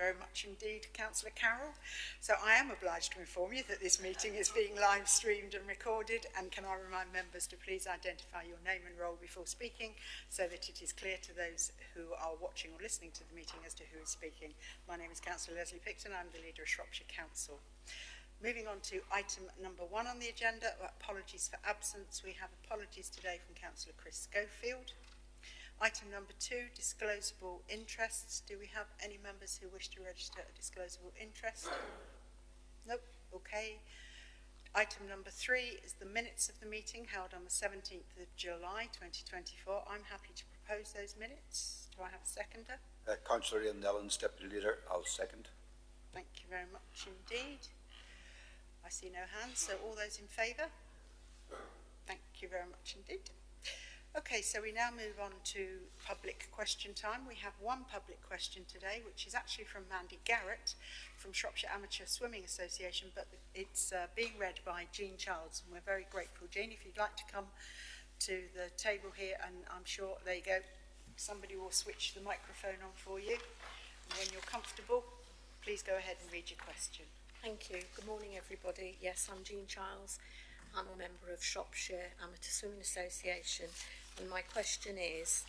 very much indeed, Councillor Carroll. So I am obliged to inform you that this meeting is being live streamed and recorded, and can I remind members to please identify your name and role before speaking so that it is clear to those who are watching or listening to the meeting as to who is speaking. My name is Councillor Leslie Picton. I'm the leader of Shropshire Council. Moving on to item number 1 on the agenda, apologies for absence. We have apologies today from Councillor Chris Schofield. Item number 2, disclosable interests. Do we have any members who wish to register a disclosable interest? Nope. Okay. Item number 3 is the minutes of the meeting held on the 17th of July 2024. I'm happy to propose those minutes. Do I have a seconder? Councillor Ian Nellens, Deputy Leader. I'll second. Thank you very much indeed. I see no hands, so all those in favour? Thank you very much indeed. Okay, so we now move on to public question time. We have one public question today, which is actually from Mandy Garrett from Shropshire Amateur Swimming Association, but it's being read by Jean Charles, and we're very grateful. Jean, if you'd like to come to the table here, and I'm sure, there you go, somebody will switch the microphone on for you. And when you're comfortable, please go ahead and read your question. Thank you. Good morning, everybody. Yes, I'm Jean Charles. I'm a member of Shropshire Amateur Swimming Association, and my question is,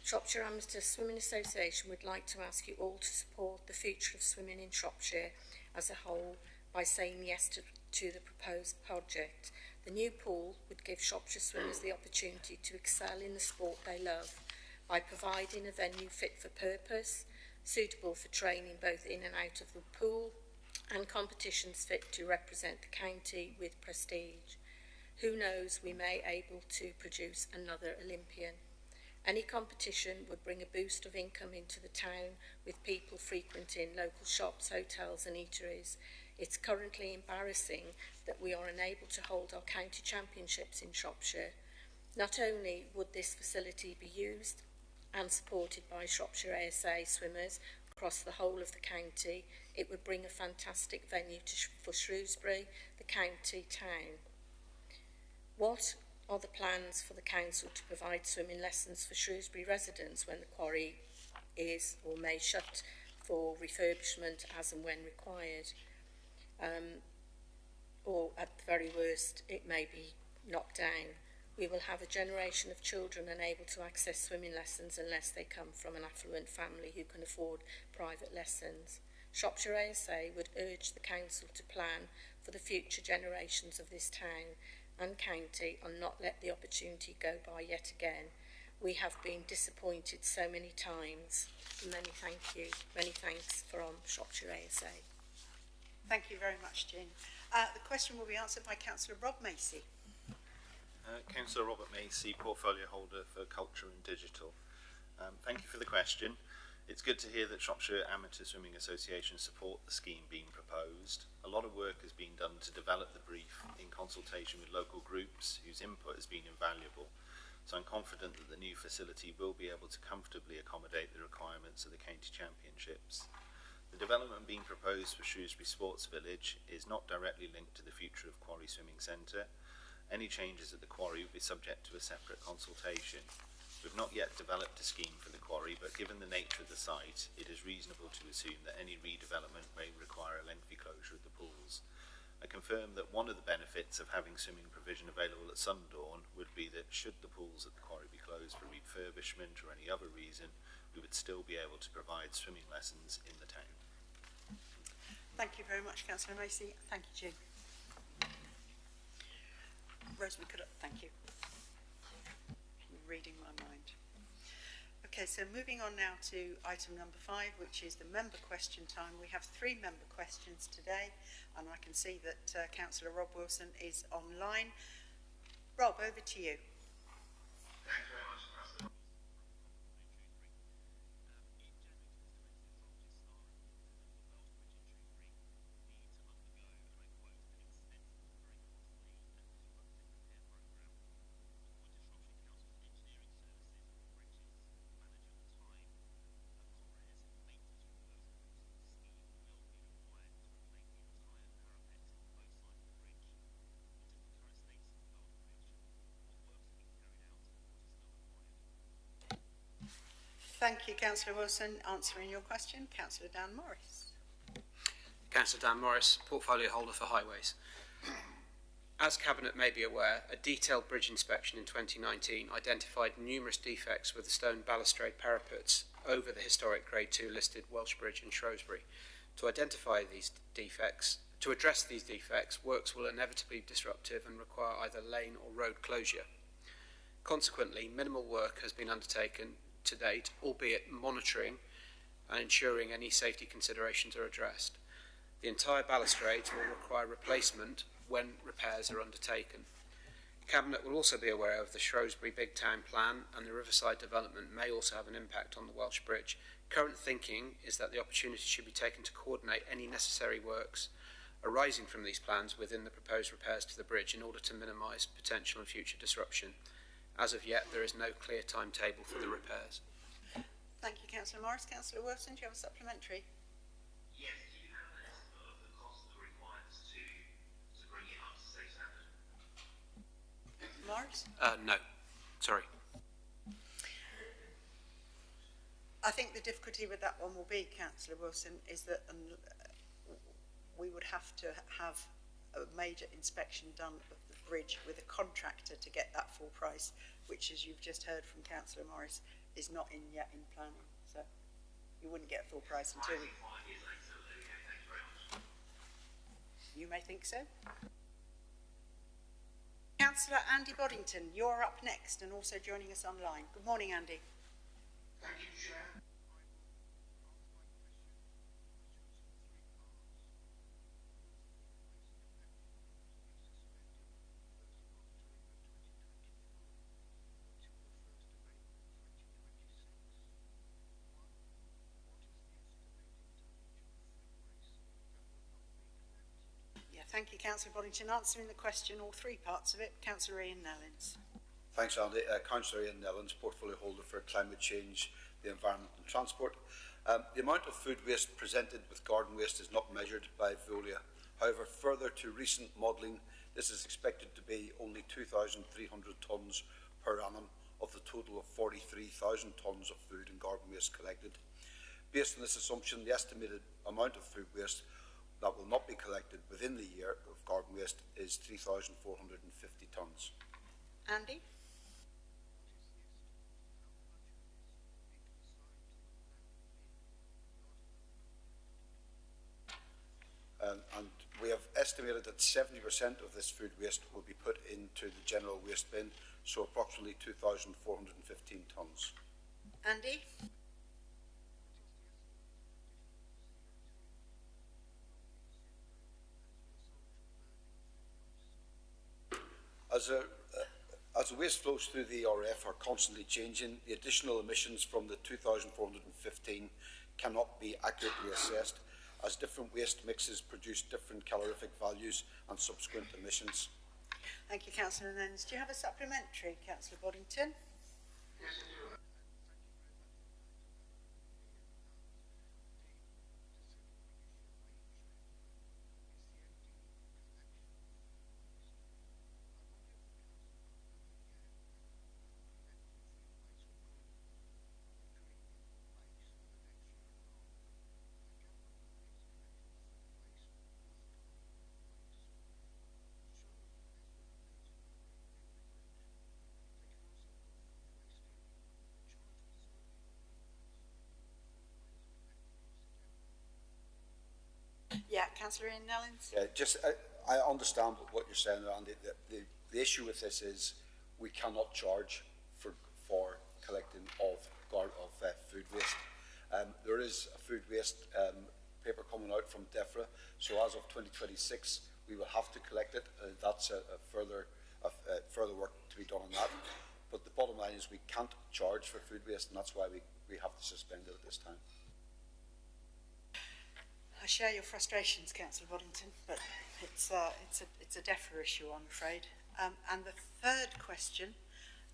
Shropshire Amateur Swimming Association would like to ask you all to support the future of swimming in Shropshire as a whole by saying yes to the proposed project. The new pool would give Shropshire swimmers the opportunity to excel in the sport they love by providing a venue fit for purpose, suitable for training both in and out of the pool, and competitions fit to represent the county with prestige. Who knows, we may able to produce another Olympian. Any competition would bring a boost of income into the town, with people frequenting local shops, hotels and eateries. It's currently embarrassing that we are unable to hold our county championships in Shropshire. Not only would this facility be used and supported by Shropshire ASA swimmers across the whole of the county, it would bring a fantastic venue for Shrewsbury, the county town. What are the plans for the council to provide swimming lessons for Shrewsbury residents when the quarry is or may shut for refurbishment as and when required? Or at the very worst, it may be knocked down. We will have a generation of children unable to access swimming lessons unless they come from an affluent family who can afford private lessons. Shropshire ASA would urge the council to plan for the future generations of this town and county and not let the opportunity go by yet again. We have been disappointed so many times. Many thanks from Shropshire ASA. Thank you very much, Jean. The question will be answered by Councillor Rob Macy. Councillor Robert Macy, portfolio holder for Culture and Digital. Thank you for the question. It's good to hear that Shropshire Amateur Swimming Association support the scheme being proposed. A lot of work has been done to develop the brief in consultation with local groups whose input has been invaluable. So I'm confident that the new facility will be able to comfortably accommodate the requirements of the county championships. The development being proposed for Shrewsbury Sports Village is not directly linked to the future of Quarry Swimming Centre. Any changes at the quarry will be subject to a separate consultation. We've not yet developed a scheme for the quarry, but given the nature of the site, it is reasonable to assume that any redevelopment may require a lengthy closure of the pools. I confirm that one of the benefits of having swimming provision available at Sundawn would be that should the pools at the quarry be closed for refurbishment or any other reason, we would still be able to provide swimming lessons in the town. Thank you very much, Councillor Macy. Thank you, Jean. Rosemary, thank you. Reading my mind. Okay, so moving on now to item number 5, which is the member question time. We have 3 member questions today, and I can see that Councillor Rob Wilson is online. Rob, over to you. Thanks very much, Councillor. Thank you, Councillor Wilson. Answering your question, Councillor Dan Morris. Councillor Dan Morris, portfolio holder for highways. As Cabinet may be aware, a detailed bridge inspection in 2019 identified numerous defects with the stone balustrade parapets over the historic Grade 2 listed Welsh Bridge in Shrewsbury. To address these defects, works will inevitably be disruptive and require either lane or road closure. Consequently, minimal work has been undertaken to date, albeit monitoring and ensuring any safety considerations are addressed. The entire balustrades will require replacement when repairs are undertaken. Cabinet will also be aware of the Shrewsbury Big Town Plan, and the Riverside development may also have an impact on the Welsh Bridge. Current thinking is that the opportunity should be taken to coordinate any necessary works arising from these plans within the proposed repairs to the bridge in order to minimise potential and future disruption. As of yet, there is no clear timetable for the repairs. Thank you, Councillor Morris. Councillor Wilson, do you have a supplementary? Yes, do you have an estimate of the cost that required to bring it up to state standard? Morris? No, sorry. I think the difficulty with that one will be, Councillor Wilson, is that we would have to have a major inspection done of the bridge with a contractor to get that full price, which, as you've just heard from Councillor Morris, is not yet in planning. So you wouldn't get full price until we... 5 years later, there we go. Thank you very much. You may think so. Councillor Andy Boddington, you're up next and also joining us online. Good morning, Andy. Thank you, Chair. Thank you, Councillor Boddington. Answering the question, all three parts of it, Councillor Ian Nellins. Thanks, Andy. Councillor Ian Nellins, portfolio holder for climate change, the environment and transport. The amount of food waste presented with garden waste is not measured by Veolia. However, further to recent modelling, this is expected to be only 2,300 tonnes per annum of the total of 43,000 tonnes of food and garden waste collected. Based on this assumption, the estimated amount of food waste that will not be collected within the year of garden waste is 3,450 tonnes. Andy? And we have estimated that 70% of this food waste will be put into the general waste bin, so approximately 2,415 tonnes. Andy? As the waste flows through the RF are constantly changing, the additional emissions from the 2,415 cannot be accurately assessed, as different waste mixes produce different calorific values and subsequent emissions. Thank you, Councillor Nellins. Do you have a supplementary, Councillor Boddington? Yes, I do. Yeah, Councillor Ian Nellins. Yeah, I understand what you're saying, Andy. The issue with this is we cannot charge for collecting of food waste. There is a food waste paper coming out from DEFRA, so as of 2026 we will have to collect it. That's further work to be done on that. But the bottom line is we can't charge for food waste, and that's why we have to suspend it at this time. I share your frustrations, Councillor Boddington, but it's a DEFRA issue, I'm afraid. And the third question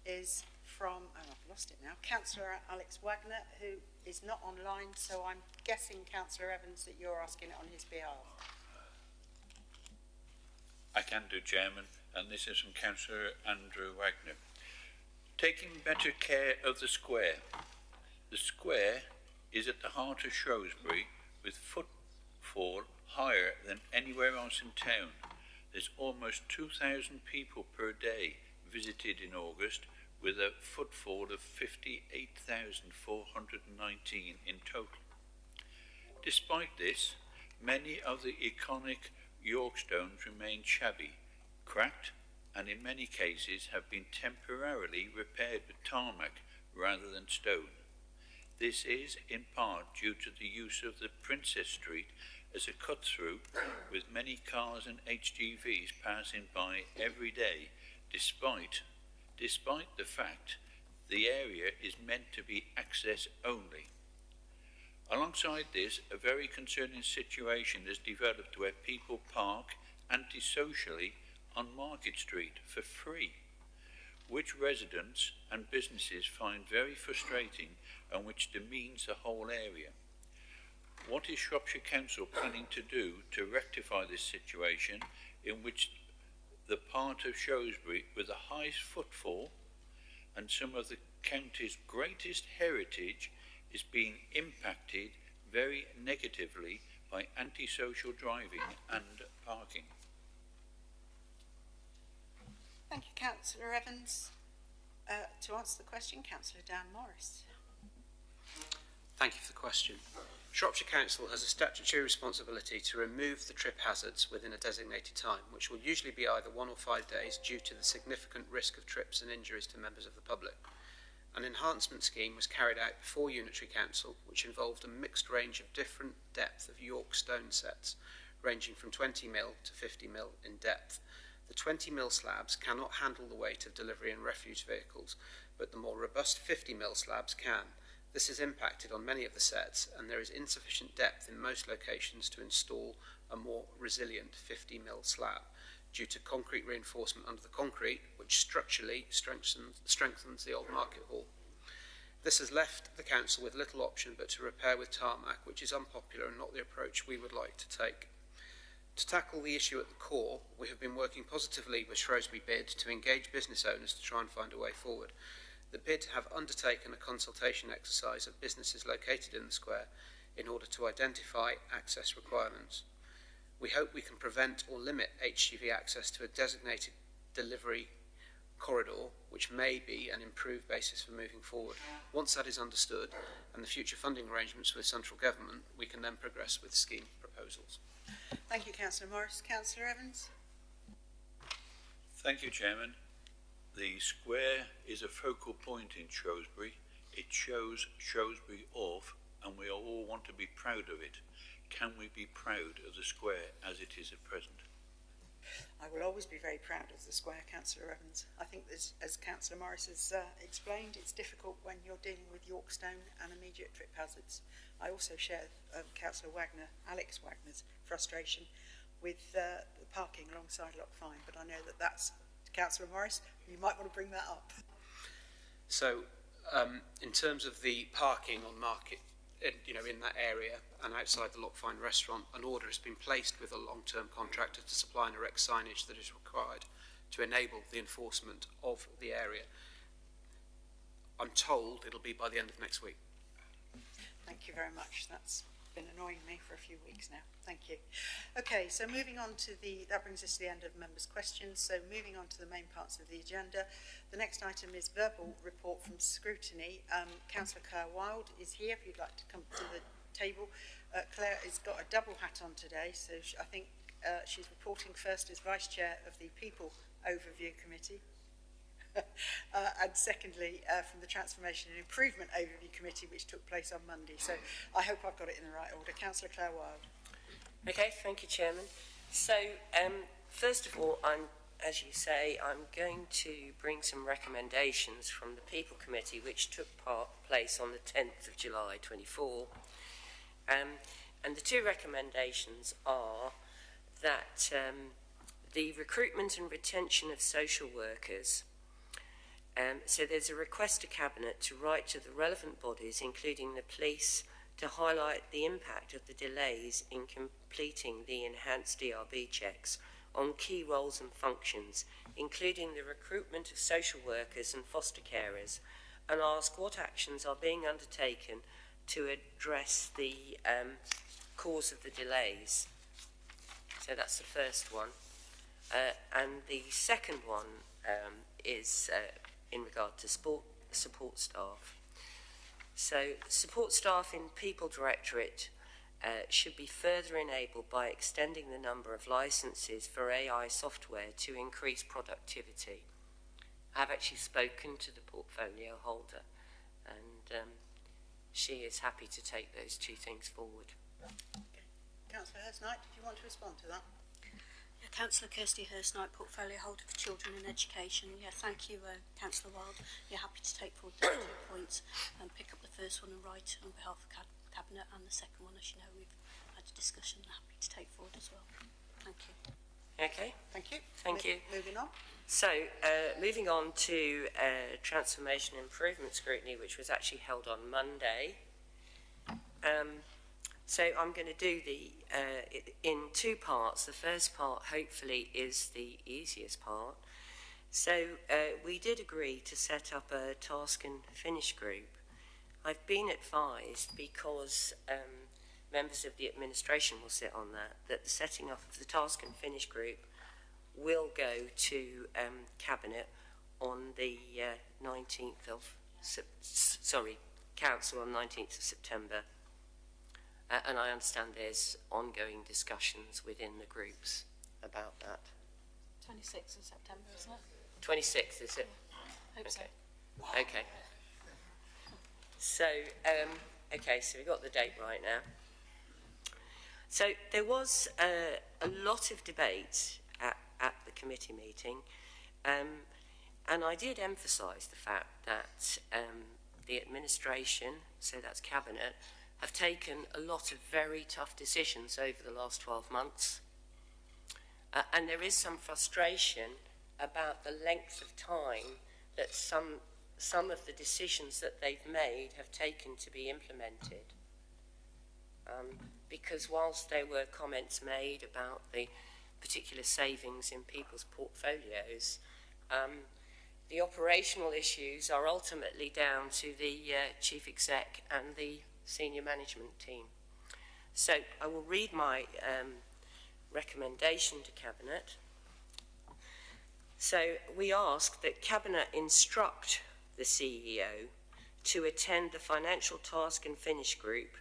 is from, oh, I've lost it now, Councillor Alex Wagner, who is not online, so I'm guessing, Councillor Evans, that you're asking it on his behalf. I can do, Chairman, and this is from Councillor Andrew Wagner. Taking better care of the square. The square is at the heart of Shrewsbury, with footfall higher than anywhere else in town. There's almost 2,000 people per day visited in August, with a footfall of 58,419 in total. Despite this, many of the iconic York stones remain shabby, cracked, and in many cases have been temporarily repaired with tarmac rather than stone. This is in part due to the use of the Princess Street as a cut-through, with many cars and HGVs passing by every day, despite the fact the area is meant to be access only. Alongside this, a very concerning situation has developed where people park antisocially on Market Street for free, which residents and businesses find very frustrating and which demeans the whole area. What is Shropshire Council planning to do to rectify this situation in which the part of Shrewsbury with the highest footfall and some of the county's greatest heritage is being impacted very negatively by antisocial driving and parking? Thank you, Councillor Evans. To answer the question, Councillor Dan Morris. Thank you for the question. Shropshire Council has a statutory responsibility to remove the trip hazards within a designated time, which will usually be either 1 or 5 days due to the significant risk of trips and injuries to members of the public. An enhancement scheme was carried out before Unitary Council, which involved a mixed range of different depth of York stone sets, ranging from 20mm to 50mm in depth. The 20mm slabs cannot handle the weight of delivery and refuse vehicles, but the more robust 50mm slabs can. This has impacted on many of the sets, and there is insufficient depth in most locations to install a more resilient 50mm slab due to concrete reinforcement under the concrete, which structurally strengthens the old market hall. This has left the council with little option but to repair with tarmac, which is unpopular and not the approach we would like to take. To tackle the issue at the core, we have been working positively with Shrewsbury BID to engage business owners to try and find a way forward. The BID have undertaken a consultation exercise of businesses located in the square in order to identify access requirements. We hope we can prevent or limit HGV access to a designated delivery corridor, which may be an improved basis for moving forward. Once that is understood and the future funding arrangements with central government, we can then progress with scheme proposals. Thank you, Councillor Morris. Councillor Evans. Thank you, Chairman. The square is a focal point in Shrewsbury. It shows Shrewsbury off, and we all want to be proud of it. Can we be proud of the square as it is at present? I will always be very proud of the square, Councillor Evans. I think, as Councillor Morris has explained, it's difficult when you're dealing with York stone and immediate trip hazards. I also share Councillor Alex Wagner's frustration with the parking alongside Loch Fyne, but I know that that's Councillor Morris. You might want to bring that up. So, in terms of the parking on Market, in that area and outside the Loch Fyne restaurant, an order has been placed with a long-term contractor to supply and erect signage that is required to enable the enforcement of the area. I'm told it'll be by the end of next week. Thank you very much. That's been annoying me for a few weeks now. Thank you. Okay, so moving on to that brings us to the end of members' questions. So moving on to the main parts of the agenda. The next item is verbal report from scrutiny. Councillor Claire Wilde is here if you'd like to come to the table. Claire has got a double hat on today, so I think she's reporting first as Vice Chair of the People Overview Committee. And secondly, from the Transformation and Improvement Overview Committee, which took place on Monday. So I hope I've got it in the right order. Councillor Claire Wilde. Okay, thank you, Chairman. So, first of all, as you say, I'm going to bring some recommendations from the People Committee, which took place on the 10th of July 24. And the two recommendations are that the recruitment and retention of social workers. So there's a request to Cabinet to write to the relevant bodies, including the police, to highlight the impact of the delays in completing the enhanced DRB checks on key roles and functions, including the recruitment of social workers and foster carers, and ask what actions are being undertaken to address the cause of the delays. So that's the first one. And the second one is in regard to support staff. So support staff in People Directorate should be further enabled by extending the number of licences for AI software to increase productivity. I've actually spoken to the portfolio holder, and she is happy to take those two things forward. Okay. Councillor Hurst-Knight, did you want to respond to that? Yeah, Councillor Kirsty Hurst-Knight, portfolio holder for Children and Education. Yeah, thank you, Councillor Wild. You're happy to take forward those 2 points and pick up the first one and write on behalf of Cabinet, and the second one, as you know, we've had a discussion, happy to take forward as well. Thank you. Okay. Thank you. Thank you. Moving on. So, moving on to transformation improvement scrutiny, which was actually held on Monday. So I'm going to do in 2 parts. The first part, hopefully, is the easiest part. So we did agree to set up a task and finish group. I've been advised, because members of the administration will sit on that the setting up of the task and finish group will go to Cabinet on the 19th of, Council on 19th of September. And I understand there's ongoing discussions within the groups about that. 26th of September, isn't it? 26th, is it? Hope so. Okay. So, okay, so we've got the date right now. So there was a lot of debate at the committee meeting, and I did emphasise the fact that the administration, so that's Cabinet, have taken a lot of very tough decisions over the last 12 months. And there is some frustration about the length of time that some of the decisions that they've made have taken to be implemented. Because whilst there were comments made about the particular savings in people's portfolios, the operational issues are ultimately down to the Chief Exec and the senior management team. So I will read my recommendation to Cabinet. So we ask that Cabinet instruct the CEO to attend the Financial Task and Finish Group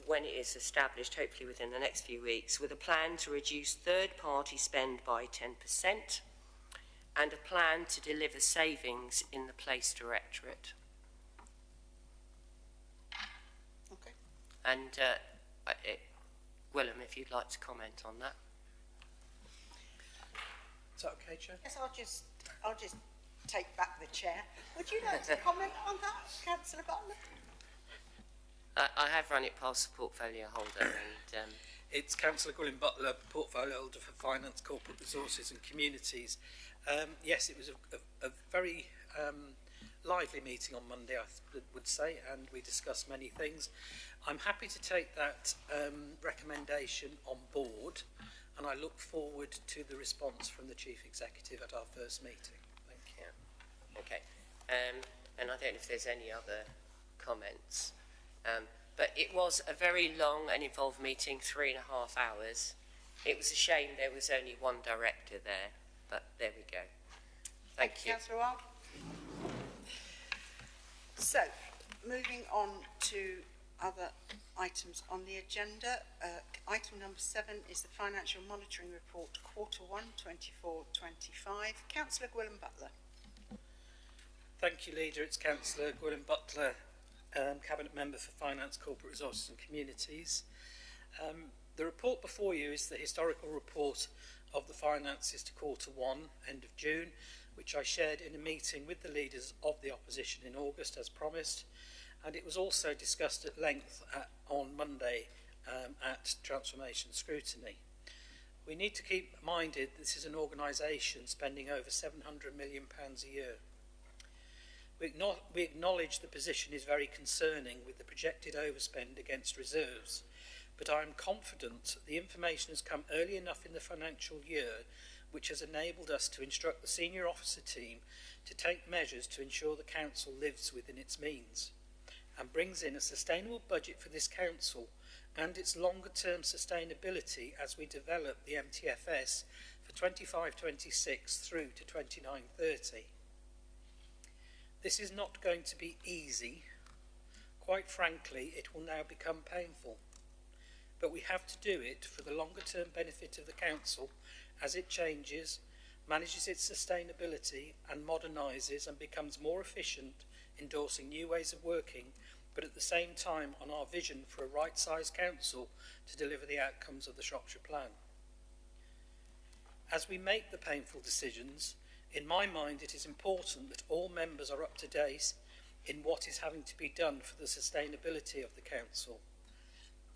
when it is established, hopefully within the next few weeks, with a plan to reduce third-party spend by 10% and a plan to deliver savings in the Place Directorate. Okay. And Willem, if you'd like to comment on that. Is that okay, Chair? Yes, I'll just take back the chair. Would you like to comment on that, Councillor Butler? I have run it past the portfolio holder, and it's Councillor Gwilym Butler, portfolio holder for Finance, Corporate Resources and Communities. Yes, it was a very lively meeting on Monday, I would say, and we discussed many things. I'm happy to take that recommendation on board, and I look forward to the response from the Chief Executive at our first meeting. Thank you. Okay. And I don't know if there's any other comments. But it was a very long and involved meeting, 3.5 hours. It was a shame there was only one director there, but there we go. Thank you. Councillor Wild. So, moving on to other items on the agenda. Item number 7 is the Financial Monitoring Report, Quarter 1, 24-25. Councillor Gwilym Butler. Thank you, Leader. It's Councillor Gwilym Butler, Cabinet Member for Finance, Corporate Resources and Communities. The report before you is the historical report of the finances to Quarter 1, end of June, which I shared in a meeting with the leaders of the opposition in August, as promised, and it was also discussed at length on Monday at Transformation Scrutiny. We need to keep minded this is an organisation spending over £700 million a year. We acknowledge the position is very concerning with the projected overspend against reserves, but I am confident the information has come early enough in the financial year which has enabled us to instruct the senior officer team to take measures to ensure the council lives within its means, and brings in a sustainable budget for this council and its longer-term sustainability as we develop the MTFS for 25-26 through to 29-30. This is not going to be easy. Quite frankly, it will now become painful. But we have to do it for the longer-term benefit of the council as it changes, manages its sustainability and modernises and becomes more efficient, endorsing new ways of working, but at the same time on our vision for a right-sized council to deliver the outcomes of the Shropshire Plan. As we make the painful decisions, in my mind it is important that all members are up to date in what is having to be done for the sustainability of the council.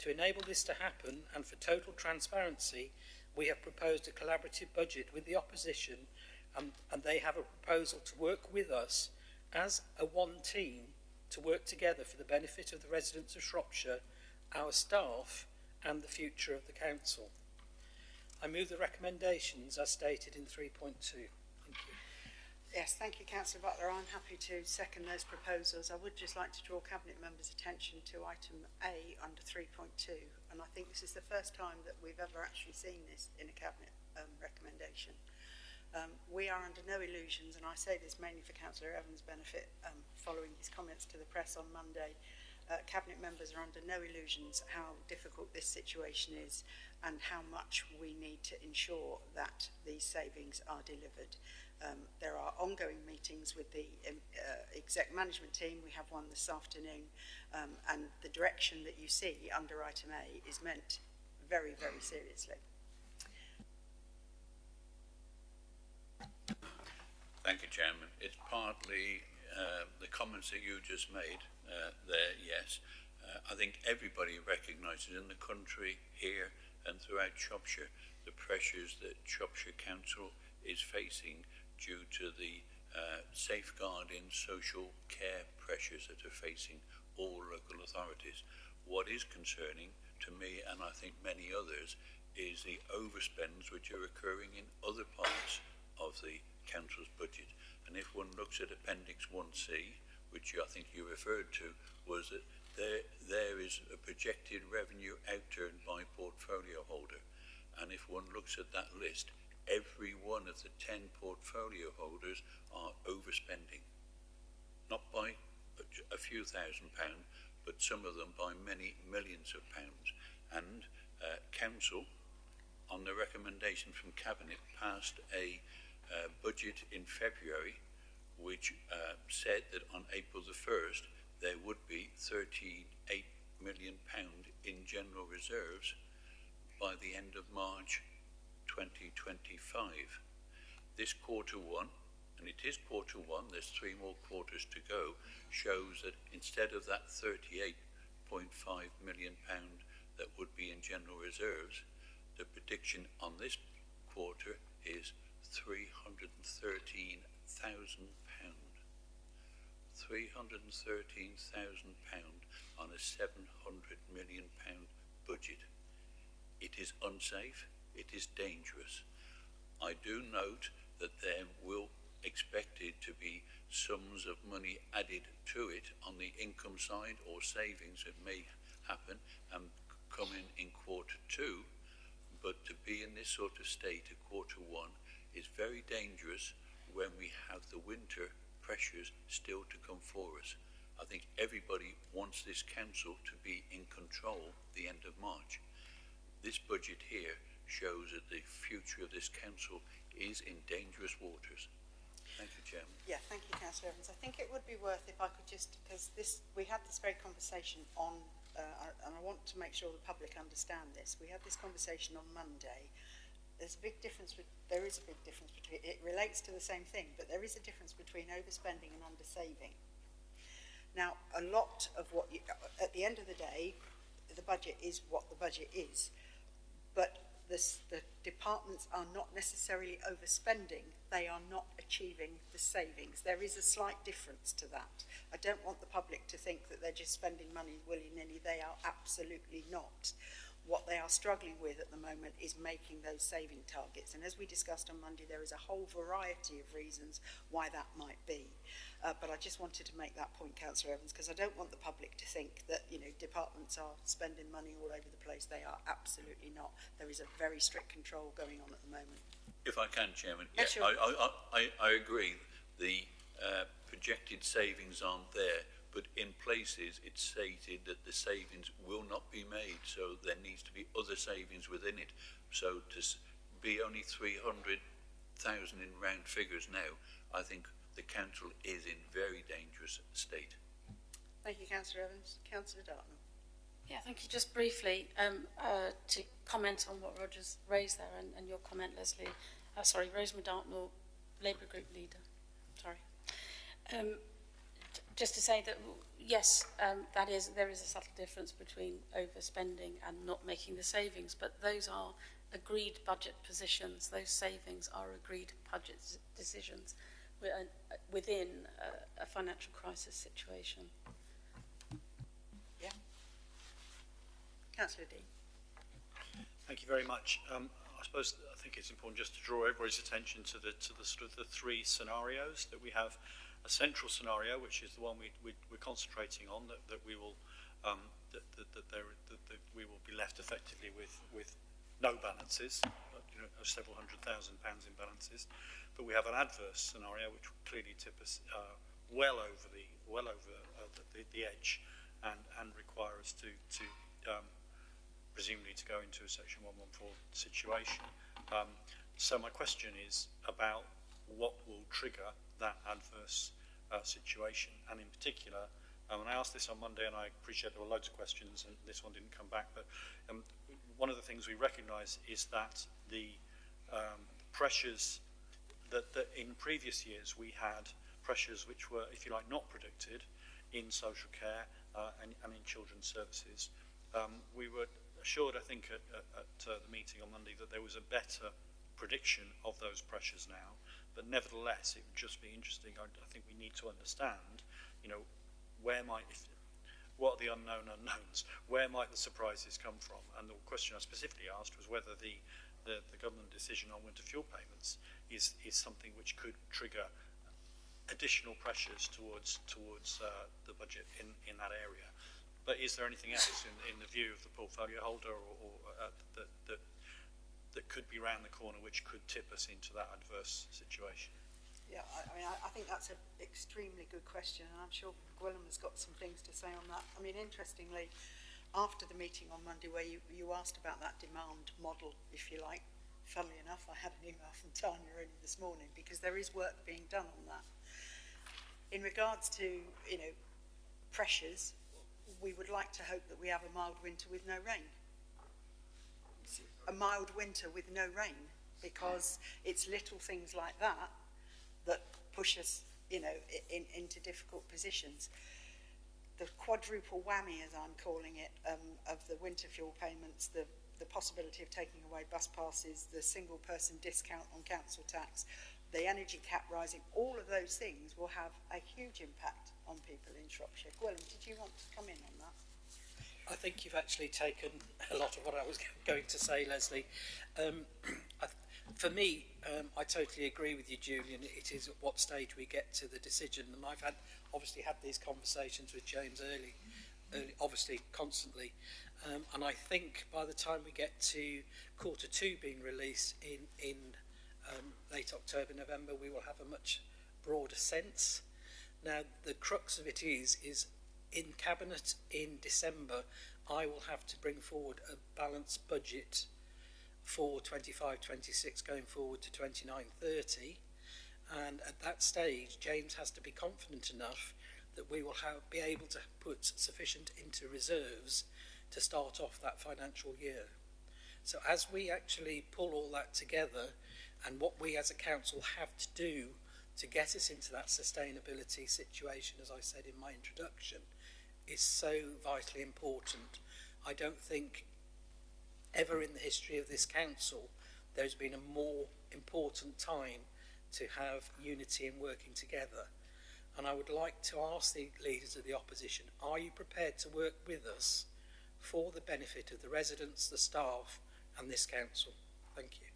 To enable this to happen and for total transparency, we have proposed a collaborative budget with the opposition, and they have a proposal to work with us as a one team to work together for the benefit of the residents of Shropshire, our staff and the future of the council. I move the recommendations as stated in 3.2. Thank you. Yes, thank you, Councillor Butler. I'm happy to second those proposals. I would just like to draw Cabinet members' attention to item A under 3.2, and I think this is the first time that we've ever actually seen this in a Cabinet recommendation. We are under no illusions, and I say this mainly for Councillor Evans' benefit, following his comments to the press on Monday. Cabinet members are under no illusions how difficult this situation is and how much we need to ensure that these savings are delivered. There are ongoing meetings with the exec management team. We have one this afternoon, and the direction that you see under item A is meant very, very seriously. Thank you, Chairman. It's partly the comments that you just made there, yes. I think everybody recognises in the country, here and throughout Shropshire, the pressures that Shropshire Council is facing due to the safeguarding social care pressures that are facing all local authorities. What is concerning to me, and I think many others, is the overspends which are occurring in other parts of the council's budget. And if one looks at Appendix 1C, which I think you referred to, was that there is a projected revenue outturn by portfolio holder. And if one looks at that list, every one of the 10 portfolio holders are overspending. Not by a few £1,000s, but some of them by many millions of pounds. And Council, on the recommendation from Cabinet, passed a budget in February which said that on April the 1st there would be £38 million in general reserves by the end of March 2025. This quarter one, and it is quarter one, there's 3 more quarters to go, shows that instead of that £38.5 million that would be in general reserves, the prediction on this quarter is £313,000. £313,000 on a £700 million budget. It is unsafe, it is dangerous. I do note that there will expected to be sums of money added to it on the income side, or savings that may happen and come in quarter 2, but to be in this sort of state at quarter 1 is very dangerous when we have the winter pressures still to come for us. I think everybody wants this council to be in control the end of March. This budget here shows that the future of this council is in dangerous waters. Thank you, Chairman. Yeah, thank you, Councillor Evans. I think it would be worth if I could just, because we had this very conversation on, and I want to make sure the public understand this. We had this conversation on Monday. There's a big difference. There is a big difference between. It relates to the same thing, but there is a difference between overspending and undersaving. Now, a lot of what you, at the end of the day, the budget is what the budget is, but the departments are not necessarily overspending. They are not achieving the savings. There is a slight difference to that. I don't want the public to think that they're just spending money willy-nilly. They are absolutely not. what they are struggling with at the moment is making those saving targets. And as we discussed on Monday, there is a whole variety of reasons why that might be. But I just wanted to make that point, Councillor Evans, because I don't want the public to think that, you know, departments are spending money all over the place. They are absolutely not. There is a very strict control going on at the moment. If I can, Chairman, Yeah, sure. I agree. The projected savings aren't there, but in places it's stated that the savings will not be made, so there needs to be other savings within it. So to be only 300,000 in round figures now, I think the council is in very dangerous state. Thank you, Councillor Evans. Councillor Dartmouth. Yeah, thank you. Just briefly, to comment on what Roger's raised there and your comment, Leslie. Rosemary Dartmouth, Labour Group Leader. Sorry. Just to say that, yes, there is a subtle difference between overspending and not making the savings, but those are agreed budget positions. Those savings are agreed budget decisions within a financial crisis situation. Yeah. Councillor Dean. Thank you very much. I think it's important just to draw everybody's attention to the sort of the three scenarios that we have. A central scenario, which is the one we're concentrating on, that we will we will be left effectively with no balances, several £100,000 in balances. But we have an adverse scenario which will clearly tip us well over the edge and require us to presumably to go into a Section 114 situation. So my question is about what will trigger that adverse situation, and in particular, and I asked this on Monday, and I appreciate there were loads of questions, and this one didn't come back, but one of the things we recognise is that the pressures that in previous years we had pressures which were, if you like, not predicted in social care and in children's services. We were assured, I think, at the meeting on Monday that there was a better prediction of those pressures now, but nevertheless, it would just be interesting. I think we need to understand, what are the unknown unknowns? Where might the surprises come from? And the question I specifically asked was whether the government decision on winter fuel payments is something which could trigger additional pressures towards the budget in that area. But is there anything else in the view of the portfolio holder or that could be round the corner which could tip us into that adverse situation? Yeah, I think that's an extremely good question, and I'm sure Gwilym has got some things to say on that. I mean, interestingly, after the meeting on Monday where you asked about that demand model, if you like, funnily enough, I had an email from Tanya only this morning because there is work being done on that. In regards to, pressures, we would like to hope that we have a mild winter with no rain. A mild winter with no rain, because it's little things like that that push us, into difficult positions. The quadruple whammy, as I'm calling it, of the winter fuel payments, the possibility of taking away bus passes, the single person discount on council tax, the energy cap rising, all of those things will have a huge impact on people in Shropshire. Gwilym, did you want to come in on that? I think you've actually taken a lot of what I was going to say, Leslie. For me, I totally agree with you, Julian. It is at what stage we get to the decision, and I've obviously had these conversations with James early obviously constantly, and I think by the time we get to Q2 being released in late October, November, we will have a much broader sense. Now, the crux of it is in Cabinet in December, I will have to bring forward a balanced budget for 25-26 going forward to 29-30, and at that stage James has to be confident enough that we will be able to put sufficient into reserves to start off that financial year. So as we actually pull all that together, and what we as a council have to do to get us into that sustainability situation, as I said in my introduction, is so vitally important. I don't think ever in the history of this council there's been a more important time to have unity and working together. And I would like to ask the leaders of the opposition, are you prepared to work with us for the benefit of the residents, the staff and this council. Thank you.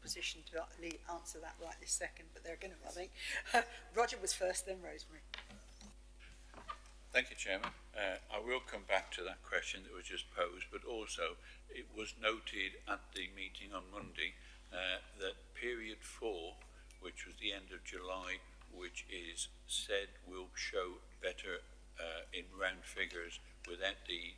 Position to answer that right this second, but they're going to, I think. Roger was first, then Rosemary. Thank you, Chairman. I will come back to that question that was just posed, but also it was noted at the meeting on Monday that period 4, which was the end of July, which is said will show better in round figures without the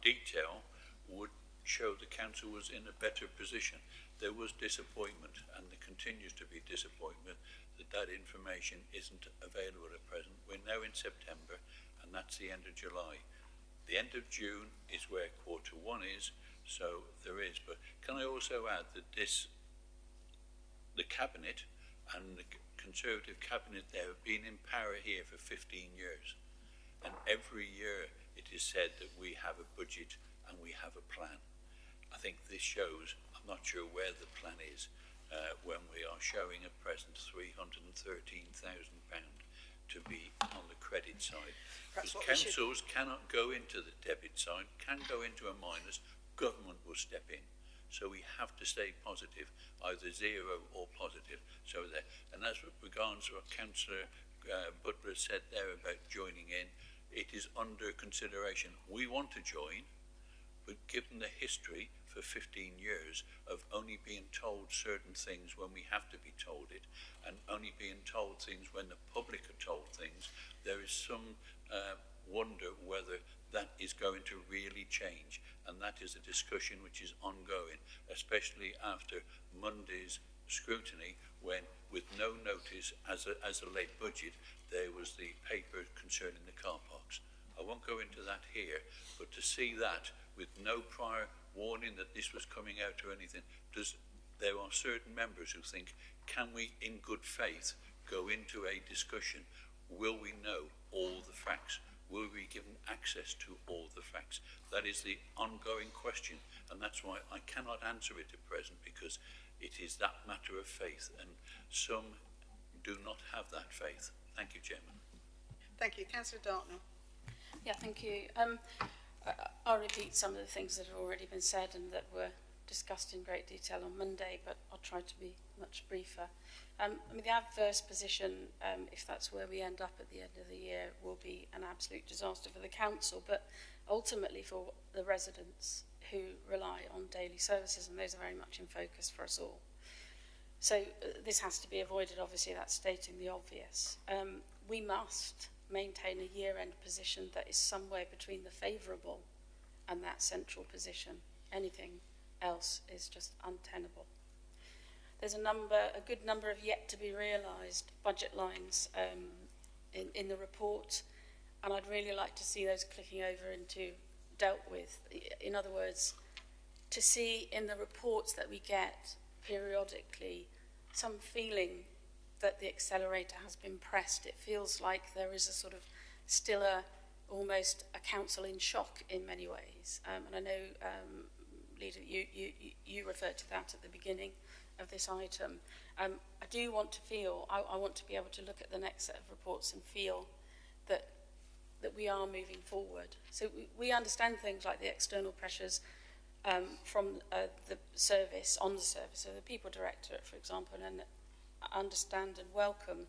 detail, would show the council was in a better position. There was disappointment, and there continues to be disappointment, that that information isn't available at present. We're now in September, and that's the end of July. The end of June is where quarter 1 is, so there is. But can I also add that the Cabinet and the Conservative Cabinet there have been in power here for 15 years. And every year it is said that we have a budget and we have a plan. I think this shows, I'm not sure where the plan is, when we are showing at present £313,000 to be on the credit side. Because councils cannot go into the debit side, can go into a minus, government will step in. So we have to stay positive, either zero or positive. So there, and as regards what Councillor Butler said there about joining in, it is under consideration. We want to join, but given the history for 15 years of only being told certain things when we have to be told it, and only being told things when the public are told things, there is some wonder whether that is going to really change, and that is a discussion which is ongoing, especially after Monday's scrutiny, when with no notice as a late budget there was the paper concerning the car parks. I won't go into that here, but to see that with no prior warning that this was coming out or anything, there are certain members who think, can we in good faith go into a discussion? Will we know all the facts? Will we be given access to all the facts? That is the ongoing question, and that's why I cannot answer it at present, because it is that matter of faith, and some do not have that faith. Thank you, Chairman. Thank you. Councillor Dartnell. Yeah, thank you. I'll repeat some of the things that have already been said and that were discussed in great detail on Monday, but I'll try to be much briefer. I mean, the adverse position, if that's where we end up at the end of the year, will be an absolute disaster for the council, but ultimately for the residents who rely on daily services, and those are very much in focus for us all. So this has to be avoided, obviously, that's stating the obvious. We must maintain a year-end position that is somewhere between the favourable and that central position. Anything else is just untenable. There's a good number of yet to be realised budget lines in the report, and I'd really like to see those clicking over into dealt with. In other words, to see in the reports that we get periodically some feeling that the accelerator has been pressed. It feels like there is a sort of still almost a council in shock in many ways. And I know, Leader, you referred to that at the beginning of this item. I do want to feel, I want to be able to look at the next set of reports and feel that we are moving forward. So we understand things like the external pressures from the service, on the service, so the People Directorate, for example, and understand and welcome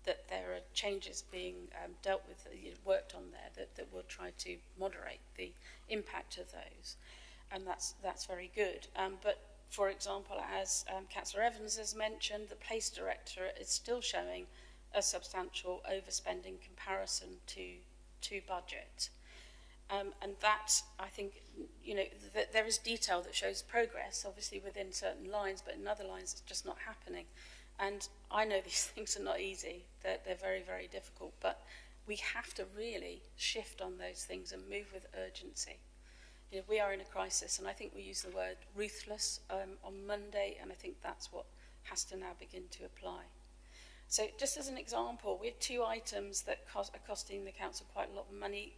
that there are changes being dealt with, worked on there, that will try to moderate the impact of those. And that's very good. But for example, as Councillor Evans has mentioned, the Police Directorate is still showing a substantial overspend in comparison to budget. And that, I think, there is detail that shows progress, obviously within certain lines, but in other lines it's just not happening. And I know these things are not easy, they're very, very difficult, but we have to really shift on those things and move with urgency. We are in a crisis, and I think we used the word ruthless on Monday, and I think that's what has to now begin to apply. So just as an example, we have two items that are costing the council quite a lot of money.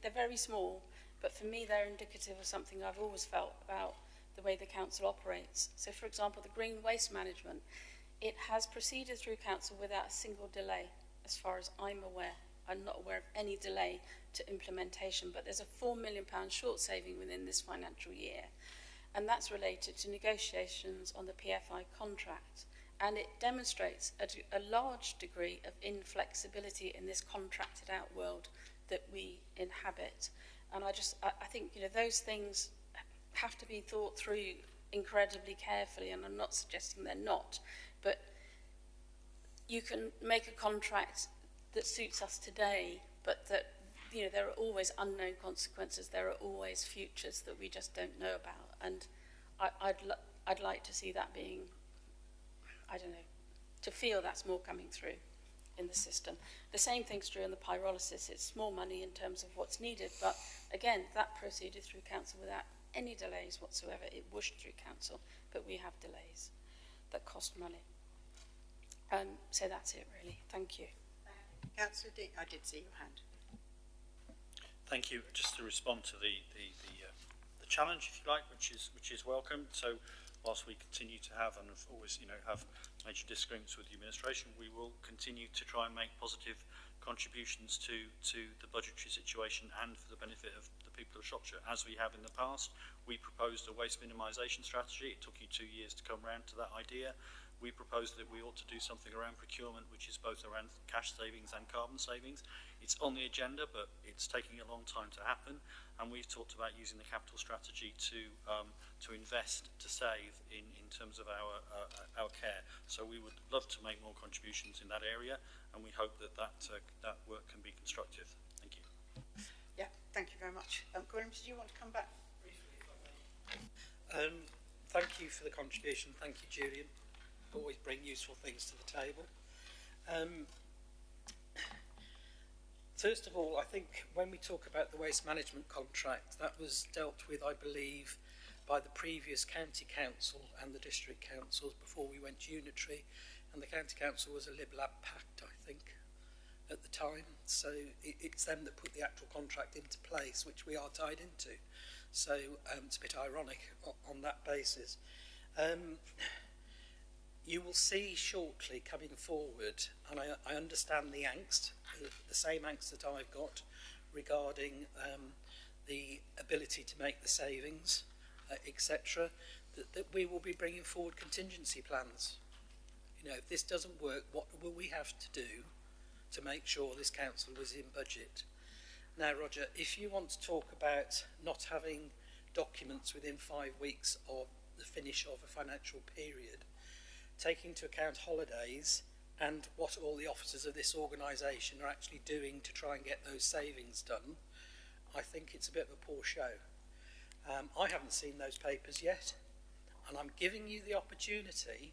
They're very small, but for me they're indicative of something I've always felt about the way the council operates. So for example, the green waste management, it has proceeded through council without a single delay, as far as I'm aware. I'm not aware of any delay to implementation, but there's a £4 million short saving within this financial year, and that's related to negotiations on the PFI contract. And it demonstrates a large degree of inflexibility in this contracted out world that we inhabit. And I think, you know, those things have to be thought through incredibly carefully, and I'm not suggesting they're not, but you can make a contract that suits us today, but that, you know, there are always unknown consequences, there are always futures that we just don't know about, and I'd like to see that being, I don't know, to feel that's more coming through in the system. The same thing's true in the pyrolysis. It's small money in terms of what's needed, but again, that proceeded through council without any delays whatsoever. It pushed through council, but we have delays that cost money. So that's it, really. Thank you. Councillor Dean, I did see your hand. Thank you. Just to respond to the challenge, if you like, which is welcome. So, whilst we continue to have, and always, you know, have major disagreements with the administration, we will continue to try and make positive contributions to the budgetary situation and for the benefit of the people of Shropshire, as we have in the past. We proposed a waste minimisation strategy. It took you 2 years to come round to that idea. We proposed that we ought to do something around procurement, which is both around cash savings and carbon savings. It's on the agenda, but it's taking a long time to happen. And we've talked about using the capital strategy to invest, to save in terms of our care. So we would love to make more contributions in that area, and we hope that that work can be constructive. Thank you. Yeah, thank you very much. Graham, did you want to come back? Thank you for the contribution. Thank you, Julian. Always bring useful things to the table. First of all, I think when we talk about the waste management contract, that was dealt with, I believe, by the previous county council and the district councils before we went unitary, and the county council was a Lib Lab Pact, I think, at the time. So it's them that put the actual contract into place, which we are tied into. So it's a bit ironic on that basis. You will see shortly coming forward, and I understand the angst, the same angst that I've got regarding the ability to make the savings, etc., that we will be bringing forward contingency plans. You know, if this doesn't work, what will we have to do to make sure this council was in budget? Now, Roger, if you want to talk about not having documents within 5 weeks of the finish of a financial period, taking into account holidays and what all the officers of this organisation are actually doing to try and get those savings done, I think it's a bit of a poor show. I haven't seen those papers yet, and I'm giving you the opportunity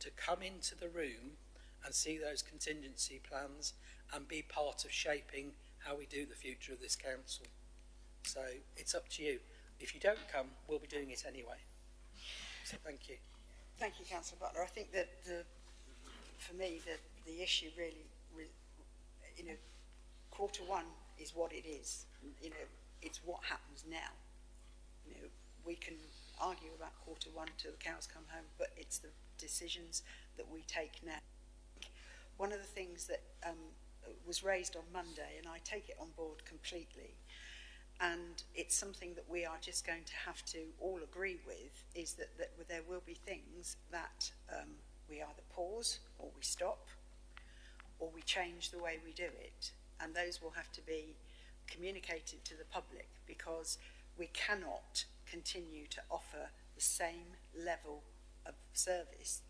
to come into the room and see those contingency plans and be part of shaping how we do the future of this council. So it's up to you. If you don't come, we'll be doing it anyway. So thank you. Thank you, Councillor Butler. I think that for me, the issue really, you know, Q1 is what it is. You know, it's what happens now. You know, we can argue about Q1 till the cows come home, but it's the decisions that we take now. One of the things that was raised on Monday, and I take it on board completely, and it's something that we are just going to have to all agree with, is that there will be things that we either pause or we stop or we change the way we do it, and those will have to be communicated to the public, because we cannot continue to offer the same level of service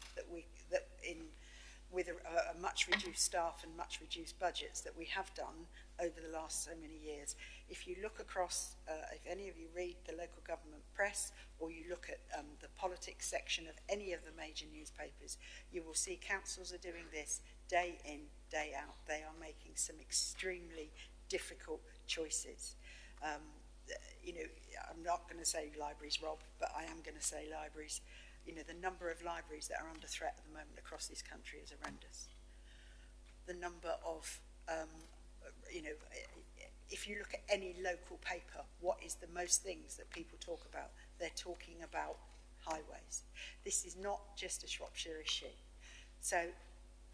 with a much reduced staff and much reduced budgets that we have done over the last so many years. If you look across, if any of you read the local government press, or you look at the politics section of any of the major newspapers, you will see councils are doing this day in, day out. They are making some extremely difficult choices. You know, I'm not going to say libraries, Rob, but I am going to say libraries. You know, the number of libraries that are under threat at the moment across this country is horrendous. The number of, you know, if you look at any local paper, what is the most things that people talk about? They're talking about highways. This is not just a Shropshire issue. So,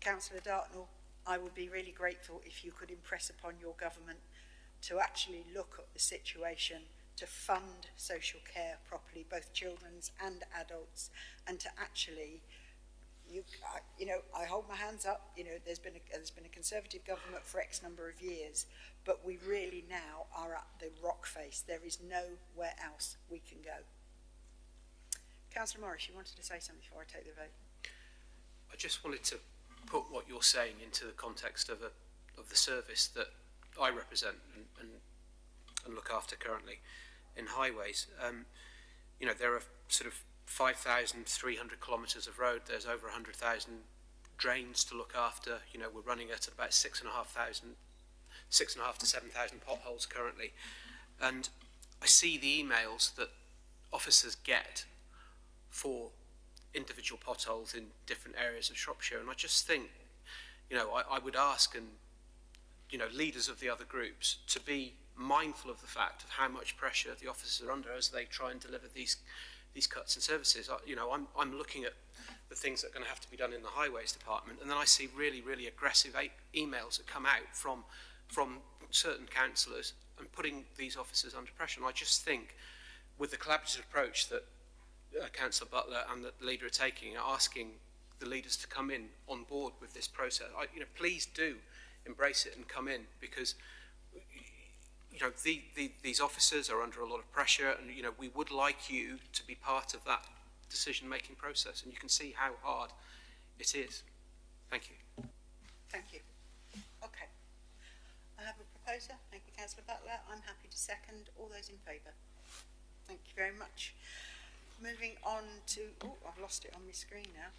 Councillor Dartnell, I would be really grateful if you could impress upon your government to actually look at the situation, to fund social care properly, both children's and adults, and to actually, I hold my hands up. There's been a Conservative government for X number of years, but we really now are at the rock face. There is nowhere else we can go. Councillor Morris, you wanted to say something before I take the vote? I just wanted to put what you're saying into the context of the service that I represent and look after currently in highways. There are sort of 5,300 kilometres of road. There's over 100,000 drains to look after. We're running at about 6,500 to 7,000 potholes currently. And I see the emails that officers get for individual potholes in different areas of Shropshire, and I just think, I would ask, and leaders of the other groups, to be mindful of the fact of how much pressure the officers are under as they try and deliver these cuts and services. I'm looking at the things that are going to have to be done in the highways department, and then I see really, really aggressive emails that come out from certain councillors and putting these officers under pressure. And I just think, with the collaborative approach that Councillor Butler and the leader are taking, asking the leaders to come in on board with this process, please do embrace it and come in, because these officers are under a lot of pressure, and we would like you to be part of that decision-making process, and you can see how hard it is. Thank you. Thank you. Okay. I have a proposer. Thank you, Councillor Butler. I'm happy to second. All those in favour? Thank you very much. Moving on to, I've lost it on my screen now.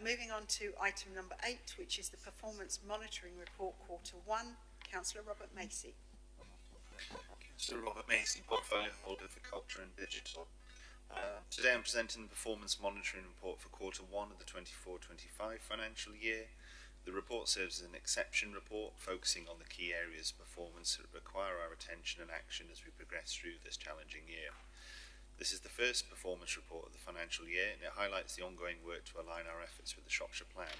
Moving on to item number 8, which is the Performance Monitoring Report Q1. Councillor Robert Macy. Councillor Robert Macy, Portfolio Holder for Culture and Digital. Today I'm presenting the Performance Monitoring Report for Q1 of the 24-25 financial year. The report serves as an exception report, focusing on the key areas of performance that require our attention and action as we progress through this challenging year. This is the first performance report of the financial year, and it highlights the ongoing work to align our efforts with the Shropshire Plan.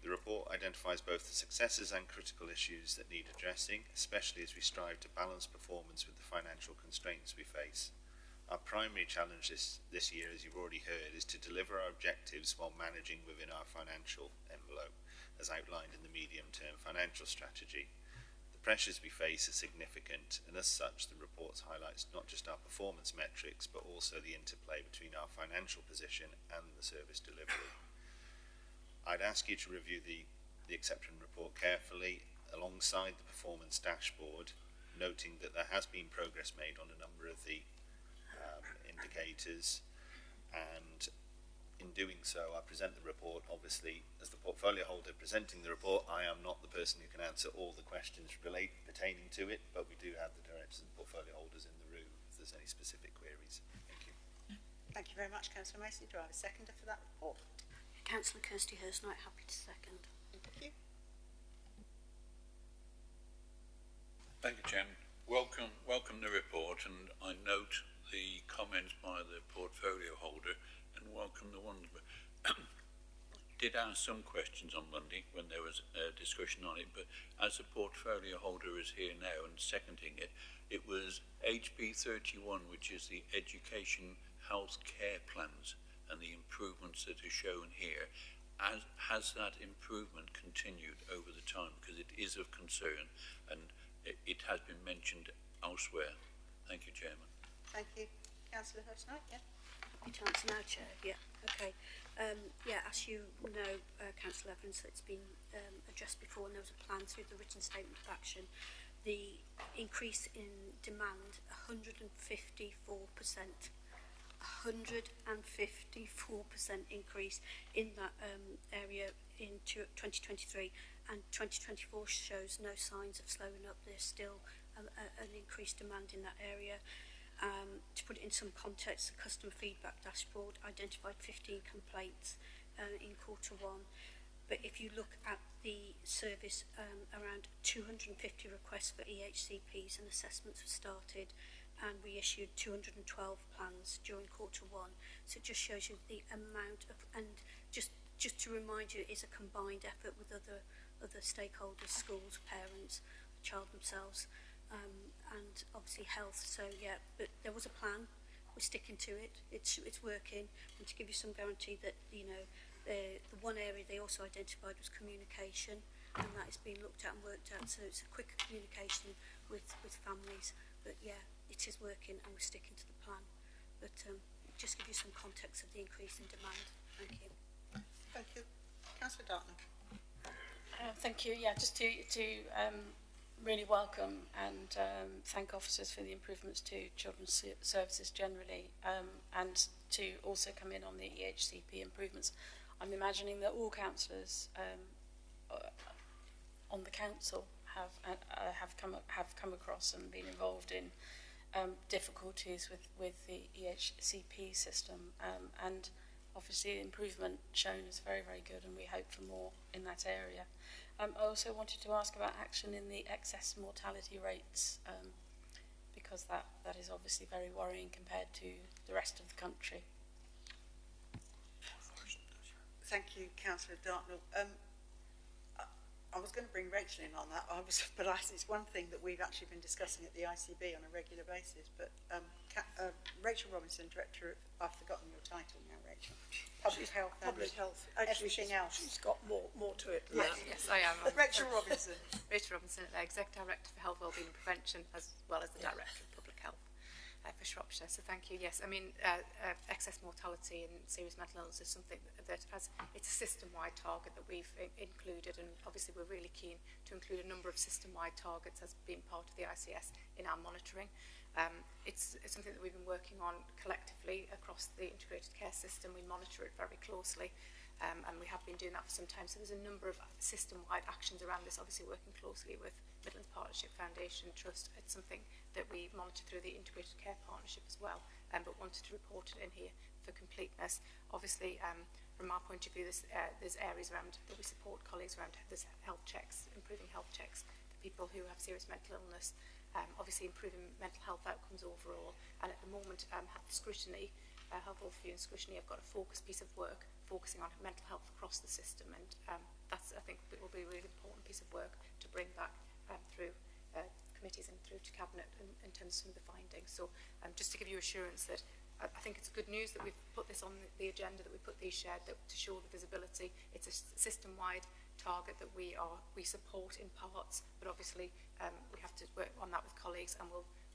The report identifies both the successes and critical issues that need addressing, especially as we strive to balance performance with the financial constraints we face. Our primary challenge this year, as you've already heard, is to deliver our objectives while managing within our financial envelope, as outlined in the medium-term financial strategy. The pressures we face are significant, and as such the report highlights not just our performance metrics but also the interplay between our financial position and the service delivery. I'd ask you to review the exception report carefully alongside the performance dashboard, noting that there has been progress made on a number of the indicators, and in doing so I present the report. Obviously, as the portfolio holder presenting the report, I am not the person who can answer all the questions pertaining to it, but we do have the directors and portfolio holders in the room if there's any specific queries. Thank you. Thank you very much, Councillor Macy. Do I have a seconder for that report? Councillor Kirsty Hurst-Knight, happy to second. Thank you. Thank you, Chairman. Welcome the report, and I note the comments by the portfolio holder, and welcome the ones. Did ask some questions on Monday when there was a discussion on it, but as a portfolio holder is here now and seconding it, it was HB 31, which is the education health care plans and the improvements that are shown here. Has that improvement continued over the time? Because it is of concern, and it has been mentioned elsewhere. Thank you, Chairman. Thank you. Councillor Hurst-Knight, yeah? Happy to answer now, Chair. Yeah, okay. As you know, Councillor Evans, it's been addressed before, and there was a plan through the written statement of action. The increase in demand, 154%. 154% increase in that area in 2023, and 2024 shows no signs of slowing up. There's still an increased demand in that area. To put it in some context, the customer feedback dashboard identified 15 complaints in Q1, but if you look at the service, around 250 requests for EHCPs and assessments were started, and we issued 212 plans during Q1. So it just shows you the amount of, and just to remind you, it is a combined effort with other other stakeholders, schools, parents, the child themselves, and obviously health. So yeah, but there was a plan. We're sticking to it. It's working. And to give you some guarantee that, you know, the one area they also identified was communication, and that is being looked at and worked out. So it's a quicker communication with families. But yeah, it is working, and we're sticking to the plan. But just give you some context of the increase in demand. Thank you. Thank you. Councillor Dartmouth. Thank you. Yeah, just to really welcome and thank officers for the improvements to children's services generally, and to also come in on the EHCP improvements. I'm imagining that all councillors on the council have come across and been involved in difficulties with the EHCP system, and obviously improvement shown is very, very good, and we hope for more in that area. I also wanted to ask about action in the excess mortality rates, because that is obviously very worrying compared to the rest of the country. Thank you, Councillor Dartnell. I was going to bring Rachel in on that, but it's one thing that we've actually been discussing at the ICB on a regular basis. But Rachel Robinson, Director of, I've forgotten your title now, Rachel. Public Health. Public Health. Actually, everything else. She's got more to it than yes, that. Yes, I am. Rachel Robinson. Rachel Robinson, Executive Director for Health, Wellbeing and Prevention, as well as the Director of Public Health for Shropshire. So thank you. Yes, I mean, excess mortality and serious mental illness is something that it's a system-wide target that we've included, and obviously we're really keen to include a number of system-wide targets as being part of the ICS in our monitoring. It's something that we've been working on collectively across the integrated care system. We monitor it very closely, and we have been doing that for some time. So there's a number of system-wide actions around this, obviously working closely with Midlands Partnership Foundation Trust. It's something that we monitor through the integrated care partnership as well, but wanted to report it in here for completeness. Obviously, from our point of view, there's areas around that we support colleagues around. There's health checks, improving health checks for people who have serious mental illness, obviously improving mental health outcomes overall, and at the moment have the scrutiny, health overview and scrutiny. I've got a focused piece of work focusing on mental health across the system, and that's, I think, it will be a really important piece of work to bring back through committees and through to Cabinet in terms of some of the findings. So just to give you assurance that I think it's good news that we've put this on the agenda, that we put these shared, that to show the visibility. It's a system-wide target that we support in parts, but obviously we have to work on that with colleagues, and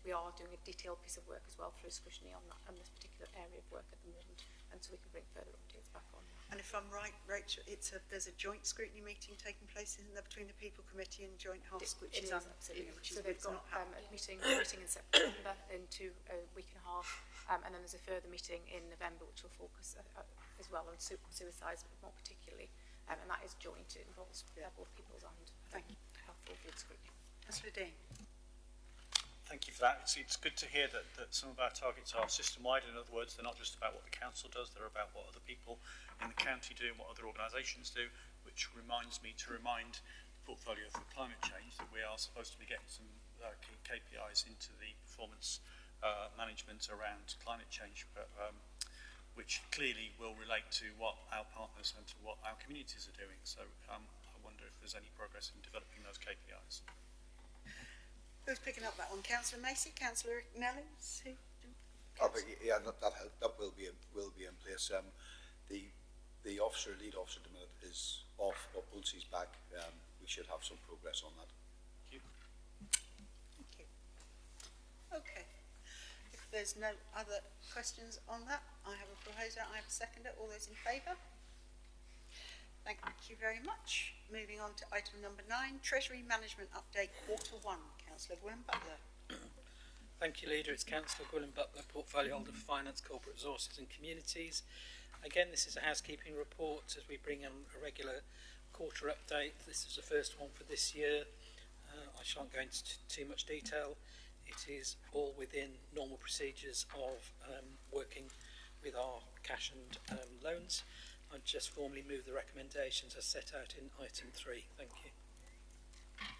we are doing a detailed piece of work as well through scrutiny on this particular area of work at the moment, and so we can bring further updates back on that. And if I'm right, Rachel, there's a joint scrutiny meeting taking place, isn't there, between the People Committee and Joint HOSC, which is absolutely. So they've got a meeting in September into a week and a half, and then there's a further meeting in November which will focus as well on suicides, but more particularly, and that is joint. It involves both people's and health and scrutiny. Councillor Dean. Thank you for that. It's good to hear that some of our targets are system-wide. In other words, they're not just about what the council does, they're about what other people in the county do and what other organisations do, which reminds me to remind the portfolio for climate change that we are supposed to be getting some key KPIs into the performance management around climate change, which clearly will relate to what our partners and to what our communities are doing. So I wonder if there's any progress in developing those KPIs. Who's picking up that one? Councillor Macy, Councillor Nellings? Yeah, that will be in place. The lead officer at the minute is off, but once he's back, we should have some progress on that. Thank you. Thank you. Okay. If there's no other questions on that, I have a proposer, I have a seconder. All those in favour? Thank you very much. Moving on to item number 9, Treasury Management Update, Q1. Councillor Gwilym Butler. Thank you, Leader. It's Councillor Gwilym Butler, Portfolio Holder for Finance, Corporate Resources and Communities. Again, this is a housekeeping report as we bring in a regular quarter update. This is the first one for this year. I shan't go into too much detail. It is all within normal procedures of working with our cash and loans. I just formally move the recommendations as set out in item 3. Thank you.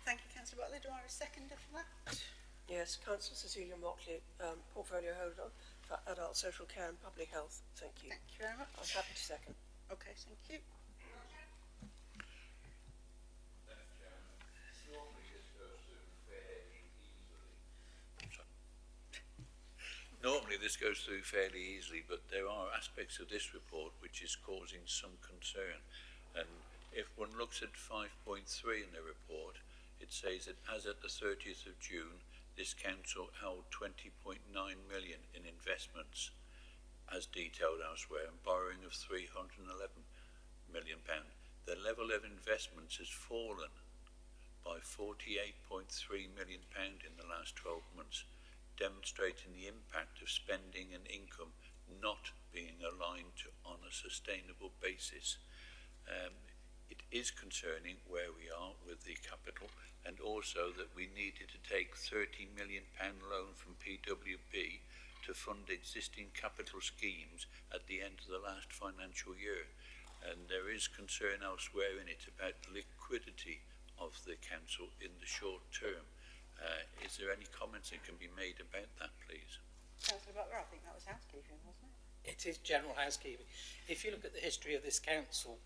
Thank you, Councillor Butler. Do I have a seconder for that? Yes, Councillor Cecilia Mockley, Portfolio Holder for Adult Social Care and Public Health. Thank you. Thank you very much. I'm happy to second. Okay, thank you. this goes through fairly easily, but there are aspects of this report which is causing some concern. And if one looks at 5.3 in the report, it says that as at the 30th of June, this council held 20.9 million in investments, as detailed elsewhere, and borrowing of 311 million pound. The level of investments has fallen by 48.3 million pound in the last 12 months, demonstrating the impact of spending and income not being aligned on a sustainable basis. It is concerning where we are with the capital, and also that we needed to take £30 million loan from PWB to fund existing capital schemes at the end of the last financial year. And there is concern elsewhere in it about the liquidity of the council in the short term. Is there any comments that can be made about that, please? Councillor Butler, I think that was housekeeping, wasn't it? It is general housekeeping. If you look at the history of this council,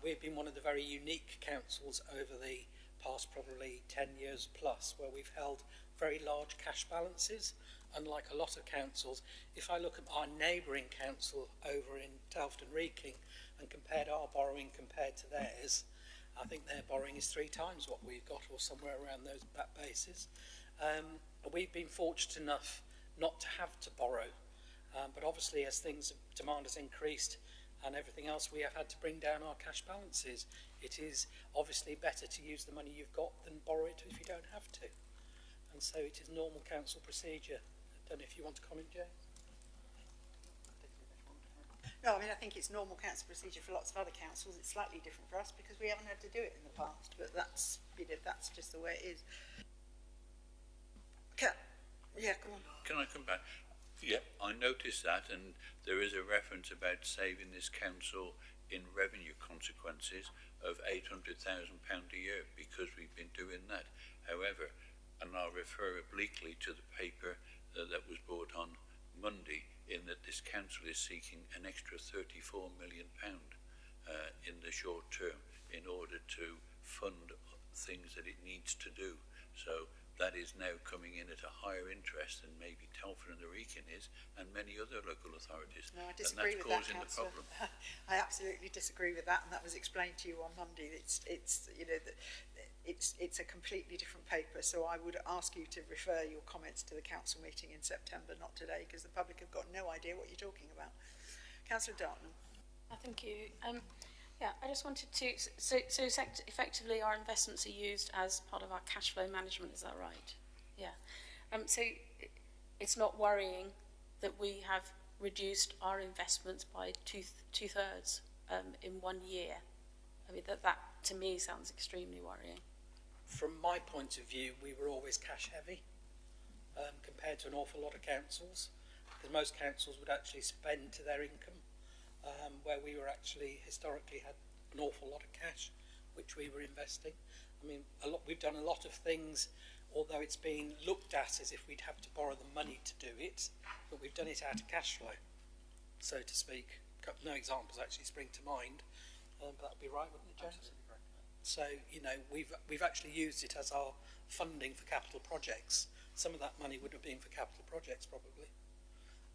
we've been one of the very unique councils over the past probably 10 years plus, where we've held very large cash balances. Unlike a lot of councils, if I look at our neighbouring council over in Telford and Reeking and compared our borrowing compared to theirs, I think their borrowing is 3 times what we've got, or somewhere around that basis. We've been fortunate enough not to have to borrow, but obviously as demand has increased and everything else, we have had to bring down our cash balances. It is obviously better to use the money you've got than borrow it if you don't have to. And so it is normal council procedure. I don't know if you want to comment, Jane? No, I mean, I think it's normal council procedure for lots of other councils. It's slightly different for us because we haven't had to do it in the past, but that's, you know, that's just the way it is. Yeah, go on. Can I come back? Yeah, I noticed that, and there is a reference about saving this council in revenue consequences of £800,000 a year because we've been doing that. However, and I'll refer obliquely to the paper that was brought on Monday, in that this council is seeking an extra £34 million in the short term in order to fund things that it needs to do. So that is now coming in at a higher interest than maybe Telford and the Wrekin is, and many other local authorities. No, I disagree with that, Councillor. I absolutely disagree with that, and that was explained to you on Monday. It's you know, it's a completely different paper, so I would ask you to refer your comments to the council meeting in September, not today, because the public have got no idea what you're talking about. Councillor Dartman. Thank you. Yeah, I just wanted to, so effectively our investments are used as part of our cash flow management, is that right? Yeah. So it's not worrying that we have reduced our investments by two-thirds in 1 year. I mean, that to me sounds extremely worrying. From my point of view, we were always cash heavy compared to an awful lot of councils, because most councils would actually spend to their income, where we were actually historically had an awful lot of cash which we were investing. I mean, we've done a lot of things, although it's been looked at as if we'd have to borrow the money to do it, but we've done it out of cash flow, so to speak. No examples actually spring to mind, but that'd be right, wouldn't it, James? So, you know, we've actually used it as our funding for capital projects. Some of that money would have been for capital projects probably,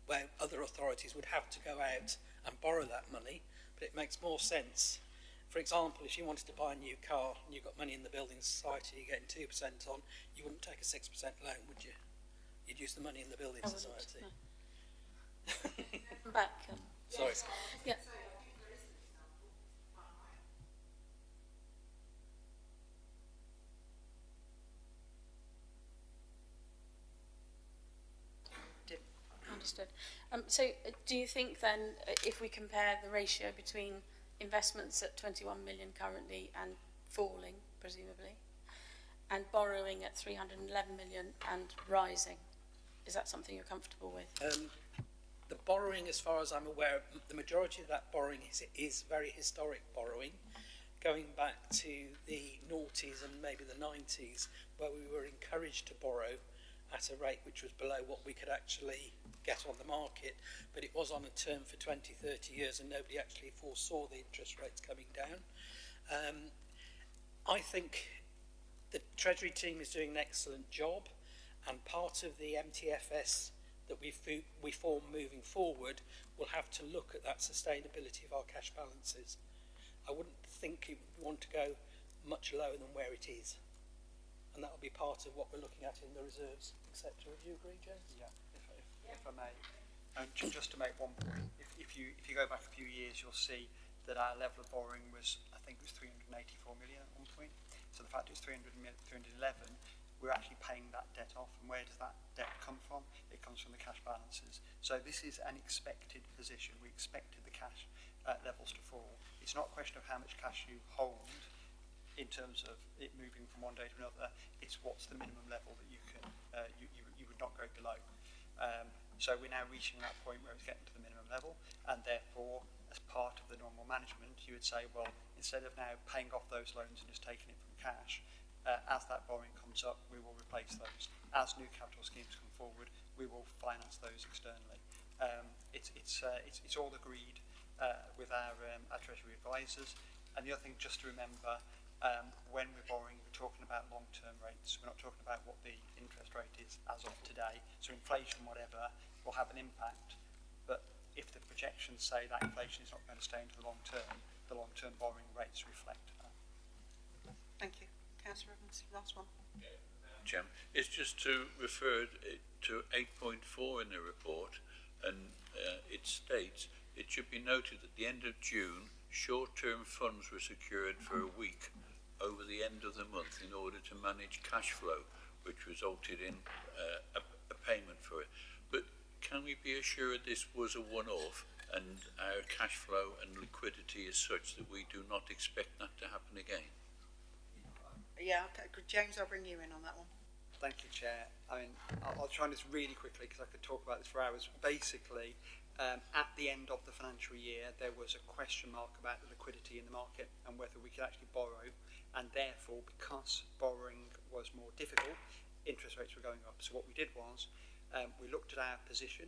where other authorities would have to go out and borrow that money, but it makes more sense. For example, if you wanted to buy a new car and you've got money in the building society, you're getting 2% on, you wouldn't take a 6% loan, would you? You'd use the money in the building society. No. I'm back. Sorry. Yeah. Understood. So do you think then, if we compare the ratio between investments at 21 million currently and falling, presumably, and borrowing at 311 million and rising, is that something you're comfortable with? The borrowing, as far as I'm aware, the majority of that borrowing is very historic borrowing, going back to the noughties and maybe the 90s, where we were encouraged to borrow at a rate which was below what we could actually get on the market, but it was on a term for 20, 30 years and nobody actually foresaw the interest rates coming down. I think the Treasury team is doing an excellent job, and part of the MTFS that we form moving forward will have to look at that sustainability of our cash balances. I wouldn't think we want to go much lower than where it is. And that will be part of what we're looking at in the reserves, etc. Would you agree, James? Yeah, if I may. Just to make one point, if you go back a few years, you'll see that our level of borrowing was, I think it was 384 million at one point. So the fact it's 311, we're actually paying that debt off. And where does that debt come from? It comes from the cash balances. So this is an expected position. We expected the cash levels to fall. It's not a question of how much cash you hold in terms of it moving from one day to another. It's what's the minimum level that you can you would not go below. So we're now reaching that point where it's getting to the minimum level, and therefore, as part of the normal management, you would say, well, instead of now paying off those loans and just taking it from cash, as that borrowing comes up, we will replace those. As new capital schemes come forward, we will finance those externally. It's all agreed with our Treasury advisors. And the other thing just to remember, when we're borrowing, we're talking about long-term rates. We're not talking about what the interest rate is as of today. So inflation, whatever, will have an impact. But if the projections say that inflation is not going to stay into the long-term borrowing rates reflect that. Thank you. Councillor Evans, last one. Chairman, it's just to refer to 8.4 in the report, and it states, it should be noted at the end of June, short-term funds were secured for a week over the end of the month in order to manage cash flow, which resulted in a payment for it. But can we be assured this was a one-off and our cash flow and liquidity is such that we do not expect that to happen again? Yeah, okay. James, I'll bring you in on that one. Thank you, Chair. I mean, I'll try this really quickly because I could talk about this for hours. Basically, at the end of the financial year, there was a question mark about the liquidity in the market and whether we could actually borrow. And therefore, because borrowing was more difficult, interest rates were going up. So what we did was, we looked at our position.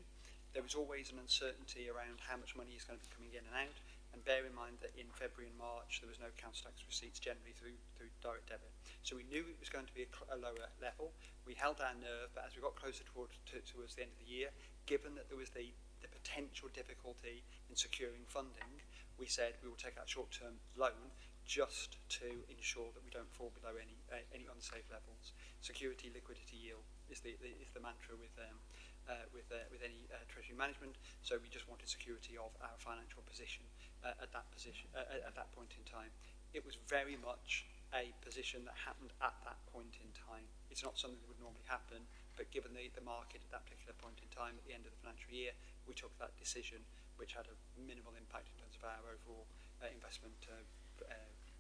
There was always an uncertainty around how much money is going to be coming in and out. And bear in mind that in February and March, there was no council tax receipts generally through direct debit. So we knew it was going to be a lower level. We held our nerve, but as we got closer towards the end of the year, given that there was the potential difficulty in securing funding, we said we will take out short-term loan just to ensure that we don't fall below any unsafe levels. Security, liquidity, yield is the mantra with any treasury management. So we just wanted security of our financial position at that point in time. It was very much a position that happened at that point in time. It's not something that would normally happen, but given the market at that particular point in time at the end of the financial year, we took that decision, which had a minimal impact in terms of our overall investment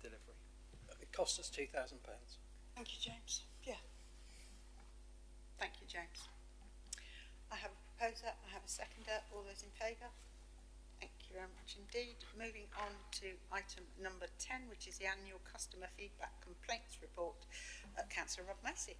delivery. It cost us £2,000. Thank you, James. Yeah. Thank you, James. I have a proposer, I have a seconder. All those in favour? Thank you very much indeed. Moving on to item number 10, which is the annual customer feedback complaints report. Councillor Rob Massey.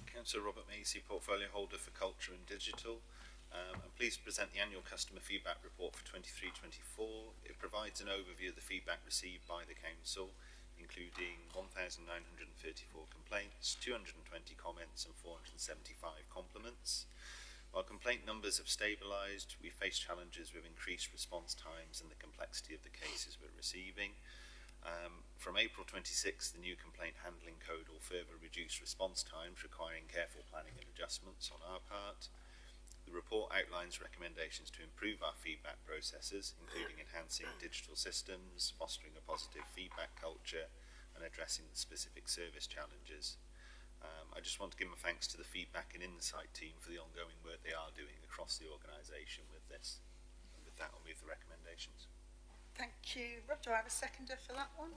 Councillor Robert Macy, portfolio holder for Culture and Digital. I'm pleased to present the annual customer feedback report for 23-24. It provides an overview of the feedback received by the Council, including 1,934 complaints, 220 comments and 475 compliments. While complaint numbers have stabilised, we face challenges with increased response times and the complexity of the cases we're receiving. From April 26, the new complaint handling code will further reduce response times, requiring careful planning and adjustments on our part. The report outlines recommendations to improve our feedback processes, including enhancing digital systems, fostering a positive feedback culture, and addressing the specific service challenges. I just want to give my thanks to the feedback and insight team for the ongoing work they are doing across the organisation with this. And with that, I'll move the recommendations. Thank you. Rob, do I have a seconder for that one?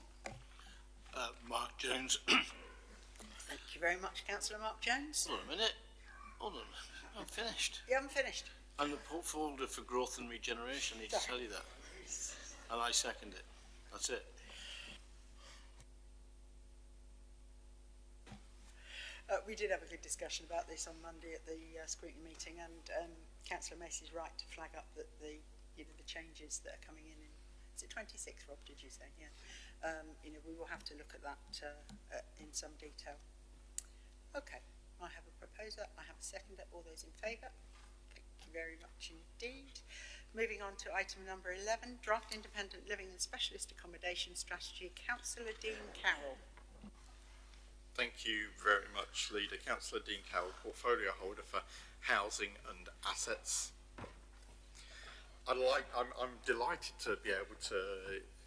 Mark Jones. Thank you very much, Councillor Mark Jones. Hold on a minute. Hold on. I'm finished. You haven't finished? I'm the portfolio for growth and regeneration. I need to tell you that. And I second it. That's it. We did have a good discussion about this on Monday at the scrutiny meeting, and Councillor Macy's right to flag up that the changes that are coming in is it 26, Rob, did you say? Yeah. We will have to look at that in some detail. Okay. I have a proposer, I have a seconder. All those in favour? Thank you very much indeed. Moving on to item number 11, Draft Independent Living and Specialist Accommodation Strategy. Councillor Dean Carroll. Thank you very much, Leader. Councillor Dean Carroll, Portfolio Holder for Housing and Assets. I'm delighted to be able to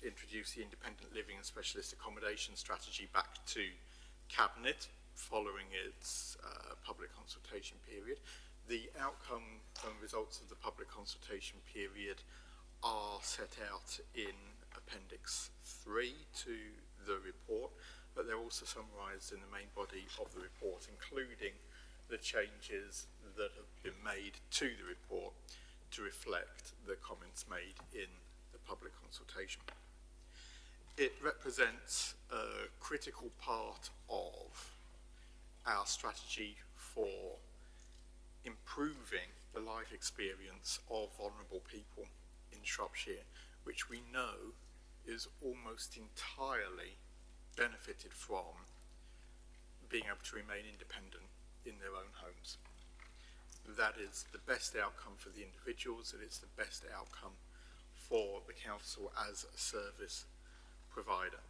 introduce the Independent Living and Specialist Accommodation Strategy back to Cabinet following its public consultation period. The outcome and results of the public consultation period are set out in Appendix 3 to the report, but they're also summarised in the main body of the report, including the changes that have been made to the report to reflect the comments made in the public consultation. It represents a critical part of our strategy for improving the life experience of vulnerable people in Shropshire, which we know is almost entirely benefited from being able to remain independent in their own homes. That is the best outcome for the individuals, and it's the best outcome for the council as a service provider.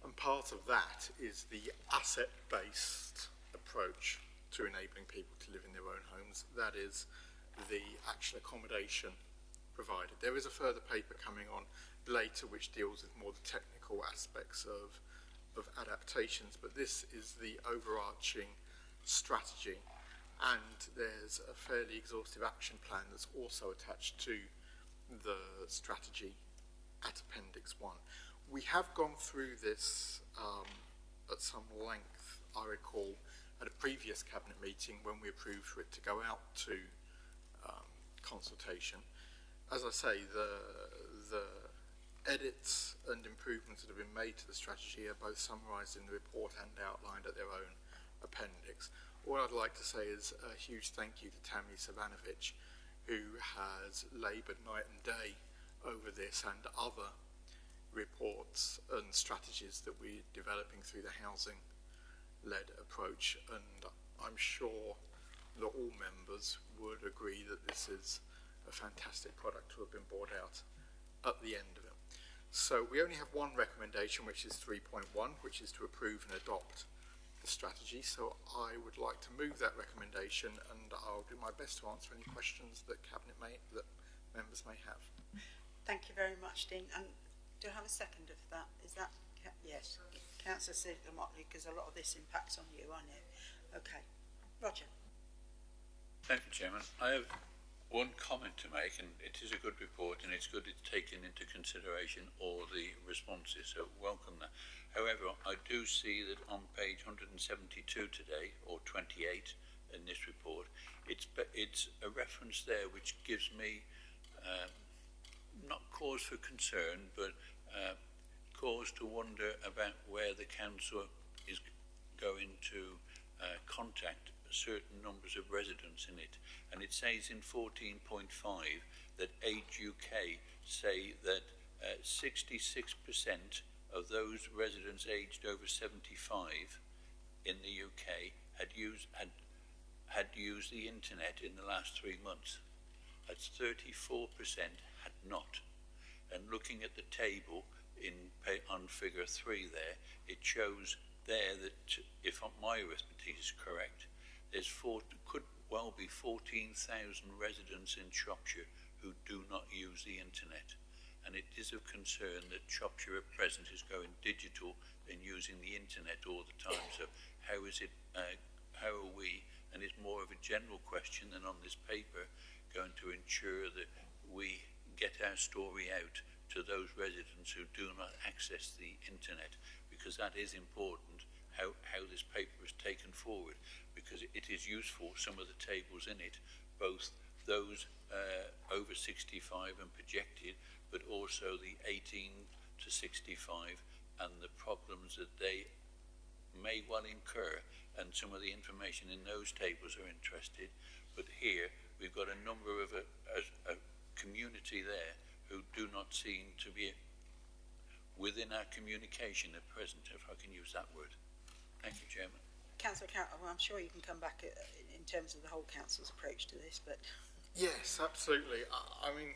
And part of that is the asset-based approach to enabling people to live in their own homes. That is the actual accommodation provided. There is a further paper coming on later which deals with more the technical aspects of adaptations, but this is the overarching strategy, and there's a fairly exhaustive action plan that's also attached to the strategy at Appendix 1. We have gone through this at some length, I recall, at a previous Cabinet meeting when we approved for it to go out to consultation. As I say, the edits and improvements that have been made to the strategy are both summarised in the report and outlined at their own appendix. All I'd like to say is a huge thank you to Tammy Savanovic, who has laboured night and day over this and other reports and strategies that we're developing through the housing-led approach, and I'm sure that all members would agree that this is a fantastic product to have been brought out at the end of it. So we only have one recommendation, which is 3.1, which is to approve and adopt the strategy. So I would like to move that recommendation, and I'll do my best to answer any questions that that members may have. Thank you very much, Dean. And do I have a seconder for that? Is that yes, Councillor Sidler Motley, because a lot of this impacts on you, I know. Okay, Roger. Thank you, Chairman. I have one comment to make, and it is a good report, and it's good it's taken into consideration all the responses, so welcome that. However, I do see that on page 172 today, or 28 in this report, it's a reference there which gives me not cause for concern, but cause to wonder about where the council is going to contact certain numbers of residents in it. And it says in 14.5 that Age UK say that 66% of those residents aged over 75 in the UK had used the internet in the last 3 months. That's 34% had not. And looking at the table on figure 3 there, it shows there that, if my arithmetic is correct, could well be 14,000 residents in Shropshire who do not use the internet. And it is of concern that Shropshire at present is going digital and using the internet all the time. So how are we, and it's more of a general question than on this paper, going to ensure that we get our story out to those residents who do not access the internet, because that is important, how this paper is taken forward, because it is useful, some of the tables in it, both those over 65 and projected, but also the 18 to 65 and the problems that they may well incur, and some of the information in those tables are interested. But here we've got a number of a community there who do not seem to be within our communication at present, if I can use that word. Thank you, Chairman. Councillor Carroll, well, I'm sure you can come back in terms of the whole council's approach to this, but... Yes, absolutely. I mean,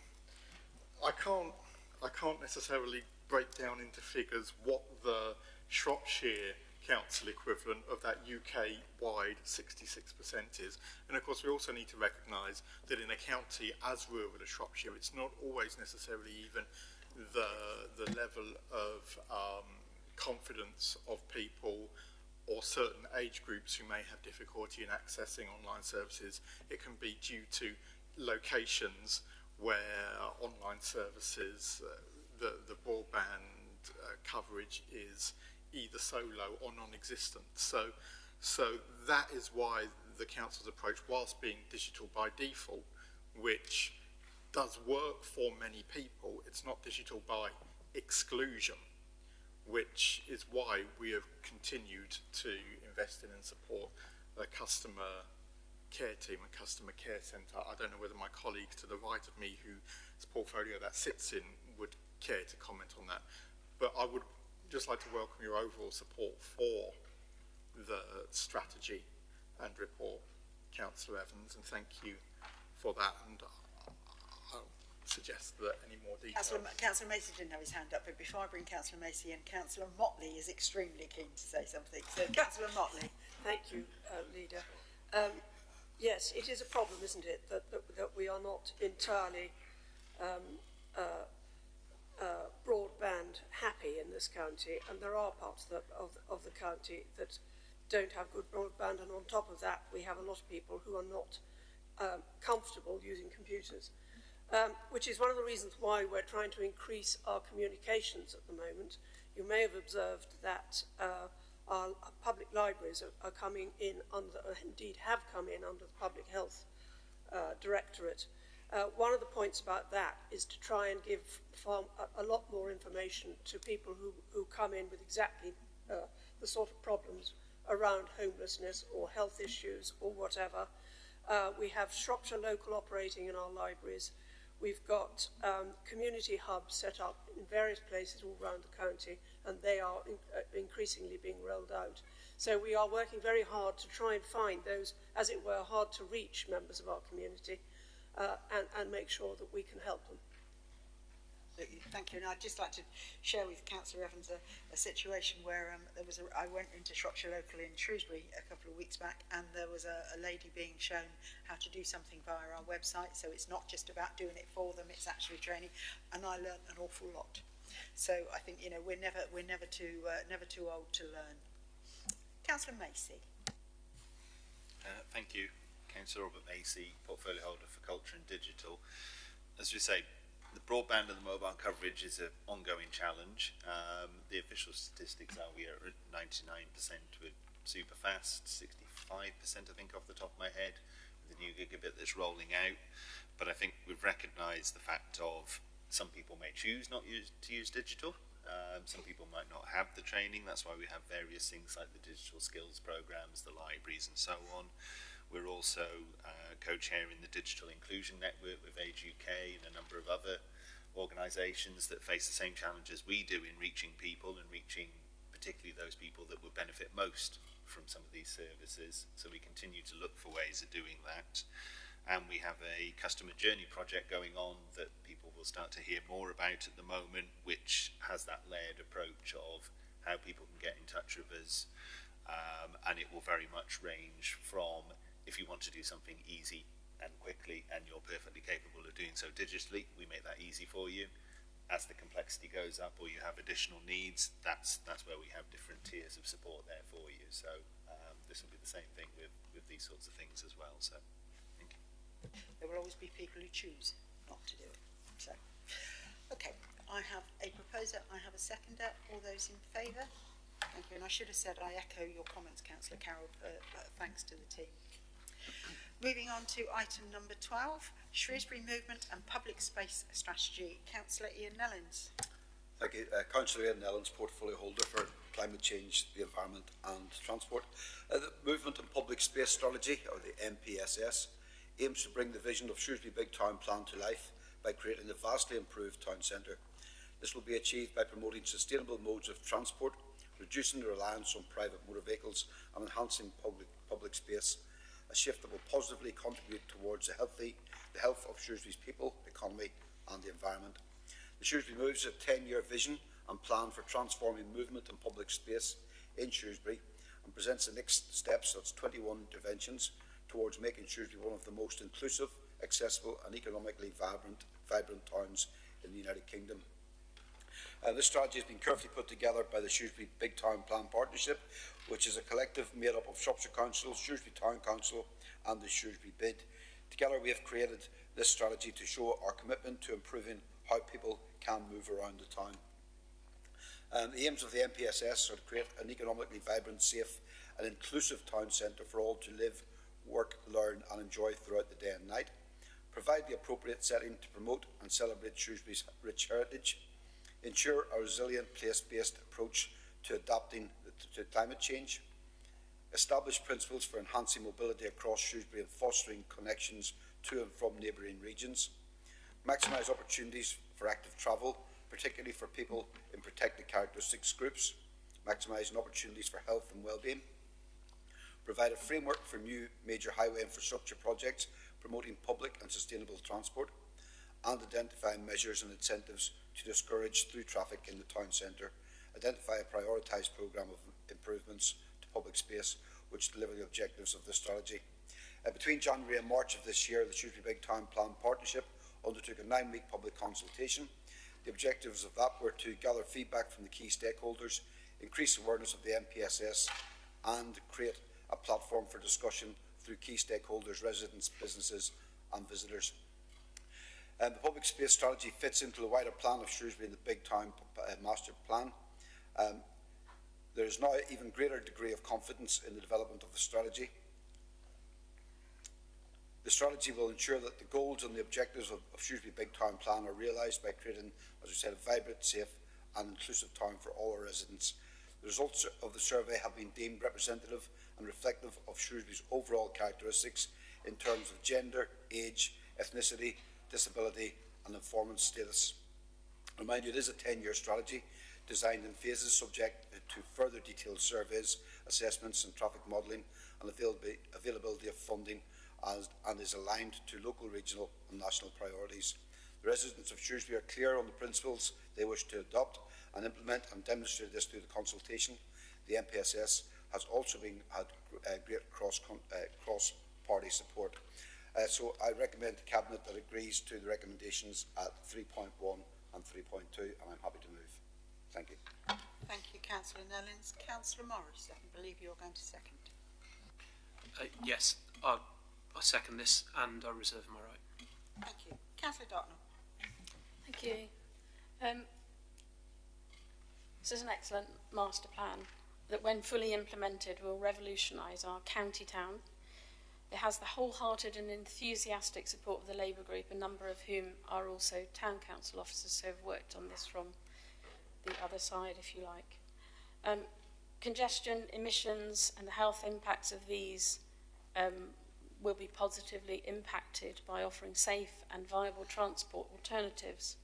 I can't necessarily break down into figures what the Shropshire Council equivalent of that UK-wide 66% is. And of course, we also need to recognise that in a county as rural as Shropshire, it's not always necessarily even the level of confidence of people or certain age groups who may have difficulty in accessing online services. It can be due to locations where online services, the broadband coverage is either so low or non-existent. So that is why the council's approach, whilst being digital by default, which does work for many people, it's not digital by exclusion, which is why we have continued to invest in and support a customer care team and customer care centre. I don't know whether my colleagues to the right of me whose portfolio that sits in would care to comment on that. But I would just like to welcome your overall support for the strategy and report, Councillor Evans, and thank you for that. And I'll suggest that any more details... Councillor Macy didn't have his hand up, but before I bring Councillor Macy in, Councillor Motley is extremely keen to say something. So, Councillor Motley. Thank you, Leader. Yes, it is a problem, isn't it, that we are not entirely broadband happy in this county, and there are parts of the county that don't have good broadband, and on top of that we have a lot of people who are not comfortable using computers, which is one of the reasons why we're trying to increase our communications at the moment. You may have observed that our public libraries are coming in under, indeed have come in under the Public Health Directorate. One of the points about that is to try and give a lot more information to people who come in with exactly the sort of problems around homelessness or health issues or whatever. We have Shropshire Local operating in our libraries. We've got community hubs set up in various places all around the county, and they are increasingly being rolled out. So we are working very hard to try and find those, as it were, hard to reach members of our community and make sure that we can help them. Thank you. And I'd just like to share with Councillor Evans a situation where I went into Shropshire Local in Shrewsbury a couple of weeks back, and there was a lady being shown how to do something via our website. So it's not just about doing it for them; it's actually training. And I learned an awful lot. So I think we're never too old to learn. Councillor Macy. Thank you, Councillor Robert Macy, portfolio holder for Culture and Digital. As we say, the broadband and the mobile coverage is an ongoing challenge. The official statistics are we are at 99% with super fast, 65% I think off the top of my head, with the new gigabit that's rolling out. But I think we've recognised the fact of some people may choose not to use digital. Some people might not have the training. That's why we have various things like the digital skills programs, the libraries and so on. We're also co-chairing the Digital Inclusion Network with Age UK and a number of other organisations that face the same challenges we do in reaching people and reaching particularly those people that would benefit most from some of these services. So we continue to look for ways of doing that. And we have a customer journey project going on that people will start to hear more about at the moment, which has that layered approach of how people can get in touch with us. And it will very much range from if you want to do something easy and quickly and you're perfectly capable of doing so digitally, we make that easy for you. As the complexity goes up or you have additional needs, that's where we have different tiers of support there for you. So this will be the same thing with these sorts of things as well. So thank you. There will always be people who choose not to do it. So, okay, I have a proposer, I have a seconder. All those in favour? Thank you. And I should have said I echo your comments, Councillor Carroll, thanks to the team. Moving on to item number 12, Shrewsbury Movement and Public Space Strategy. Councillor Ian Nellens. Thank you. Councillor Ian Nellens, portfolio holder for Climate Change, the Environment and Transport. The Movement and Public Space Strategy, or the MPSS, aims to bring the vision of Shrewsbury Big Town Plan to life by creating a vastly improved town centre. This will be achieved by promoting sustainable modes of transport, reducing the reliance on private motor vehicles and enhancing public space, a shift that will positively contribute towards the health of Shrewsbury's people, economy and the environment. The Shrewsbury Moves is a 10-year vision and plan for transforming movement and public space in Shrewsbury and presents the next steps, that's 21 interventions, towards making Shrewsbury one of the most inclusive, accessible and economically vibrant towns in the United Kingdom. This strategy has been carefully put together by the Shrewsbury Big Town Plan Partnership, which is a collective made up of Shropshire Council, Shrewsbury Town Council and the Shrewsbury Bid. Together we have created this strategy to show our commitment to improving how people can move around the town. The aims of the MPSS are to create an economically vibrant, safe and inclusive town centre for all to live, work, learn and enjoy throughout the day and night, provide the appropriate setting to promote and celebrate Shrewsbury's rich heritage, ensure a resilient place-based approach to adapting to climate change, establish principles for enhancing mobility across Shrewsbury and fostering connections to and from neighbouring regions, maximise opportunities for active travel, particularly for people in protected characteristics groups, maximising opportunities for health and well-being, provide a framework for new major highway infrastructure projects promoting public and sustainable transport, and identify measures and incentives to discourage through traffic in the town centre, identify a prioritised programme of improvements to public space which deliver the objectives of this strategy. Between January and March of this year, the Shrewsbury Big Town Plan Partnership undertook a 9-week public consultation. The objectives of that were to gather feedback from the key stakeholders, increase awareness of the MPSS and create a platform for discussion through key stakeholders, residents, businesses and visitors. The public space strategy fits into the wider plan of Shrewsbury and the Big Town Master Plan. There is now an even greater degree of confidence in the development of the strategy. The strategy will ensure that the goals and the objectives of Shrewsbury Big Town Plan are realised by creating, as we said, a vibrant, safe and inclusive town for all our residents. The results of the survey have been deemed representative and reflective of Shrewsbury's overall characteristics in terms of gender, age, ethnicity, disability and employment status. Remind you, it is a 10-year strategy designed in phases subject to further detailed surveys, assessments and traffic modelling and availability of funding and is aligned to local, regional and national priorities. The residents of Shrewsbury are clear on the principles they wish to adopt and implement and demonstrated this through the consultation. The MPSS has also had great cross-party support. So I recommend the Cabinet that agrees to the recommendations at 3.1 and 3.2 and I'm happy to move. Thank you. Thank you, Councillor Nellens. Councillor Morris, I believe you're going to second. Yes, I second this and I reserve my right. Thank you. Councillor Dartnell. Thank you. This is an excellent master plan that when fully implemented will revolutionise our county town. It has the wholehearted and enthusiastic support of the Labour group, a number of whom are also town council officers who have worked on this from the other side, if you like. Congestion, emissions and the health impacts of these will be positively impacted by offering safe and viable transport alternatives.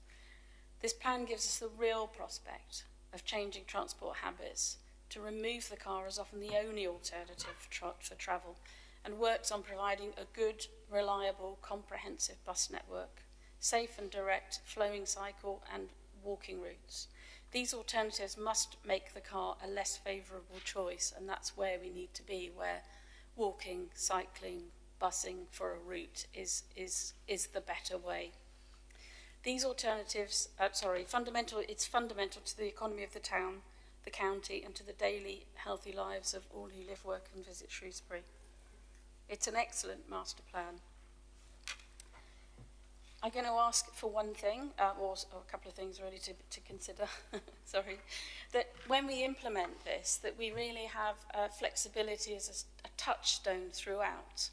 This plan gives us the real prospect of changing transport habits to remove the car as often the only alternative for travel and works on providing a good, reliable, comprehensive bus network, safe and direct flowing cycle and walking routes. These alternatives must make the car a less favourable choice, and that's where we need to be, where walking, cycling, busing for a route is the better way. These alternatives, it's fundamental to the economy of the town, the county, and to the daily healthy lives of all who live, work and visit Shrewsbury. It's an excellent master plan. I'm going to ask for one thing, or a couple of things really to consider, sorry, that when we implement this, that we really have flexibility as a touchstone throughout,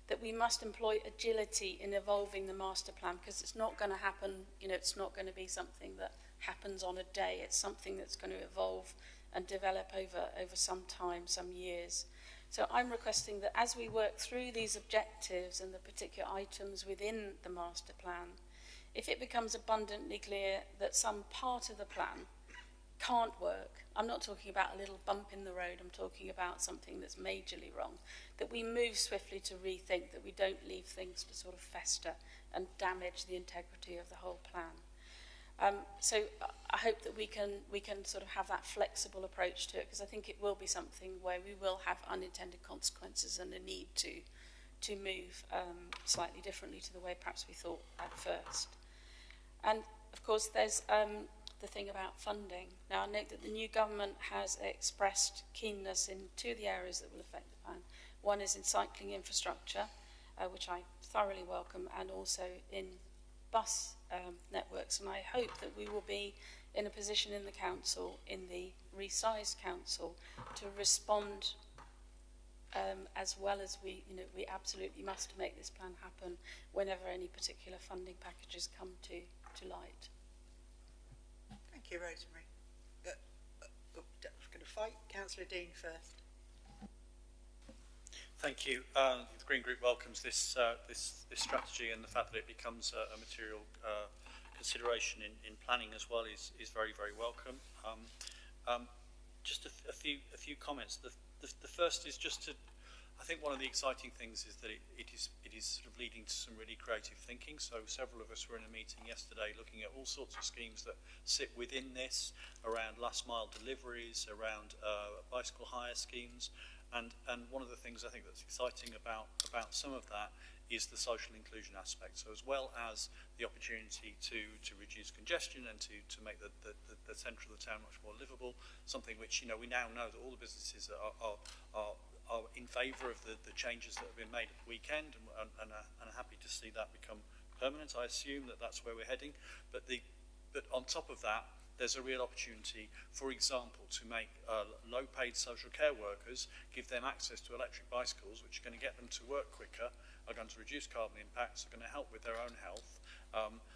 that we must employ agility in evolving the master plan, because it's not going to happen, it's not going to be something that happens on a day. It's something that's going to evolve and develop over some time, some years. So I'm requesting that as we work through these objectives and the particular items within the master plan, if it becomes abundantly clear that some part of the plan can't work, I'm not talking about a little bump in the road, I'm talking about something that's majorly wrong, that we move swiftly to rethink, that we don't leave things to sort of fester and damage the integrity of the whole plan. So I hope that we can sort of have that flexible approach to it, because I think it will be something where we will have unintended consequences and a need to move slightly differently to the way perhaps we thought at first. And of course there's the thing about funding. Now I note that the new government has expressed keenness in two of the areas that will affect the plan. One is in cycling infrastructure, which I thoroughly welcome, and also in bus networks, and I hope that we will be in a position in the council, in the resized council, to respond as well as we absolutely must make this plan happen whenever any particular funding packages come to light. Thank you, Rosemary. I'm going to fight. Councillor Dean first. Thank you. The Green Group welcomes this strategy, and the fact that it becomes a material consideration in planning as well is very, very welcome. Just a few comments. The first is just to, I think one of the exciting things is that it is sort of leading to some really creative thinking. So several of us were in a meeting yesterday looking at all sorts of schemes that sit within this, around last mile deliveries, around bicycle hire schemes. And one of the things I think that's exciting about some of that is the social inclusion aspect. So as well as the opportunity to reduce congestion and to make the centre of the town much more livable, something which we now know that all the businesses are in favour of the changes that have been made at the weekend, and are happy to see that become permanent. I assume that that's where we're heading. But on top of that, there's a real opportunity, for example, to make low-paid social care workers, give them access to electric bicycles, which are going to get them to work quicker, are going to reduce carbon impacts, are going to help with their own health.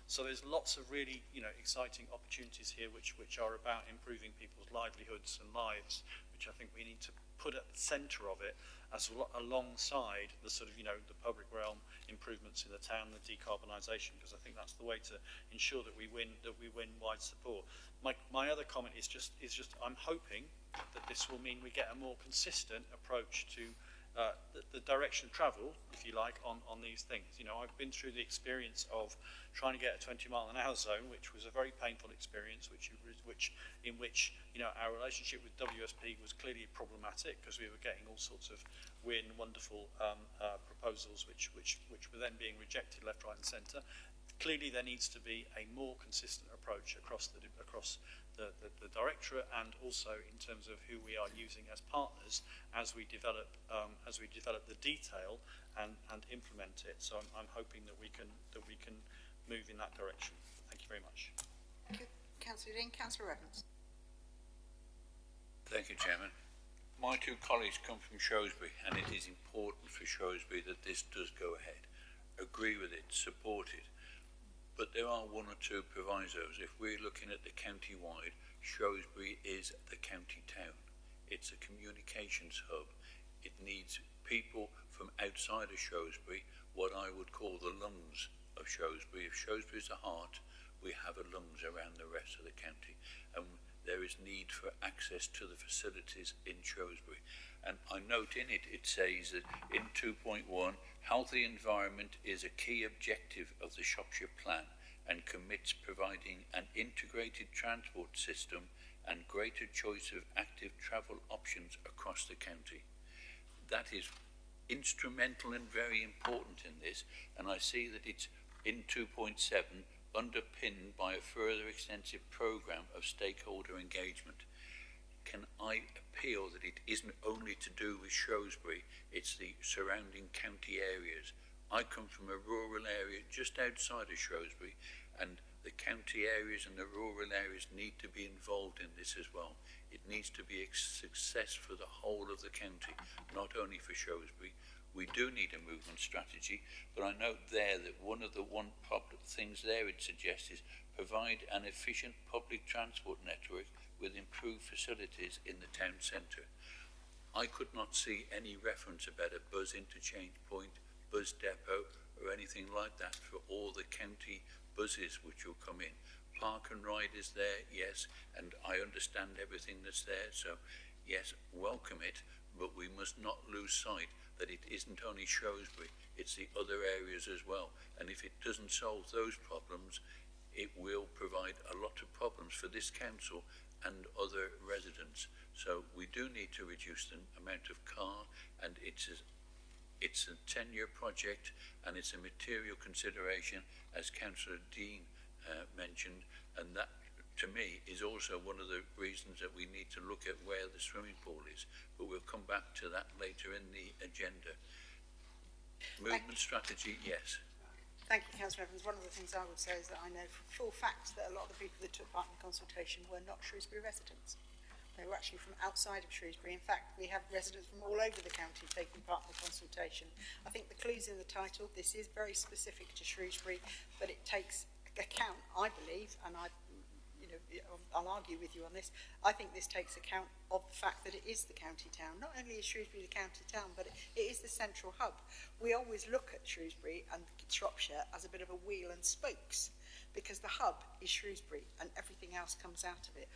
So there's lots of really exciting opportunities here which are about improving people's livelihoods and lives, which I think we need to put at the centre of it, as alongside the sort of the public realm improvements in the town, the decarbonisation, because I think that's the way to ensure that we win wide support. My other comment is just I'm hoping that this will mean we get a more consistent approach to the direction of travel, if you like, on these things. I've been through the experience of trying to get a 20-mile-an-hour zone, which was a very painful experience, in which our relationship with WSP was clearly problematic, because we were getting all sorts of weird and wonderful proposals, which were then being rejected left, right, and centre. Clearly, there needs to be a more consistent approach across the directorate, and also in terms of who we are using as partners as we develop the detail and implement it. So I'm hoping that we can move in that direction. Thank you very much. Thank you, Councillor Dean. Councillor Evans. Thank you, Chairman. My two colleagues come from Shrewsbury, and it is important for Shrewsbury that this does go ahead. Agree with it, support it. But there are one or two provisos. If we're looking at the county-wide, Shrewsbury is the county town. It's a communications hub. It needs people from outside of Shrewsbury, what I would call the lungs of Shrewsbury. If Shrewsbury is the heart, we have a lungs around the rest of the county. And there is need for access to the facilities in Shrewsbury. And I note in it, it says that in 2.1, healthy environment is a key objective of the Shropshire Plan and commits providing an integrated transport system and greater choice of active travel options across the county. That is instrumental and very important in this, and I see that it's in 2.7 underpinned by a further extensive programme of stakeholder engagement. Can I appeal that it isn't only to do with Shrewsbury, it's the surrounding county areas. I come from a rural area just outside of Shrewsbury, and the county areas and the rural areas need to be involved in this as well. It needs to be a success for the whole of the county, not only for Shrewsbury. We do need a movement strategy, but I note there that one of the things there it suggests is provide an efficient public transport network with improved facilities in the town centre. I could not see any reference about a bus interchange point, bus depot, or anything like that for all the county buses which will come in. park and ride is there, yes, and I understand everything that's there, so yes, welcome it, but we must not lose sight that it isn't only Shrewsbury, it's the other areas as well, and if it doesn't solve those problems, it will provide a lot of problems for this council and other residents. So we do need to reduce the amount of car, and it's a 10-year project, and it's a material consideration, as Councillor Dean mentioned, and that, to me, is also one of the reasons that we need to look at where the swimming pool is, but we'll come back to that later in the agenda. Movement strategy, yes. Thank you, Councillor Evans. One of the things I would say is that I know for full fact that a lot of the people that took part in the consultation were not Shrewsbury residents. They were actually from outside of Shrewsbury. In fact, we have residents from all over the county taking part in the consultation. I think the clue's in the title. This is very specific to Shrewsbury, but it takes account, I believe, and I'll argue with you on this. I think this takes account of the fact that it is the county town. Not only is Shrewsbury the county town, but it is the central hub. We always look at Shrewsbury and Shropshire as a bit of a wheel and spokes, because the hub is Shrewsbury and everything else comes out of it.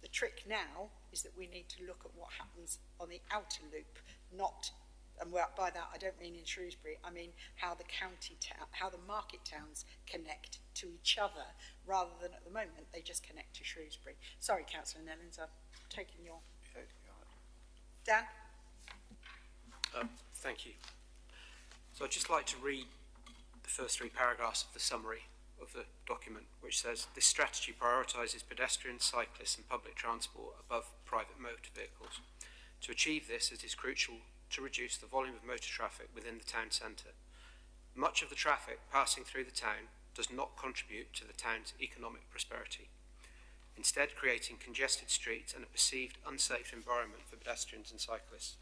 The trick now is that we need to look at what happens on the outer loop, not, and by that I don't mean in Shrewsbury, I mean how the county town, how the market towns connect to each other, rather than at the moment they just connect to Shrewsbury. Sorry, Councillor Nellens, I've taken your vote. Dan? Thank you. So I'd just like to read the first 3 paragraphs of the summary of the document, which says, this strategy prioritises pedestrians, cyclists and public transport above private motor vehicles. To achieve this, it is crucial to reduce the volume of motor traffic within the town centre. Much of the traffic passing through the town does not contribute to the town's economic prosperity, instead creating congested streets and a perceived unsafe environment for pedestrians and cyclists.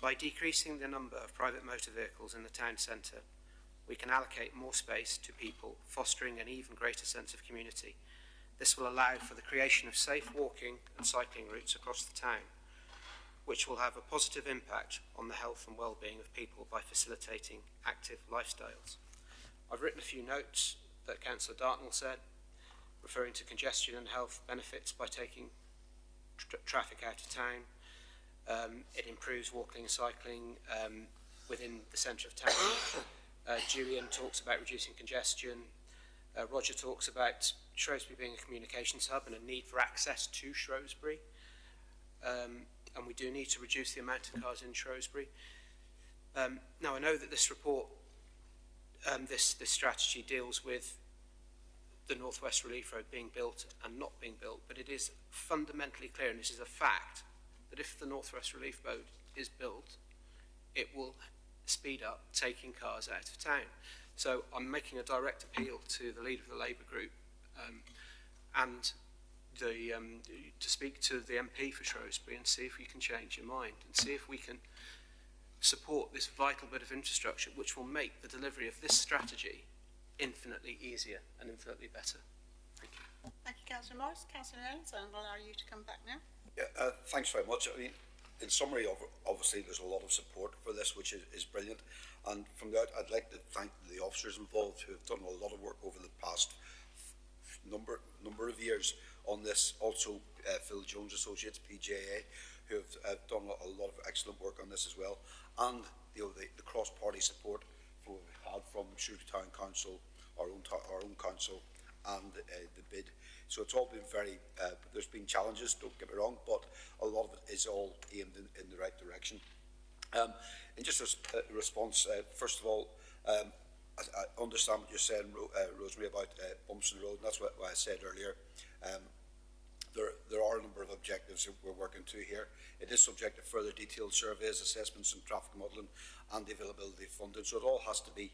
By decreasing the number of private motor vehicles in the town centre, we can allocate more space to people, fostering an even greater sense of community. This will allow for the creation of safe walking and cycling routes across the town, which will have a positive impact on the health and well-being of people by facilitating active lifestyles. I've written a few notes that Councillor Dartnell said, referring to congestion and health benefits by taking traffic out of town. It improves walking and cycling within the centre of town. Julian talks about reducing congestion. Roger talks about Shrewsbury being a communications hub and a need for access to Shrewsbury. And we do need to reduce the amount of cars in Shrewsbury. Now, I know that this report, this strategy deals with the North West Relief Road being built and not being built, but it is fundamentally clear, and this is a fact, that if the North West Relief Road is built, it will speed up taking cars out of town. So I'm making a direct appeal to the leader of the Labour group and to speak to the MP for Shrewsbury and see if we can change your mind and see if we can support this vital bit of infrastructure which will make the delivery of this strategy infinitely easier and infinitely better. Thank you. Thank you, Councillor Morris. Councillor Nellens, I'll allow you to come back now. Yeah, thanks very much. I mean, in summary, obviously there's a lot of support for this, which is brilliant. And from that, I'd like to thank the officers involved who have done a lot of work over the past number of years on this. Also, Phil Jones Associates, PJA, who have done a lot of excellent work on this as well. And the cross-party support we've had from Shrewsbury Town Council, our own council, and the bid. So it's all been very, there's been challenges, don't get me wrong, but a lot of it is all aimed in the right direction. And just a response, first of all, I understand what you're saying, Rosemary, about bumps in the road, and that's what I said earlier. There are a number of objectives that we're working to here. It is subject to further detailed surveys, assessments and traffic modelling and the availability of funding, so it all has to be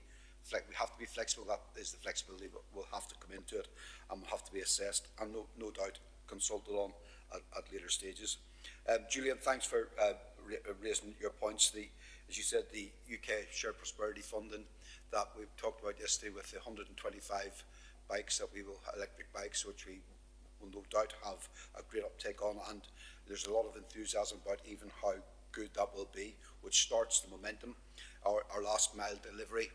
we have to be flexible. That is the flexibility, but we'll have to come into it and we'll have to be assessed and no doubt consulted on at later stages. Julian, thanks for raising your points. As you said, the UK Shared Prosperity funding that we talked about yesterday with the 125 bikes that we will, electric bikes, which we will no doubt have a great uptake on, and there's a lot of enthusiasm about even how good that will be, which starts the momentum. Our last mile delivery,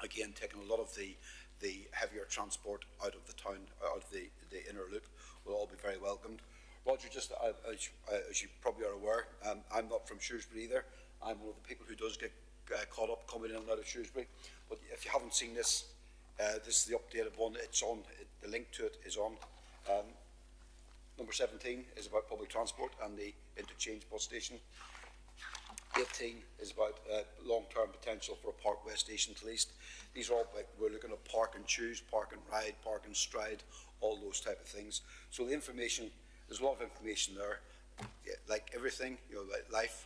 again, taking a lot of the the heavier transport out of the town, out of the inner loop, will all be very welcomed. Roger, just as you probably are aware, I'm not from Shrewsbury either. I'm one of the people who does get caught up coming in and out of Shrewsbury. But if you haven't seen this, this is the updated one. It's on. The link to it is on. Number 17 is about public transport and the interchange bus station. 18 is about long-term potential for a Park West station to least. These are all about, we're looking at park and choose, park and ride, park and stride, all those type of things. So the information, there's a lot of information there. Yeah, like everything, you know, like life,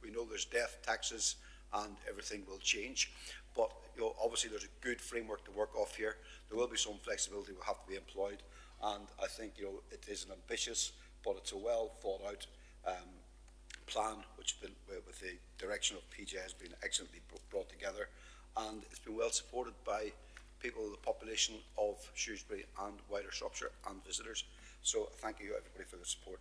we know there's death, taxes, and everything will change. But you know, obviously there's a good framework to work off here. There will be some flexibility will have to be employed, and I think, you know, it is an ambitious, but it's a well thought out plan, which has been, with the direction of PJ, has been excellently brought together, and it's been well supported by people, the population of Shrewsbury and wider Shropshire, and visitors. So thank you everybody for the support.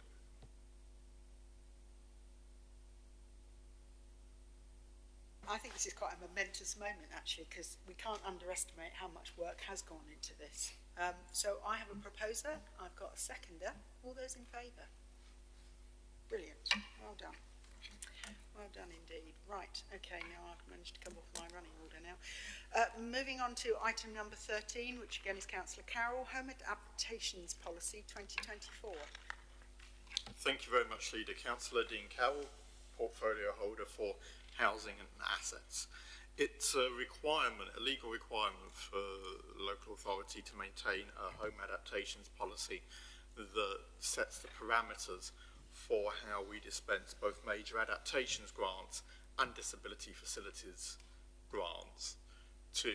I think this is quite a momentous moment actually, because we can't underestimate how much work has gone into this. So I have a proposer, I've got a seconder. All those in favour? Brilliant, well done. Well done indeed. Right, okay, now I've managed to come off my running order now. Moving on to item number 13, which again is Councillor Carroll, Home Adaptations Policy 2024. Thank you very much, Leader. Councillor Dean Carroll, portfolio holder for housing and assets. It's a requirement, a legal requirement for the local authority to maintain a home adaptations policy that sets the parameters for how we dispense both major adaptations grants and disability facilities grants to,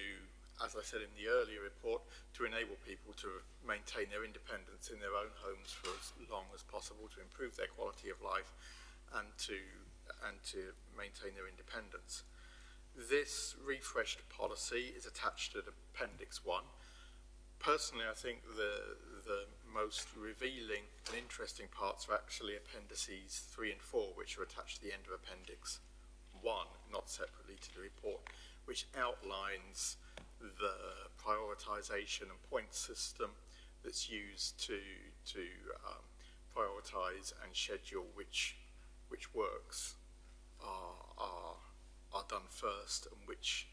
as I said in the earlier report, to enable people to maintain their independence in their own homes for as long as possible, to improve their quality of life and to maintain their independence. This refreshed policy is attached to Appendix 1. Personally, I think the most revealing and interesting parts are actually Appendices 3 and 4, which are attached to the end of Appendix 1, not separately to the report, which outlines the prioritisation and point system that's used to prioritise and schedule which works are done first and which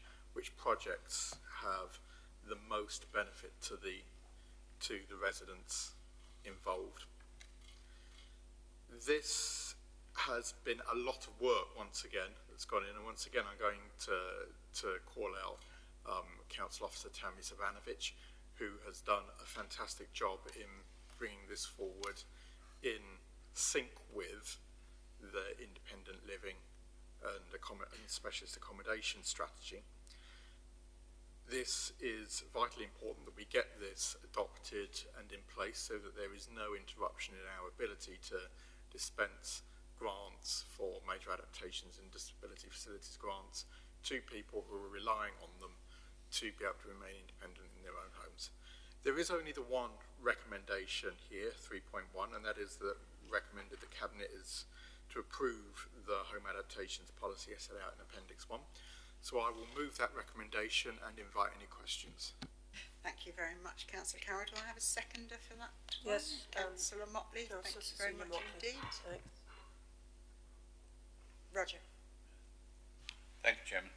projects have the most benefit to the residents involved. This has been a lot of work once again that's gone in, and once again I'm going to call out Council Officer Tammy Savanovic, who has done a fantastic job in bringing this forward in sync with the independent living and specialist accommodation strategy. This is vitally important that we get this adopted and in place so that there is no interruption in our ability to dispense grants for major adaptations and disability facilities grants to people who are relying on them to be able to remain independent in their own homes. There is only the one recommendation here, 3.1, and that is that recommended the Cabinet is to approve the home adaptations policy as set out in Appendix 1. So I will move that recommendation and invite any questions. Thank you very much, Councillor Carroll. Do I have a seconder for that? Yes. Councillor Motley, thank you very much indeed. Thanks. Roger. Thank you, Chairman.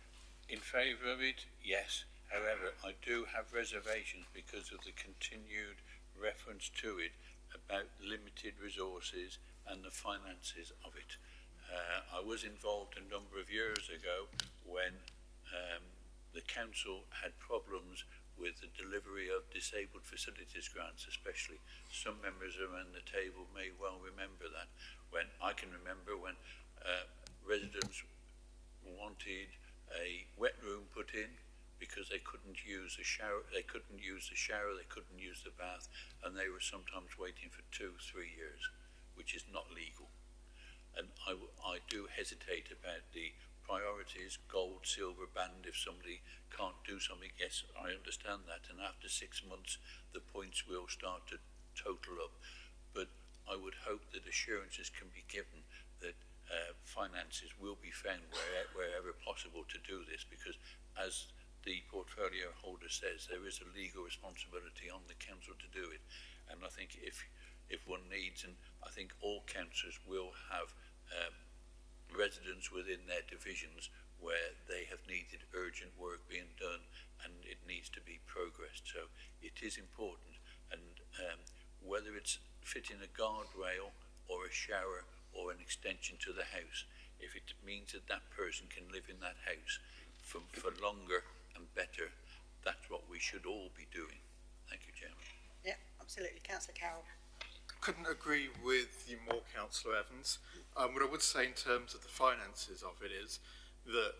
In favour of it, yes. However, I do have reservations because of the continued reference to it about limited resources and the finances of it. I was involved a number of years ago when the council had problems with the delivery of disabled facilities grants, especially. Some members around the table may well remember that. When I can remember when residents wanted a wet room put in because they couldn't use the shower, they couldn't use the bath, and they were sometimes waiting for 2-3 years, which is not legal. And I do hesitate about the priorities, gold, silver band. If somebody can't do something, yes, I understand that, and after 6 months the points will start to total up. But I would hope that assurances can be given that finances will be found wherever possible to do this, because as the portfolio holder says, there is a legal responsibility on the council to do it. And I think if one needs, and I think all councillors will have residents within their divisions where they have needed urgent work being done and it needs to be progressed. So it is important, and whether it's fitting a guardrail or a shower or an extension to the house, if it means that that person can live in that house for longer and better, that's what we should all be doing. Thank you, Chairman. Yeah, absolutely. Councillor Carroll. Couldn't agree with you more, Councillor Evans. What I would say in terms of the finances of it is that,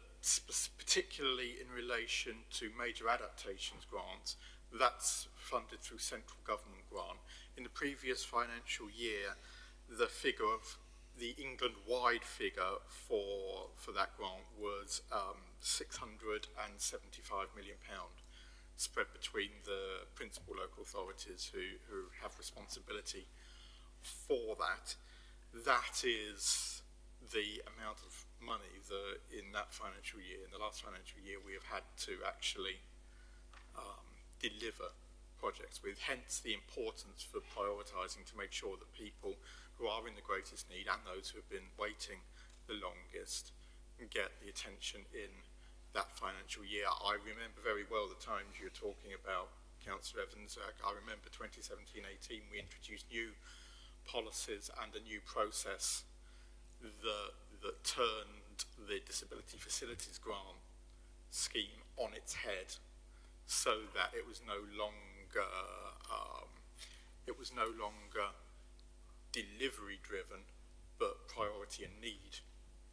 particularly in relation to major adaptations grants, that's funded through central government grant. In the previous financial year, the figure of the England-wide figure for that grant was £675 million, spread between the principal local authorities who have responsibility for that. That is the amount of money that in that financial year, in the last financial year, we have had to actually deliver projects with, hence the importance for prioritising to make sure that people who are in the greatest need and those who have been waiting the longest get the attention in that financial year. I remember very well the times you're talking about, Councillor Evans. I remember 2017-18 we introduced new policies and a new process that turned the Disability Facilities Grant scheme on its head, so that it was no longer delivery driven, but priority and need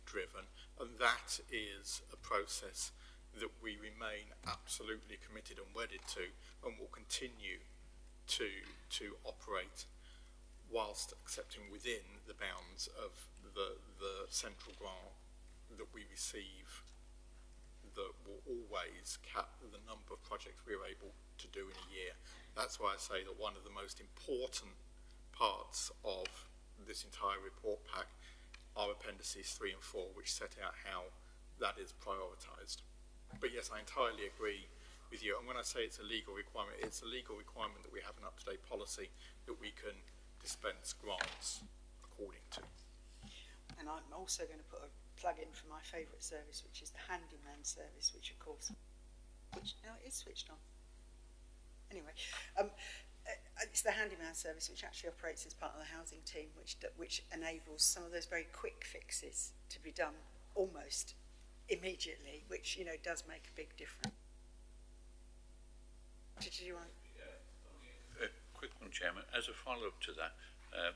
driven, and that is a process that we remain absolutely committed and wedded to, and will continue to operate whilst accepting within the bounds of the central grant that we receive, that will always cap the number of projects we're able to do in a year. That's why I say that one of the most important parts of this entire report pack are appendices 3 and 4, which set out how that is prioritised. But yes, I entirely agree with you, and when I say it's a legal requirement, it's a legal requirement that we have an up-to-date policy that we can dispense grants according to. And I'm also going to put a plug in for my favourite service, which is the handyman service, which of course, now it is switched on. Anyway, it's the handyman service which actually operates as part of the housing team, which enables some of those very quick fixes to be done almost immediately, which does make a big difference. Did you want? A quick one, Chairman. As a follow-up to that,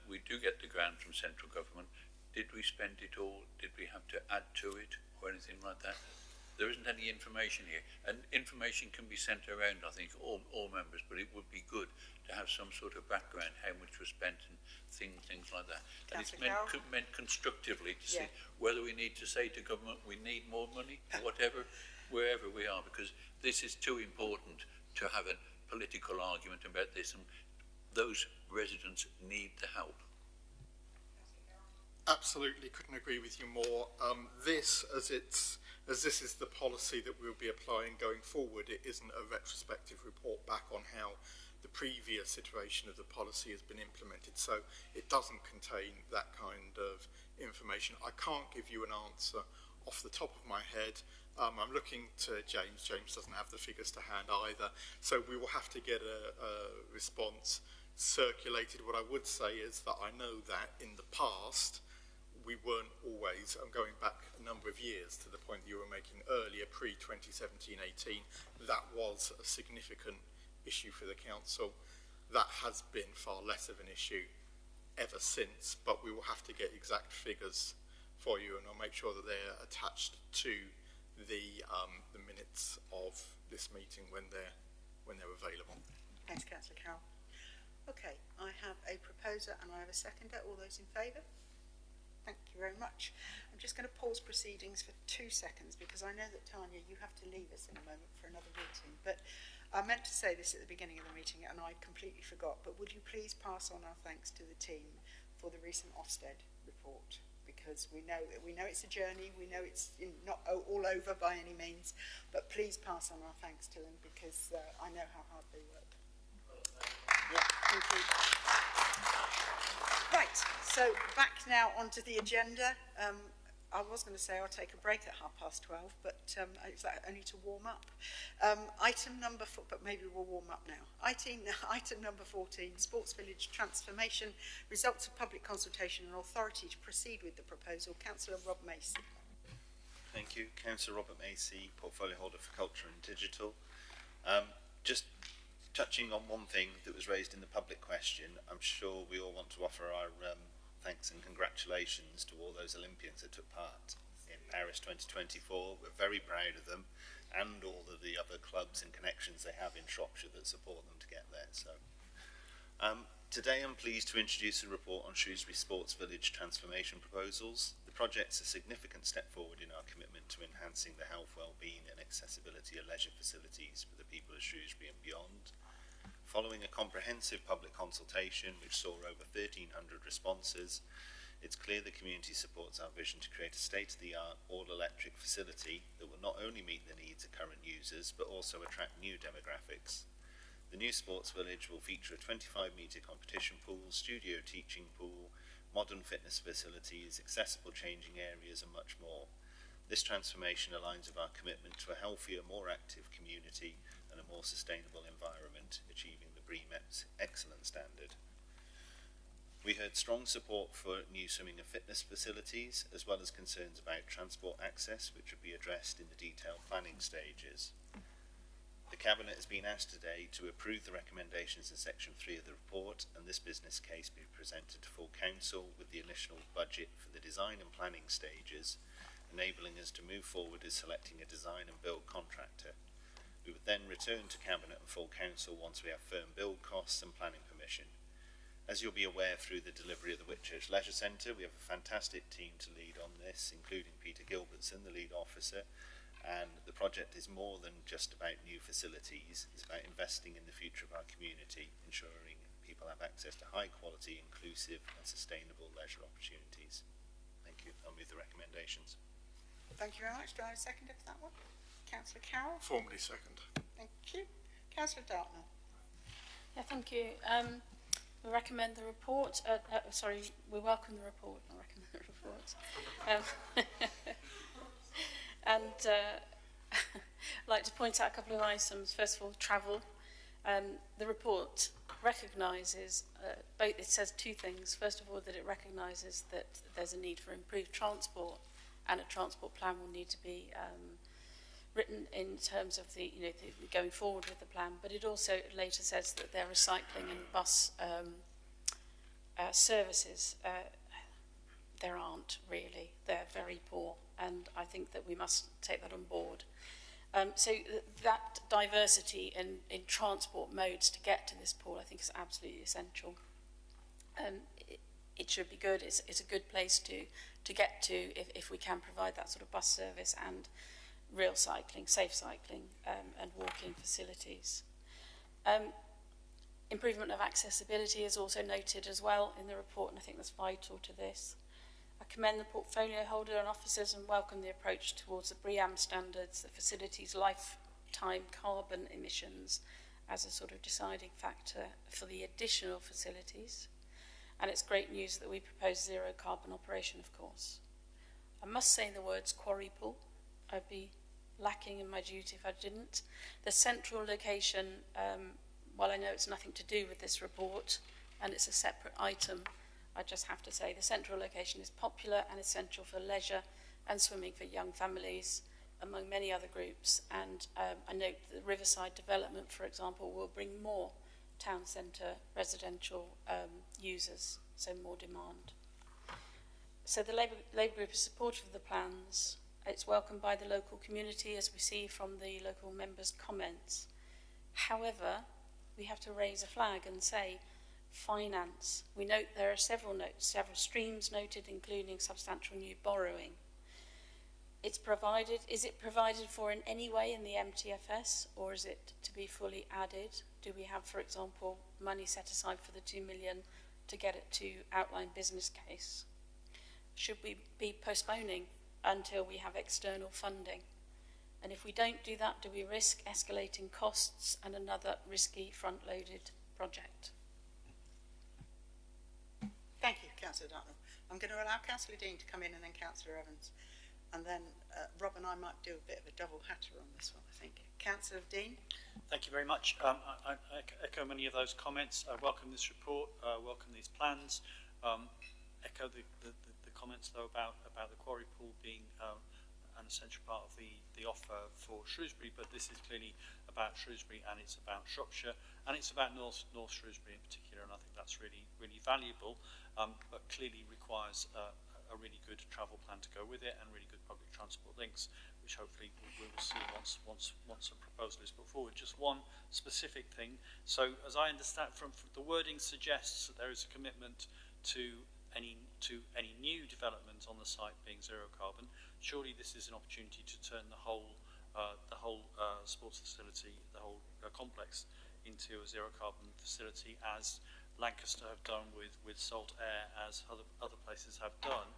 we do get the grant from central government. Did we spend it all? Did we have to add to it or anything like that? There isn't any information here, and information can be sent around, I think, all members, but it would be good to have some sort of background, how much was spent and things like that. And it's meant constructively to see whether we need to say to government we need more money, whatever, wherever we are, because this is too important to have a political argument about this, and those residents need the help. Absolutely, couldn't agree with you more. As this is the policy that we'll be applying going forward, it isn't a retrospective report back on how the previous iteration of the policy has been implemented, so it doesn't contain that kind of information. I can't give you an answer off the top of my head. I'm looking to James. James doesn't have the figures to hand either, so we will have to get a response circulated. What I would say is that I know that in the past we weren't always, I'm going back a number of years to the point that you were making earlier, pre-2017-18, that was a significant issue for the council. That has been far less of an issue ever since, but we will have to get exact figures for you, and I'll make sure that they're attached to the minutes of this meeting when they're available. Thanks, Councillor Carroll. Okay, I have a proposer and I have a seconder. All those in favour? Thank you very much. I'm just going to pause proceedings for 2 seconds because I know that, Tanya, you have to leave us in a moment for another meeting. But I meant to say this at the beginning of the meeting and I completely forgot. But would you please pass on our thanks to the team for the recent Ofsted report? because we know it's a journey, we know it's not all over by any means, but please pass on our thanks to them because I know how hard they work. Yeah, thank you. Right, so back now onto the agenda. I was going to say I'll take a break at 12:30, but is that only to warm up? Item number 4, but maybe we'll warm up now. Item number 14, Sports Village Transformation, results of public consultation and authority to proceed with the proposal. Councillor Rob Macy. Thank you. Councillor Robert Macy, portfolio holder for Culture and Digital. Just touching on one thing that was raised in the public question, I'm sure we all want to offer our thanks and congratulations to all those Olympians that took part in Paris 2024. We're very proud of them and all of the other clubs and connections they have in Shropshire that support them to get there. So today I'm pleased to introduce a report on Shrewsbury Sports Village transformation proposals. The project's a significant step forward in our commitment to enhancing the health, well-being and accessibility of leisure facilities for the people of Shrewsbury and beyond. Following a comprehensive public consultation which saw over 1,300 responses, it's clear the community supports our vision to create a state-of-the-art all-electric facility that will not only meet the needs of current users but also attract new demographics. The new sports village will feature a 25-metre competition pool, studio teaching pool, modern fitness facilities, accessible changing areas and much more. This transformation aligns with our commitment to a healthier, more active community and a more sustainable environment, achieving the BREEAM Excellent standard. We heard strong support for new swimming and fitness facilities, as well as concerns about transport access, which will be addressed in the detailed planning stages. The Cabinet has been asked today to approve the recommendations in Section 3 of the report, and this business case be presented to full Council with the initial budget for the design and planning stages, enabling us to move forward with selecting a design and build contractor. We would then return to Cabinet and full Council once we have firm build costs and planning permission. As you'll be aware through the delivery of the Whitchurch Leisure Centre, we have a fantastic team to lead on this, including Peter Gilbertson, the lead officer, and the project is more than just about new facilities. It's about investing in the future of our community, ensuring people have access to high quality, inclusive and sustainable leisure opportunities. Thank you. I'll move the recommendations. Thank you very much. Do I have a seconder for that one? Councillor Carroll. Formally second. Thank you. Councillor Dartner. Yeah, thank you. We recommend the report. We welcome the report. I recommend the report. I'd like to point out a couple of items. First of all, travel. The report recognises, it says two things. First of all, that it recognises that there's a need for improved transport, and a transport plan will need to be written in terms of the going forward with the plan. But it also later says that their recycling and bus services, there aren't really. They're very poor, and I think that we must take that on board. So that diversity in transport modes to get to this pool, I think, is absolutely essential. It should be good. It's a good place to get to if we can provide that sort of bus service and real cycling, safe cycling, and walking facilities. Improvement of accessibility is also noted as well in the report, and I think that's vital to this. I commend the portfolio holder and officers and welcome the approach towards the BREEAM standards, the facility's lifetime carbon emissions as a sort of deciding factor for the additional facilities. And it's great news that we propose zero carbon operation, of course. I must say the words quarry pool. I'd be lacking in my duty if I didn't. The central location, while I know it's nothing to do with this report and it's a separate item, I just have to say the central location is popular and essential for leisure and swimming for young families, among many other groups. And I note that the Riverside development, for example, will bring more town centre residential users, so more demand. So the Labour Group is supportive of the plans. It's welcomed by the local community, as we see from the local members' comments. However, we have to raise a flag and say, finance. We note there are several streams noted, including substantial new borrowing. Is it provided for in any way in the MTFS, or is it to be fully added? Do we have, for example, money set aside for the 2 million to get it to outline business case? should we be postponing until we have external funding? And if we don't do that, do we risk escalating costs and another risky front-loaded project? Thank you, Councillor Dartnell. I'm going to allow Councillor Dean to come in and then Councillor Evans. And then Rob and I might do a bit of a double hatter on this one, I think. Councillor Dean. Thank you very much. I echo many of those comments. I welcome this report, welcome these plans. Echo the comments, though, about the quarry pool being an essential part of the offer for Shrewsbury, but this is clearly about Shrewsbury and it's about Shropshire and it's about North Shrewsbury in particular, and I think that's really valuable, but clearly requires a really good travel plan to go with it and really good public transport links, which hopefully we will see once a proposal is put forward. Just one specific thing. So as I understand from the wording suggests that there is a commitment to any new development on the site being zero carbon. Surely this is an opportunity to turn the whole sports facility, the whole complex, into a zero carbon facility, as Lancaster have done with Salt Air, as other places have done,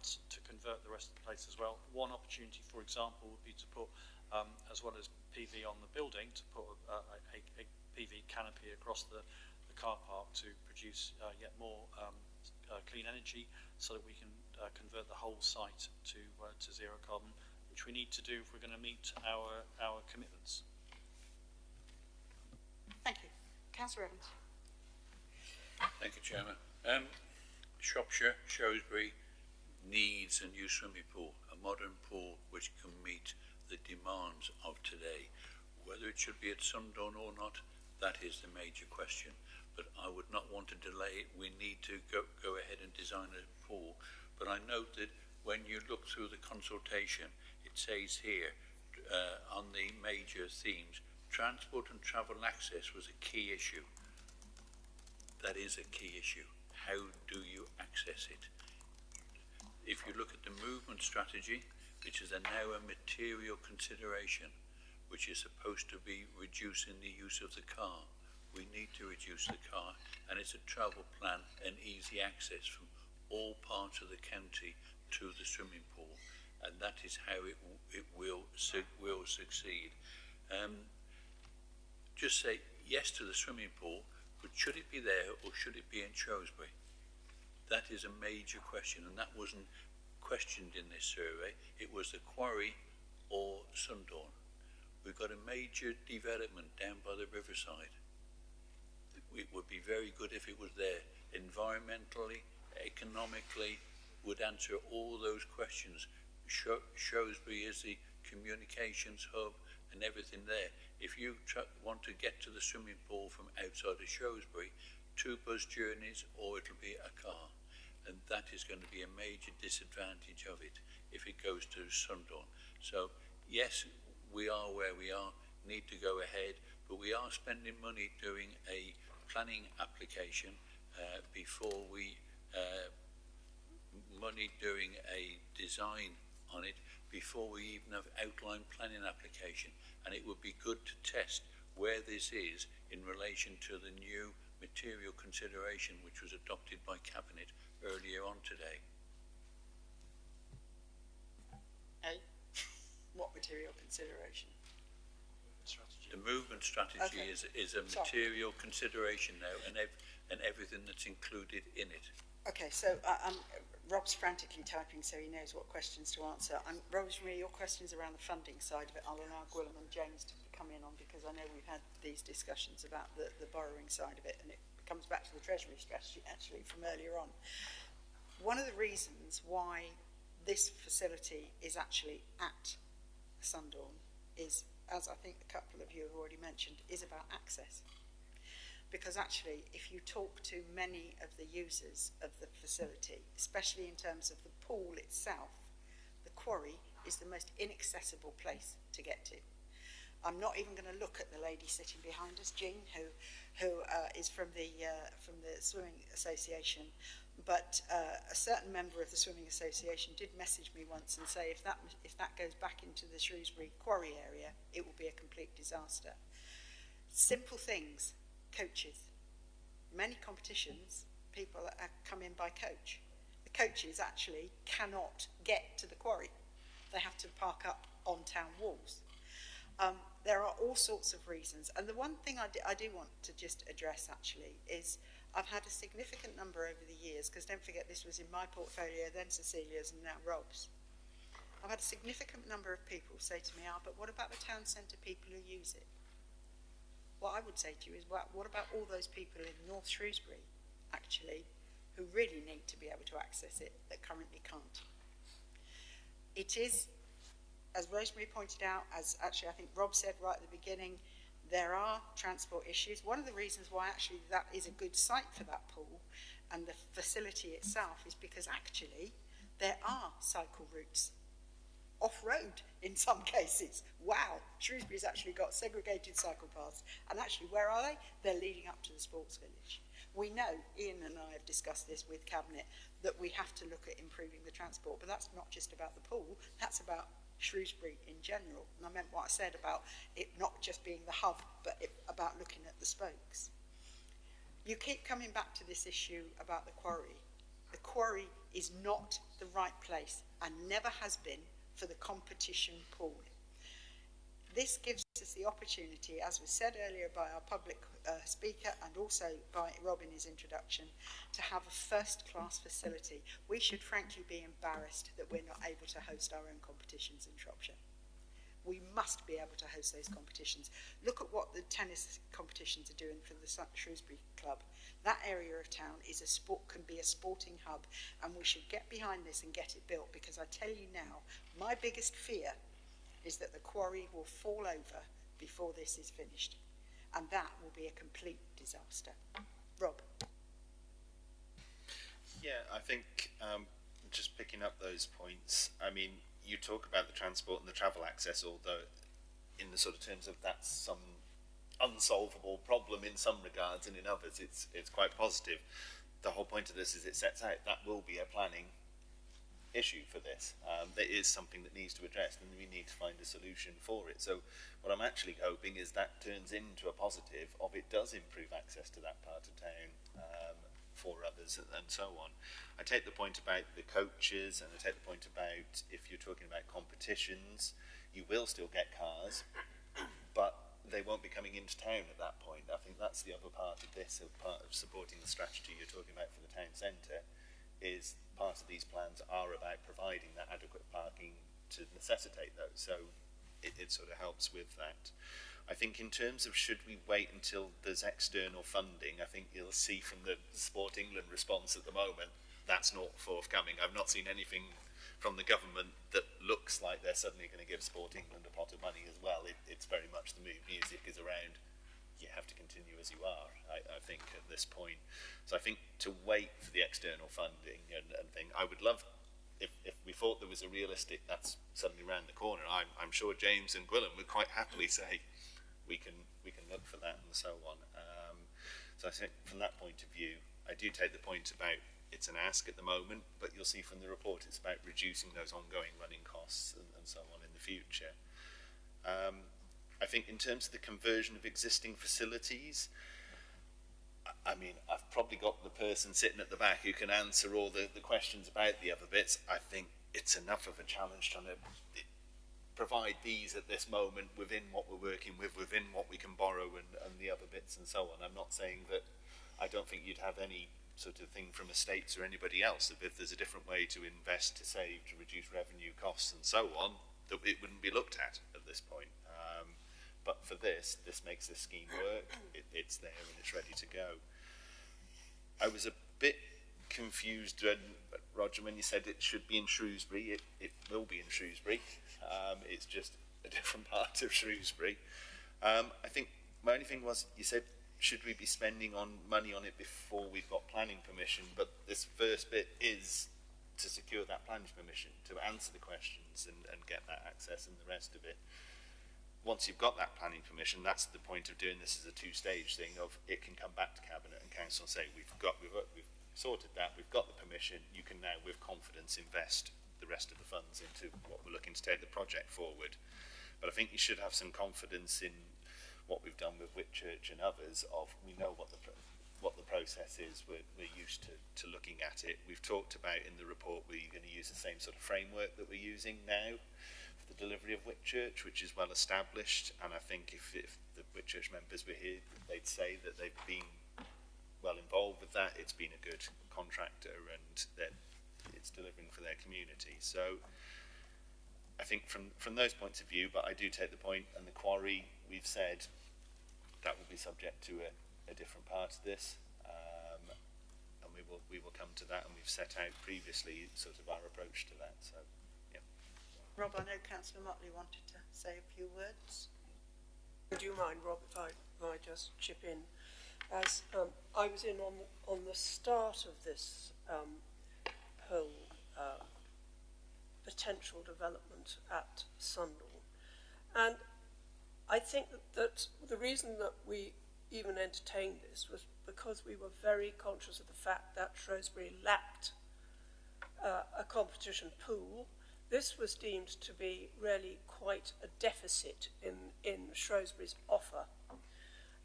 to convert the rest of the place as well. One opportunity, for example, would be to put, as well as PV on the building, to put a PV canopy across the car park to produce yet more clean energy, so that we can convert the whole site to zero carbon, which we need to do if we're going to meet our commitments. Thank you. Councillor Evans. Thank you, Chairman. Shropshire, Shrewsbury needs a new swimming pool, a modern pool which can meet the demands of today. Whether it should be at Sundawn or not, that is the major question. But I would not want to delay it. We need to go ahead and design a pool. But I note that when you look through the consultation, it says here on the major themes, transport and travel access was a key issue. That is a key issue. How do you access it? If you look at the movement strategy, which is now a material consideration, which is supposed to be reducing the use of the car, we need to reduce the car, and it's a travel plan and easy access from all parts of the county to the swimming pool, and that is how it will succeed. Just say yes to the swimming pool, but should it be there or should it be in Shrewsbury? That is a major question, and that wasn't questioned in this survey. It was the quarry or Sundawn. We've got a major development down by the riverside. It would be very good if it was there. Environmentally, economically, would answer all those questions. Shrewsbury is the communications hub and everything there. If you want to get to the swimming pool from outside of Shrewsbury, 2 bus journeys or it'll be a car. And that is going to be a major disadvantage of it if it goes to Sundawn. So, yes, we are where we are, need to go ahead, but we are spending money doing a planning application before we money doing a design on it before we even have outline planning application, and it would be good to test where this is in relation to the new material consideration which was adopted by Cabinet earlier on today. What material consideration? Strategy. The movement strategy is a material consideration now, and everything that's included in it. Okay, so Rob's frantically typing so he knows what questions to answer. Rosemary, your questions around the funding side of it, I'll allow Gwilym and James to come in on, because I know we've had these discussions about the borrowing side of it, and it comes back to the Treasury strategy actually from earlier on. One of the reasons why this facility is actually at Sundawn is, as I think a couple of you have already mentioned, is about access. Because actually, if you talk to many of the users of the facility, especially in terms of the pool itself, the quarry is the most inaccessible place to get to. I'm not even going to look at the lady sitting behind us, Jean, who is from the Swimming Association, but a certain member of the Swimming Association did message me once and say if that goes back into the Shrewsbury quarry area, it will be a complete disaster. Simple things. Coaches. Many competitions, people come in by coach. The the coaches actually cannot get to the quarry. They have to park up on town walls. There are all sorts of reasons. And the one thing I do want to just address actually is I've had a significant number over the years, because don't forget this was in my portfolio, then Cecilia's and now Rob's. I've had a significant number of people say to me, but what about the town centre people who use it? What I would say to you is, what about all those people in North Shrewsbury, actually, who really need to be able to access it, that currently can't? It is, as Rosemary pointed out, as actually I think Rob said right at the beginning, there are transport issues. One of the reasons why actually that is a good site for that pool and the facility itself is because actually there are cycle routes off-road in some cases. Wow, Shrewsbury's actually got segregated cycle paths, and actually where are they? They're leading up to the sports village. We know, Ian and I have discussed this with Cabinet, that we have to look at improving the transport, but that's not just about the pool, that's about Shrewsbury in general. And I meant what I said about it not just being the hub, but about looking at the spokes. You keep coming back to this issue about the quarry. The quarry is not the right place and never has been for the competition pool. This gives us the opportunity, as was said earlier by our public speaker and also by Rob in his introduction, to have a first-class facility. We should frankly be embarrassed that we're not able to host our own competitions in Shropshire. We must be able to host those competitions. Look at what the tennis competitions are doing for the Shrewsbury Club. That area of town is can be a sporting hub, and we should get behind this and get it built, because I tell you now, my biggest fear is that the quarry will fall over before this is finished, and that will be a complete disaster. Rob? Yeah, I think just picking up those points, I mean, you talk about the transport and the travel access, although in the sort of terms of that's some unsolvable problem in some regards, and in others it's quite positive. The whole point of this is it sets out that will be a planning issue for this. There is something that needs to be addressed, and we need to find a solution for it. So what I'm actually hoping is that turns into a positive of it does improve access to that part of town for others and so on. I take the point about the coaches, and I take the point about if you're talking about competitions, you will still get cars, but they won't be coming into town at that point. I think that's the other part of this, part of supporting the strategy you're talking about for the town centre, is part of these plans are about providing that adequate parking to necessitate those. So it sort of helps with that. I think in terms of should we wait until there's external funding, I think you'll see from the Sport England response at the moment, that's not forthcoming. I've not seen anything from the government that looks like they're suddenly going to give Sport England a pot of money as well. It's very much the mood music is around, you have to continue as you are, I think, at this point. So I think to wait for the external funding and thing, I would love, if we thought there was a realistic, that's suddenly around the corner, I'm sure James and Gwilym would quite happily say, we can look for that and so on. So I think from that point of view, I do take the point about it's an ask at the moment, but you'll see from the report it's about reducing those ongoing running costs and so on in the future. I think in terms of the conversion of existing facilities, I mean, I've probably got the person sitting at the back who can answer all the questions about the other bits. I think it's enough of a challenge trying to provide these at this moment within what we're working with, within what we can borrow and the other bits and so on. I'm not saying that I don't think you'd have any sort of thing from estates or anybody else, if there's a different way to invest, to save, to reduce revenue costs and so on, that it wouldn't be looked at this point. But for this makes this scheme work. It's there and it's ready to go. I was a bit confused, Roger, when you said it should be in Shrewsbury. It will be in Shrewsbury. It's just a different part of Shrewsbury. I think my only thing was, you said, should we be spending money on it before we've got planning permission? But this first bit is to secure that planning permission, to answer the questions and get that access and the rest of it. Once you've got that planning permission, that's the point of doing this as a two-stage thing of it can come back to Cabinet and Council and say, we've sorted that, we've got the permission, you can now with confidence invest the rest of the funds into what we're looking to take the project forward. But I think you should have some confidence in what we've done with Whitchurch and others of, we know what the what the process is. We're used to looking at it. We've talked about in the report we're going to use the same sort of framework that we're using now for the delivery of Whitchurch, which is well established. And I think if the Whitchurch members were here, they'd say that they've been well involved with that. It's been a good contractor and that it's delivering for their community. So I think from those points of view, but I do take the point, and the quarry, we've said that will be subject to a different part of this, and we will come to that, and we've set out previously sort of our approach to that. So, yeah. Rob, I know Councillor Motley wanted to say a few words. Would you mind, Rob, if I just chip in? As I was in on the start of this whole potential development at Sundall, and I think that the reason that we even entertained this was because we were very conscious of the fact that Shrewsbury lacked a competition pool. This was deemed to be really quite a deficit in Shrewsbury's offer.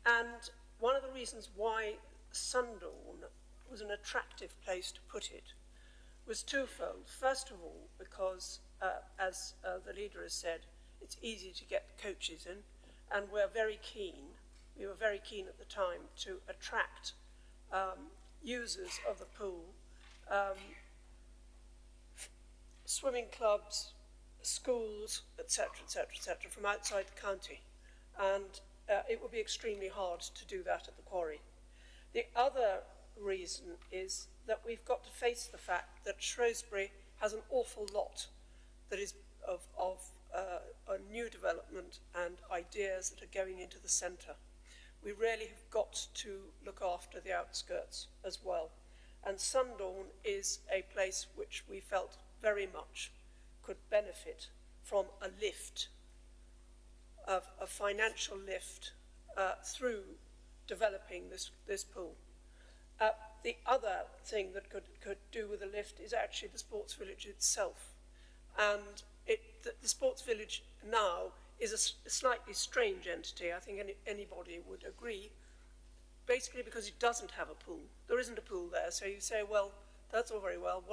And one of the reasons why Sundall was an attractive place to put it was twofold. First of all, because, as the leader has said, it's easy to get the coaches in, and we were very keen at the time to attract users of the pool, swimming clubs, schools, etc., from outside the county. And it would be extremely hard to do that at the quarry. The other reason is that we've got to face the fact that Shrewsbury has an awful lot that is of a new development and ideas that are going into the centre. We really have got to look after the outskirts as well. And Sundall is a place which we felt very much could benefit from a lift, a financial lift through developing this pool. The other thing that could do with a lift is actually the sports village itself. And the sports village now is a slightly strange entity. I think anybody would agree, basically because it doesn't have a pool. There isn't a pool there, so you say, well, that's all very well.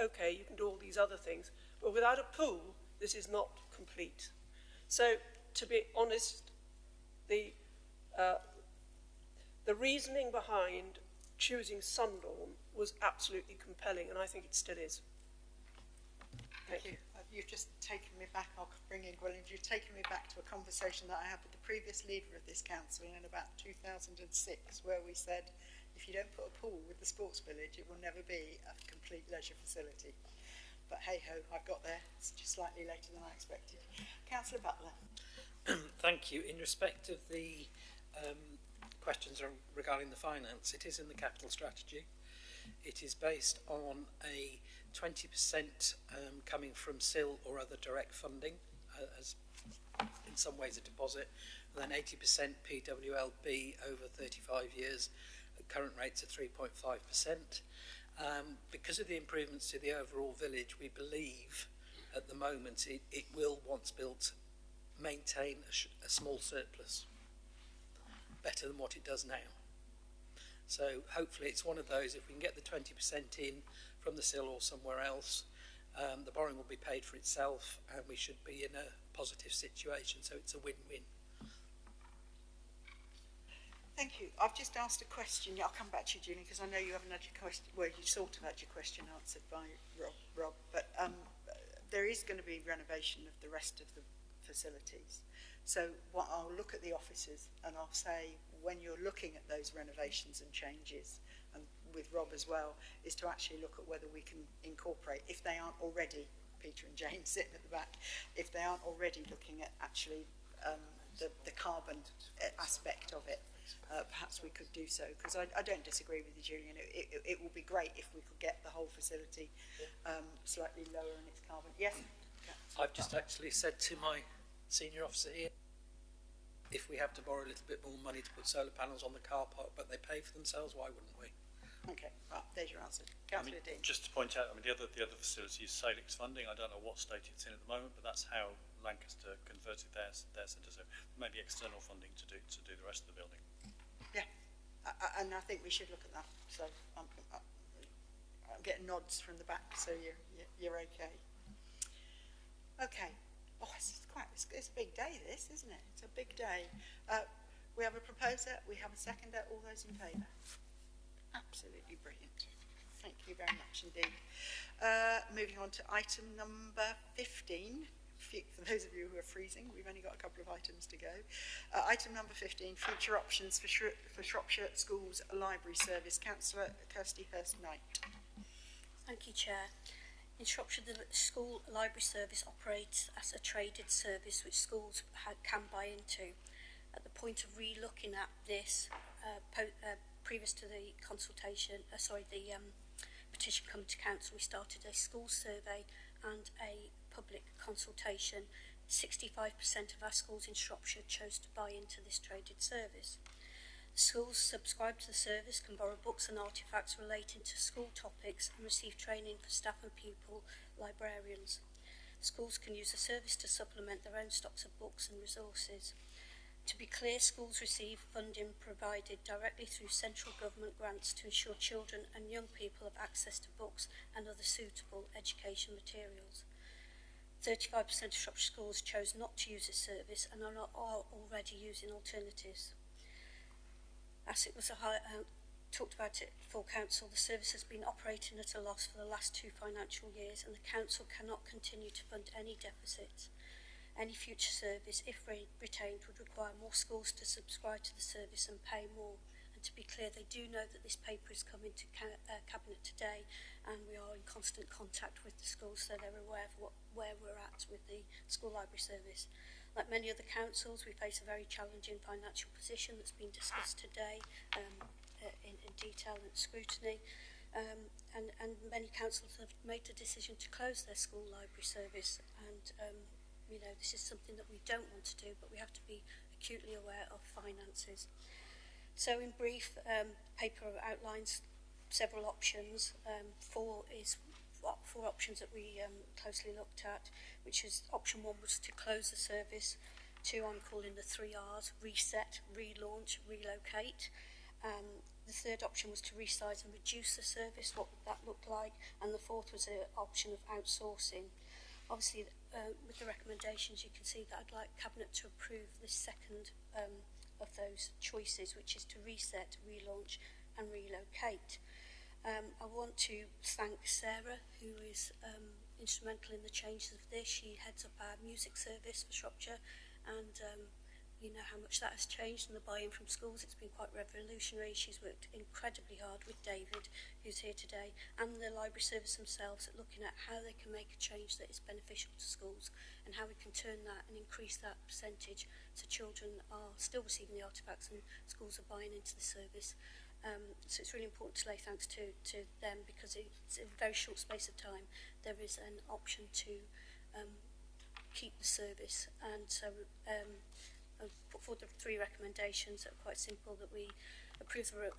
Okay, you can do all these other things. But without a pool, this is not complete. So, to be honest, the reasoning behind choosing Sundall was absolutely compelling, and I think it still is. Thank you. You've just taken me back, I'll bring in Gwilym, you've taken me back to a conversation that I had with the previous leader of this council in about 2006, where we said, if you don't put a pool with the sports village, it will never be a complete leisure facility. But hey-ho, I've got there. It's just slightly later than I expected. Councillor Butler. Thank you. In respect of the questions regarding the finance, it is in the capital strategy. It is based on a 20% coming from SIL or other direct funding, as in some ways a deposit, and then 80% PWLB over 35 years at current rates of 3.5%. Because of the improvements to the overall village, we believe at the moment it will, once built, maintain a small surplus, better than what it does now. So hopefully it's one of those, if we can get the 20% in from the SIL or somewhere else, the borrowing will be paid for itself and we should be in a positive situation, so it's a win-win. Thank you. I've just asked a question. I'll come back to you, Julian, because I know you haven't had your question, well, you sort of had your question answered by Rob, but there is going to be renovation of the rest of the facilities. So what I'll look at the offices and I'll say, when you're looking at those renovations and changes, and with Rob as well, is to actually look at whether we can incorporate, if they aren't already, Peter and Jane sitting at the back, if they aren't already looking at actually the carbon aspect of it, perhaps we could do so, because I don't disagree with you, Julian. It would be great if we could get the whole facility slightly lower in its carbon. Yes? I've just actually said to my senior officer here, if we have to borrow a little bit more money to put solar panels on the car park, but they pay for themselves, why wouldn't we? Okay, well, there's your answer. Councillor Dean. Just to point out, the other facility is Salix funding. I don't know what state it's in at the moment, but that's how Lancaster converted their centre. So maybe external funding to do the rest of the building. Yeah, and I think we should look at that. So I'm getting nods from the back, so you're okay. Okay. Oh, it's a big day, this, isn't it? It's a big day. We have a proposer, we have a seconder. All those in favour? Absolutely brilliant. Thank you very much indeed. Moving on to item number 15. For those of you who are freezing, we've only got a couple of items to go. Item number 15, future options for Shropshire Schools Library Service. Councillor Kirsty Hurst-Knight. Thank you, Chair. In Shropshire, the school library service operates as a traded service which schools can buy into. At the point of re-looking at this, previous to the consultation, the petition coming to council, we started a school survey and a public consultation. 65% of our schools in Shropshire chose to buy into this traded service. Schools subscribe to the service can borrow books and artefacts relating to school topics and receive training for staff and pupil librarians. Schools can use the service to supplement their own stocks of books and resources. To be clear, schools receive funding provided directly through central government grants to ensure children and young people have access to books and other suitable education materials. 35% of Shropshire schools chose not to use this service and are already using alternatives. As it was talked about it for council, the service has been operating at a loss for the last 2 financial years and the council cannot continue to fund any deficits. Any future service, if retained, would require more schools to subscribe to the service and pay more. And to be clear, they do know that this paper is coming to Cabinet today and we are in constant contact with the schools, so they're aware of where we're at with the school library service. Like many other councils, we face a very challenging financial position that's been discussed today in detail and scrutiny. And many councils have made the decision to close their school library service, and this is something that we don't want to do, but we have to be acutely aware of finances. So in brief, paper outlines several options. Four options that we closely looked at, which is option 1 was to close the service. 2, I'm calling the 3 R's: reset, relaunch, relocate. The third option was to resize and reduce the service. What would that look like? And the fourth was an option of outsourcing. Obviously, with the recommendations, you can see that I'd like Cabinet to approve the second of those choices, which is to reset, relaunch and relocate. I want to thank Sarah, who is instrumental in the changes of this. She heads up our music service for Shropshire, and you know how much that has changed, and the buy-in from schools, it's been quite revolutionary. She's worked incredibly hard with David, who's here today, and the library service themselves at looking at how they can make a change that is beneficial to schools and how we can turn that and increase that percentage so children are still receiving the artefacts and schools are buying into the service. So it's really important to lay thanks to them, because it's in a very short space of time there is an option to keep the service. And so I've put forward the 3 recommendations that are quite simple: that we approve the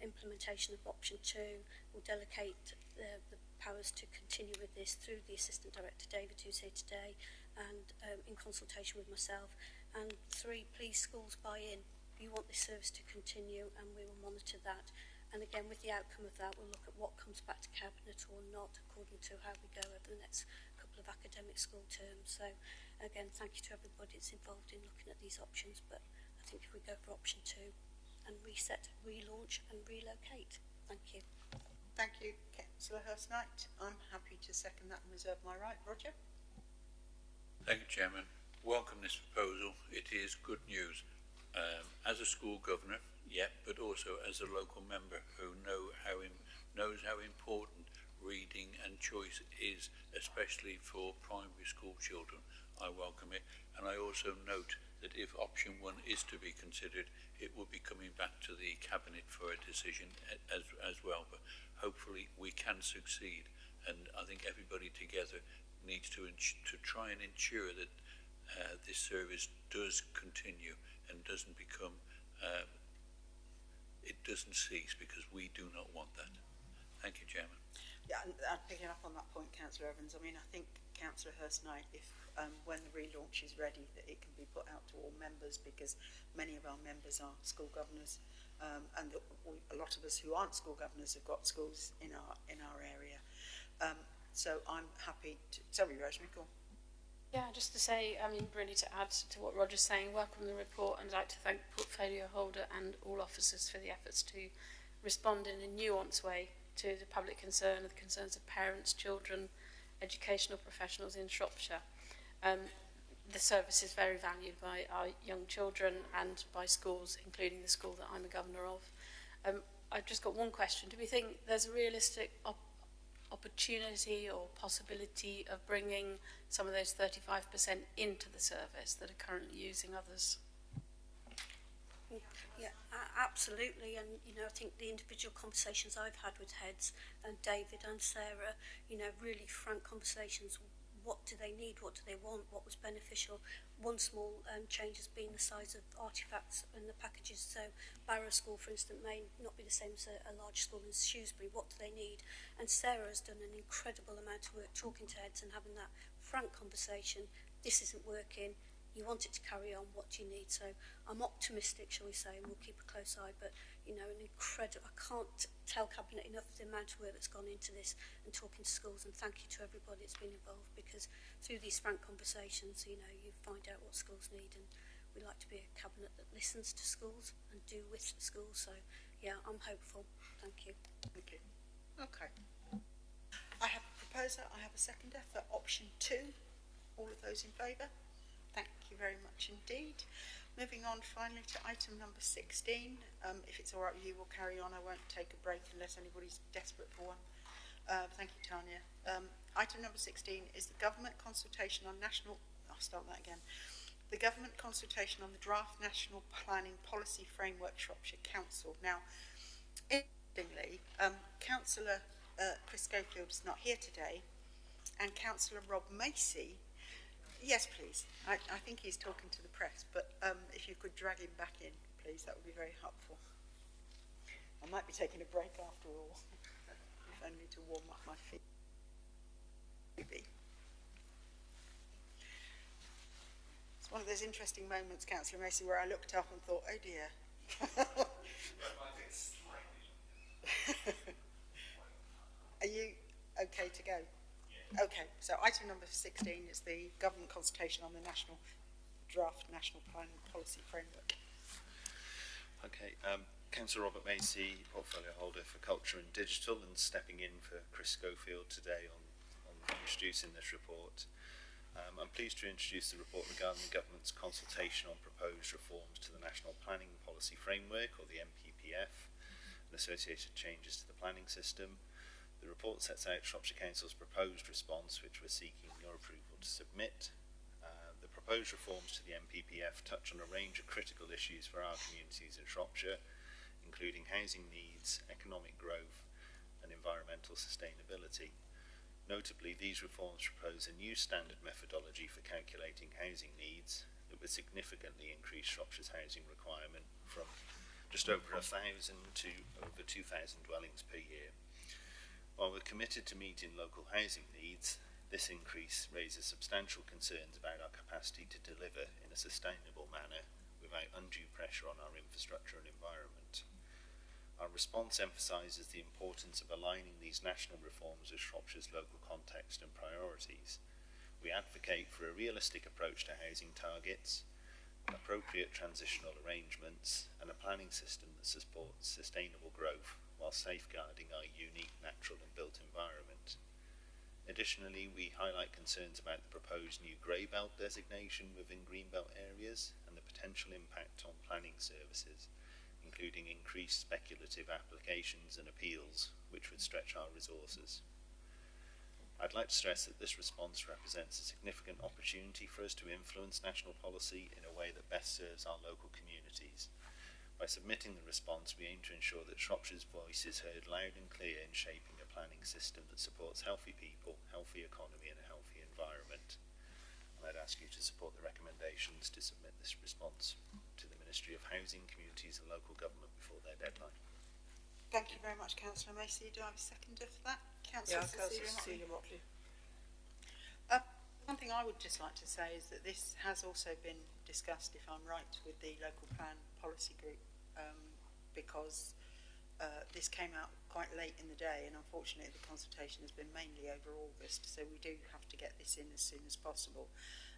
implementation of option 2, we'll delegate the powers to continue with this through the Assistant Director David, who's here today, and in consultation with myself. And 3, please schools buy in. You want this service to continue and we will monitor that. And again, with the outcome of that, we'll look at what comes back to Cabinet or not, according to how we go over the next couple of academic school terms. So again, thank you to everybody that's involved in looking at these options, but I think if we go for option 2 and reset, relaunch and relocate. Thank you. Thank you, Councillor Hurst-Knight. I'm happy to second that and reserve my right. Roger? Thank you, Chairman. Welcome this proposal. It is good news. As a school governor, but also as a local member who knows how important reading and choice is, especially for primary school children. I welcome it, and I also note that if option 1 is to be considered, it will be coming back to the Cabinet for a decision as well. But hopefully we can succeed, and I think everybody together needs to try and ensure that this service does continue and doesn't become, it doesn't cease, because we do not want that. Thank you, Chairman. Yeah, and picking up on that point, Councillor Evans, I mean, I think Councillor Hurst-Knight, if when the relaunch is ready, that it can be put out to all members, because many of our members are school governors, and that a lot of us who aren't school governors have got schools in our area. So I'm happy to... Sorry, Rosemary, go on. Yeah, just to say, I mean, really to add to what Roger's saying, welcome the report, and I'd like to thank the portfolio holder and all officers for the efforts to respond in a nuanced way to the public concern and the concerns of parents, children, educational professionals in Shropshire. The service is very valued by our young children and by schools, including the school that I'm a governor of. I've just got one question. Do we think there's a realistic opportunity or possibility of bringing some of those 35% into the service that are currently using others? Yeah, absolutely. And, you know, I think the individual conversations I've had with heads and David and Sarah, you know, really frank conversations. What do they need? What do they want? What was beneficial? One small change has been the size of artefacts in the packages. So Barrow School, for instance, may not be the same as a large school in Shrewsbury. What do they need? And Sarah has done an incredible amount of work talking to heads and having that frank conversation. This isn't working. You want it to carry on. What do you need? So I'm optimistic, shall we say, and we'll keep a close eye. But, you know, an incredible... I can't tell Cabinet enough the amount of work that's gone into this and talking to schools. And thank you to everybody that's been involved, because through these frank conversations, you know, you find out what schools need. And we like to be a Cabinet that listens to schools and do with the schools. So, yeah, I'm hopeful. Thank you. Thank you. Okay. I have a proposer. I have a seconder for option 2. All of those in favour? Thank you very much indeed. Moving on finally to item number 16. If it's all right with you, we'll carry on. I won't take a break unless anybody's desperate for one. Thank you, Tanya. Item number 16 is the government consultation on national... I'll start that again. The government consultation on the draft National Planning Policy Framework Shropshire Council. Now, interestingly, Councillor Chris Schofield is not here today, and Councillor Rob Macy... Yes, please. I think he's talking to the press, but if you could drag him back in, please, that would be very helpful. I might be taking a break after all, if only to warm up my feet. Maybe. It's one of those interesting moments, Councillor Macy, where I looked up and thought, oh dear. Are you okay to go? Okay, so item number 16 is the government consultation on the draft National Planning Policy Framework. Okay, Councillor Robert Macy, portfolio holder for Culture and Digital, and stepping in for Chris Schofield today on introducing this report. I'm pleased to introduce the report regarding the government's consultation on proposed reforms to the National Planning Policy Framework, or the NPPF, and associated changes to the planning system. The report sets out Shropshire Council's proposed response, which we're seeking your approval to submit. The proposed reforms to the NPPF touch on a range of critical issues for our communities in Shropshire, including housing needs, economic growth, and environmental sustainability. Notably, these reforms propose a new standard methodology for calculating housing needs that would significantly increase Shropshire's housing requirement from just over 1,000 to over 2,000 dwellings per year. While we're committed to meeting local housing needs, this increase raises substantial concerns about our capacity to deliver in a sustainable manner without undue pressure on our infrastructure and environment. Our response emphasises the importance of aligning these national reforms with Shropshire's local context and priorities. We advocate for a realistic approach to housing targets, appropriate transitional arrangements, and a planning system that supports sustainable growth while safeguarding our unique natural and built environment. Additionally, we highlight concerns about the proposed new grey belt designation within greenbelt areas and the potential impact on planning services, including increased speculative applications and appeals, which would stretch our resources. I'd like to stress that this response represents a significant opportunity for us to influence national policy in a way that best serves our local communities. By submitting the response, we aim to ensure that Shropshire's voice is heard loud and clear in shaping a planning system that supports healthy people, healthy economy and a healthy environment. And I'd ask you to support the recommendations to submit this response to the Ministry of Housing, Communities and Local Government before their deadline. Thank you very much, Councillor Macy. Do I have a seconder for that? Councillor Cecilia Motley. One thing I would just like to say is that this has also been discussed, if I'm right, with the local plan policy group because this came out quite late in the day, and unfortunately the consultation has been mainly over August, so we do have to get this in as soon as possible.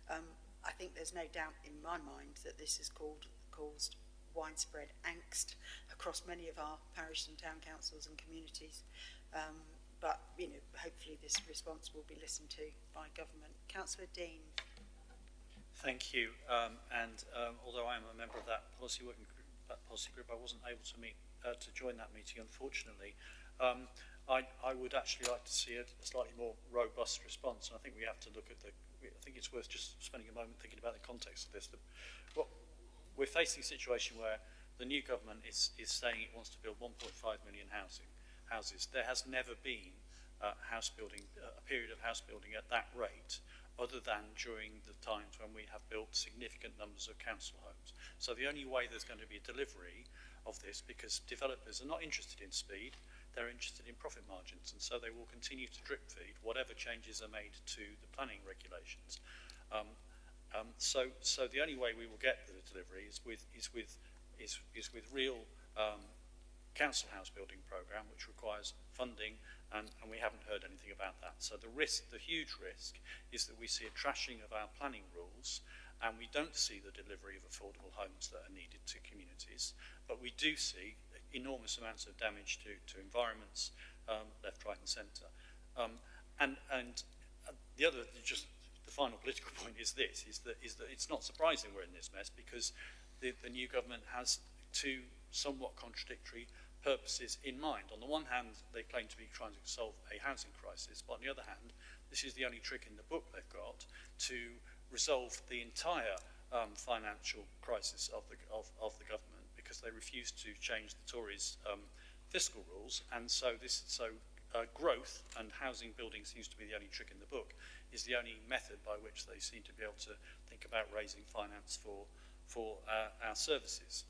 I think there's no doubt in my mind that this has caused widespread angst across many of our parish and town councils and communities. But, you know, hopefully this response will be listened to by government. Councillor Dean. Thank you. Although I am a member of that policy working group, I wasn't able to join that meeting, unfortunately. I would actually like to see a slightly more robust response, and I think we have to look at I think it's worth just spending a moment thinking about the context of this. We're facing a situation where the new government is saying it wants to build 1.5 million houses. There has never been a period of house building at that rate, other than during the times when we have built significant numbers of council homes. So the only way there's going to be a delivery of this, because developers are not interested in speed, they're interested in profit margins, and so they will continue to drip feed whatever changes are made to the planning regulations. So the only way we will get the delivery is with real council house building programme, which requires funding, and we haven't heard anything about that. So the huge risk is that we see a trashing of our planning rules, and we don't see the delivery of affordable homes that are needed to communities, but we do see enormous amounts of damage to environments, left, right and centre. And the other, just the final political point is that it's not surprising we're in this mess, because the new government has two somewhat contradictory purposes in mind. On the one hand, they claim to be trying to solve a housing crisis, but on the other hand, this is the only trick in the book they've got to resolve the entire financial crisis of the government, because they refuse to change the Tories' fiscal rules, and so growth and housing building seems to be the only trick in the book, is the only method by which they seem to be able to think about raising finance for our services.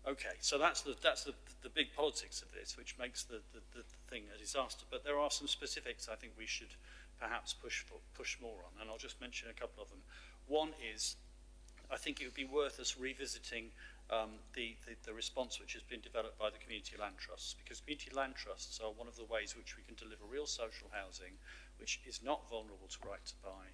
Okay, so that's the big politics of this, which makes the thing a disaster. But there are some specifics I think we should perhaps push more on, and I'll just mention a couple of them. One is, I think it would be worth us revisiting the response which has been developed by the community land trusts, because community land trusts are one of the ways which we can deliver real social housing, which is not vulnerable to right to buy.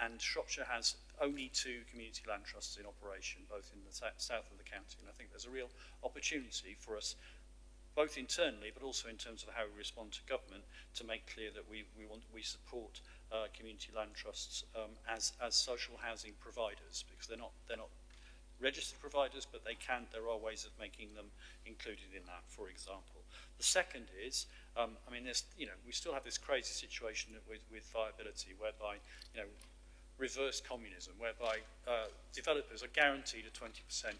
And Shropshire has only 2 community land trusts in operation, both in the south of the county, and I think there's a real opportunity for us, both internally but also in terms of how we respond to government, to make clear that we support community land trusts as social housing providers, because they're not registered providers, but there are ways of making them included in that, for example. The second is, we still have this crazy situation with viability, whereby, reverse communism, whereby developers are guaranteed a 20%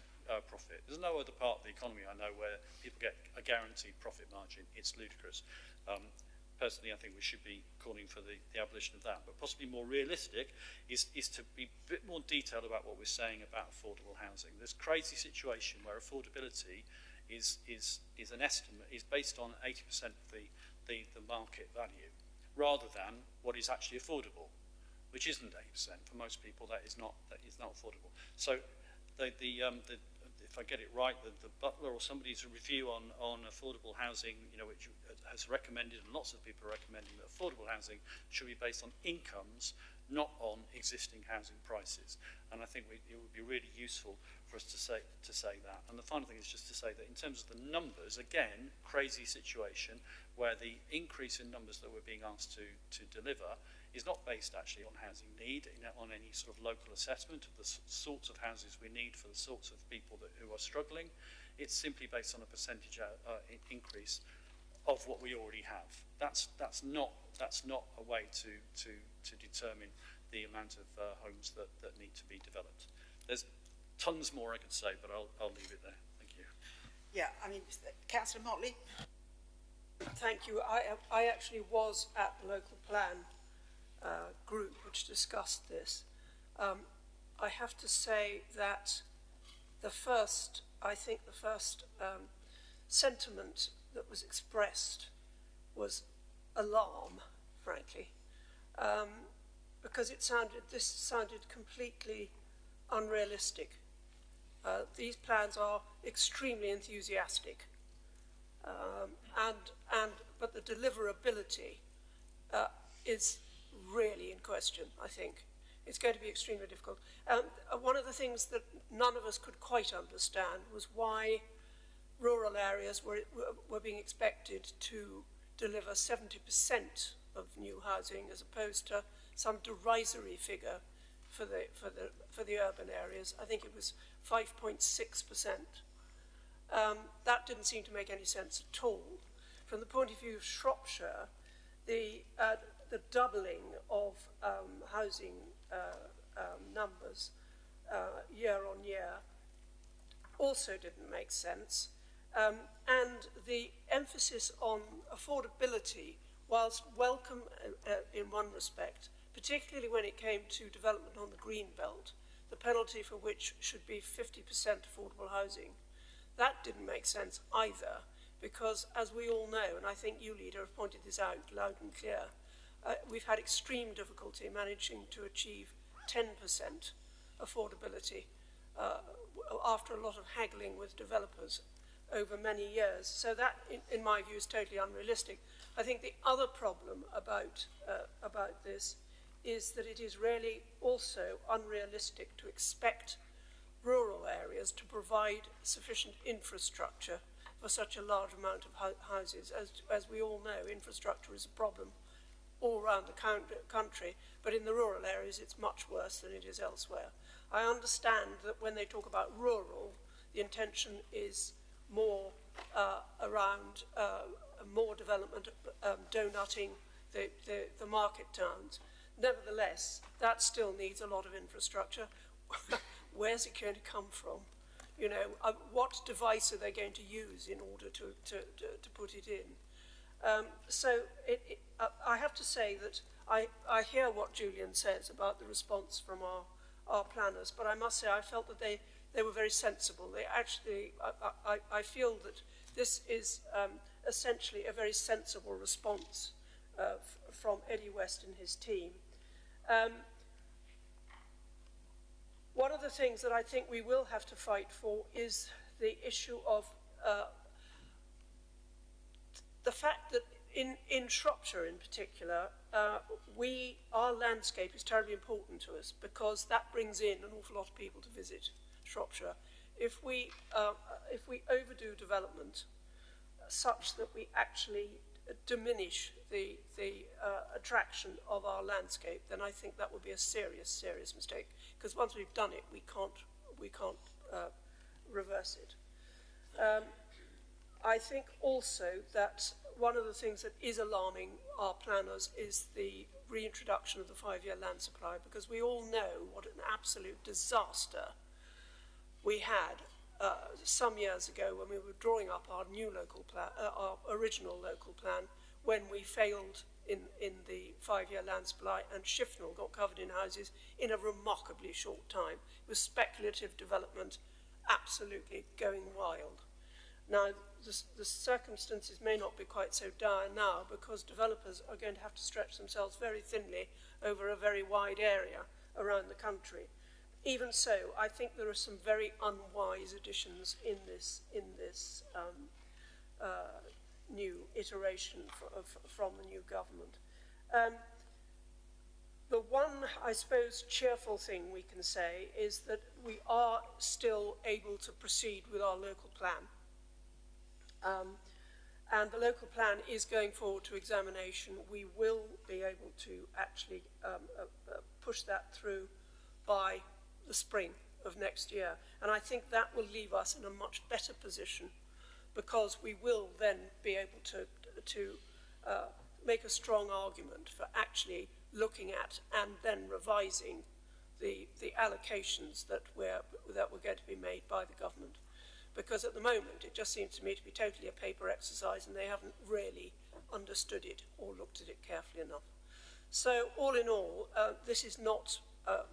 profit. There's no other part of the economy I know where people get a guaranteed profit margin. It's ludicrous. Personally, I think we should be calling for the abolition of that. But possibly more realistic is to be a bit more detailed about what we're saying about affordable housing. This crazy situation where affordability is an estimate, is based on 80% of the market value, rather than what is actually affordable, which isn't 80%. For most people, that is not affordable. So if I get it right, the Butler or somebody's review on affordable housing, which has recommended, and lots of people are recommending, that affordable housing should be based on incomes, not on existing housing prices. And I think it would be really useful for us to say that. And the final thing is just to say that in terms of the numbers, again, crazy situation where the increase in numbers that we're being asked to deliver is not based actually on housing need, on any sort of local assessment of the sorts of houses we need for the sorts of people who are struggling. It's simply based on a percentage increase of what we already have. That's not a way to determine the amount of homes that need to be developed. There's tons more I could say, but I'll leave it there. Thank you. Yeah, Councillor Motley. Thank you. I actually was at the local plan group which discussed this. I have to say that the first sentiment that was expressed was alarm, frankly, because this sounded completely unrealistic. These plans are extremely enthusiastic, but the deliverability is really in question, I think. It's going to be extremely difficult. One of the things that none of us could quite understand was why rural areas were being expected to deliver 70% of new housing as opposed to some derisory figure for the urban areas. I think it was 5.6%. That didn't seem to make any sense at all. From the point of view of Shropshire, the doubling of housing numbers year on year also didn't make sense. And the emphasis on affordability, whilst welcome in one respect, particularly when it came to development on the green belt, the penalty for which should be 50% affordable housing, that didn't make sense either, because as we all know, and I think you, Leader, have pointed this out loud and clear, we've had extreme difficulty managing to achieve 10% affordability after a lot of haggling with developers over many years. So that, in my view, is totally unrealistic. I think the other problem about this is that it is really also unrealistic to expect rural areas to provide sufficient infrastructure for such a large amount of houses. As we all know, infrastructure is a problem all around the country, but in the rural areas it's much worse than it is elsewhere. I understand that when they talk about rural, the intention is more around more development, donutting the market towns. Nevertheless, that still needs a lot of infrastructure. Where's it going to come from? You know, what device are they going to use in order to put it in? So I have to say that I hear what Julian says about the response from our planners, but I must say I felt that they were very sensible. They actually, I feel that this is essentially a very sensible response from Eddie West and his team. One of the things that I think we will have to fight for is the issue of the fact that in Shropshire in particular, our landscape is terribly important to us because that brings in an awful lot of people to visit Shropshire. If we overdo development such that we actually diminish the attraction of our landscape, then I think that would be a serious mistake. Because once we've done it, we can't reverse it. I think also that one of the things that is alarming our planners is the reintroduction of the 5-year land supply, because we all know what an absolute disaster we had some years ago when we were drawing up our new local plan, our original local plan, when we failed in the 5-year land supply and Shifnal got covered in houses in a remarkably short time. It was speculative development, absolutely going wild. Now, the circumstances may not be quite so dire now because developers are going to have to stretch themselves very thinly over a very wide area around the country. Even so, I think there are some very unwise additions in this new iteration from the new government. The one, I suppose, cheerful thing we can say is that we are still able to proceed with our local plan. And the local plan is going forward to examination. We will be able to actually push that through by the spring of next year. And I think that will leave us in a much better position because we will then be able to make a strong argument for actually looking at and then revising the allocations that were going to be made by the government. Because at the moment it just seems to me to be totally a paper exercise and they haven't really understood it or looked at it carefully enough. So all in all, this is not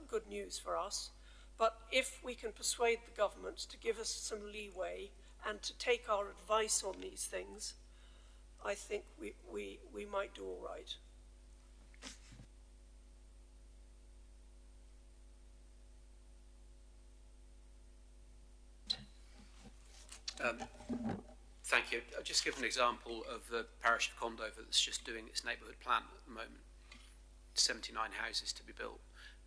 good news for us, but if we can persuade the government to give us some leeway and to take our advice on these things, I think we might do all right. Thank you. I'll just give an example of the parish of Condover that's just doing its neighbourhood plan at the moment. 79 houses to be built,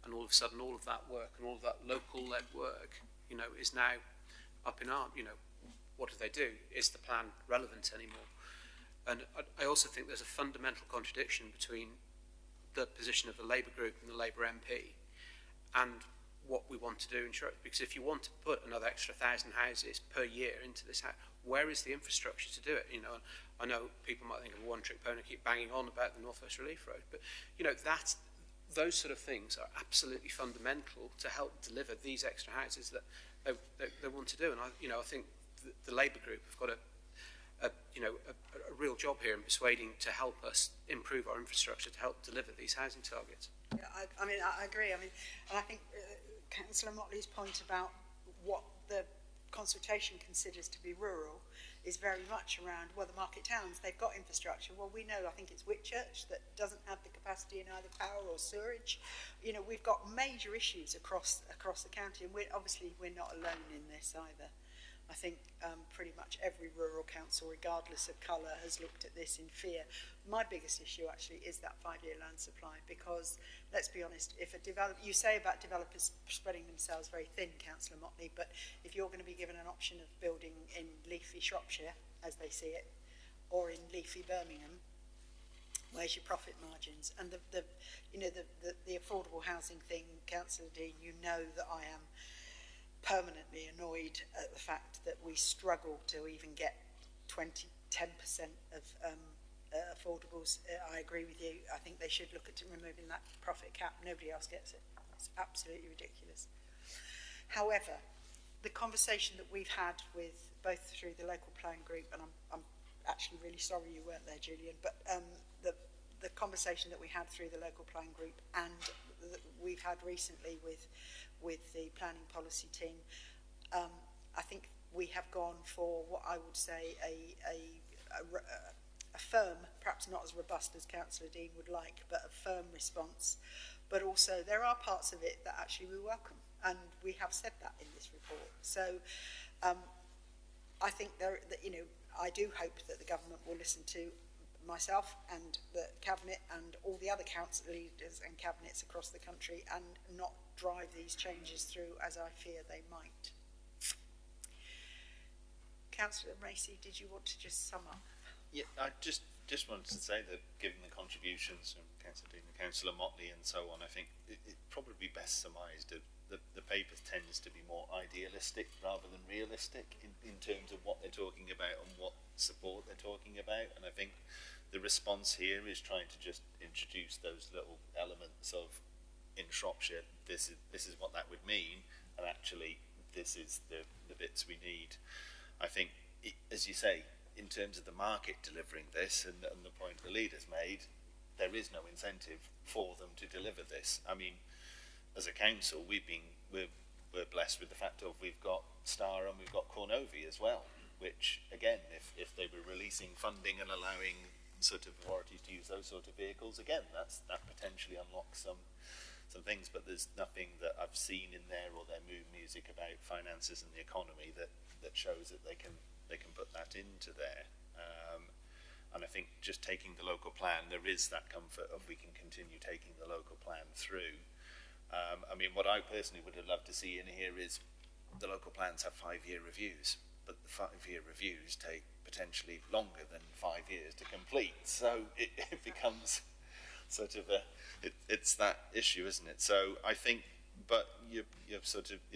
and all of a sudden all of that work and all of that local-led work, you know, is now up in arms. You know, what do they do? Is the plan relevant anymore? And I also think there's a fundamental contradiction between the position of the Labour group and the Labour MP and what we want to do in Shrewsbury. Because if you want to put another extra 1,000 houses per year into this house, where is the infrastructure to do it? You know, I know people might think of a one-trick pony, keep banging on about the North West Relief Road, but you know, those sort of things are absolutely fundamental to help deliver these extra houses that they want to do. And I think the Labour group have got a real job here in persuading to help us improve our infrastructure to help deliver these housing targets. Yeah, I agree. And I think Councillor Motley's point about what the consultation considers to be rural is very much around, well, the market towns, they've got infrastructure. Well, we know, I think it's Whitchurch that doesn't have the capacity in either power or sewerage. You know, we've got major issues across the county, and we're not alone in this either. I think pretty much every rural council, regardless of colour, has looked at this in fear. My biggest issue actually is that 5-year land supply, because let's be honest, if you say about developers spreading themselves very thin, Councillor Motley, but if you're going to be given an option of building in leafy Shropshire, as they see it, or in leafy Birmingham, where's your profit margins? And the affordable housing thing, Councillor Dean, you know that I am permanently annoyed at the fact that we struggle to even get 10% of affordables. I agree with you. I think they should look at removing that profit cap. Nobody else gets it. It's absolutely ridiculous. However, the conversation that we've had with both through the local plan group, and I'm actually really sorry you weren't there, Julian, but the conversation that we had through the local plan group and we've had recently with the planning policy team, I think we have gone for what I would say a firm, perhaps not as robust as Councillor Dean would like, but a firm response. But also there are parts of it that actually we welcome, and we have said that in this report. So I think I do hope that the government will listen to myself and the cabinet and all the other council leaders and cabinets across the country, and not drive these changes through as I fear they might. Councillor Macy, did you want to just sum up? Yeah, I just wanted to say that given the contributions from Councillor Dean and Councillor Motley and so on, I think it probably best surmised that the paper tends to be more idealistic rather than realistic in terms of what they're talking about and what support they're talking about. And I think the response here is trying to just introduce those little elements of, in Shropshire, this is what that would mean, and actually this is the bits we need. I think, as you say, in terms of the market delivering this, and the point the leaders made, there is no incentive for them to deliver this. I mean, as a council, we're blessed with the fact of we've got Star and we've got Cornovy as well, which again, if they were releasing funding and allowing sort of authorities to use those sort of vehicles, again, that potentially unlocks some things. But there's nothing that I've seen in there or their music about finances and the economy that shows that they can put that into there. And I think just taking the local plan, there is that comfort of we can continue taking the local plan through. I mean, what I personally would have loved to see in here is the local plans have 5-year reviews, but the 5-year reviews take potentially longer than 5 years to complete. So it becomes sort of it's that issue, isn't it? So I think, but you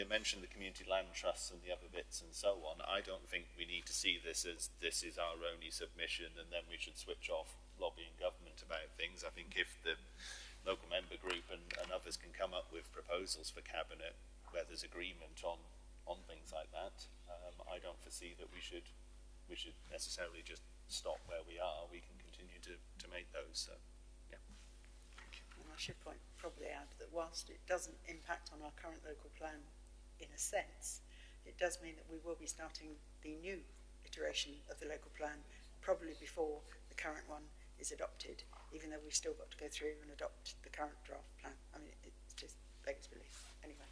mentioned the community land trusts and the other bits and so on. I don't think we need to see this as this is our only submission and then we should switch off lobbying government about things. I think if the local member group and others can come up with proposals for cabinet where there's agreement on things like that, I don't foresee that we should necessarily just stop where we are. We can continue to make those. So, yeah. And I should probably add that whilst it doesn't impact on our current local plan in a sense, it does mean that we will be starting the new iteration of the local plan probably before the current one is adopted, even though we've still got to go through and adopt the current draft plan. I mean, it's just beggars belief. Anyway.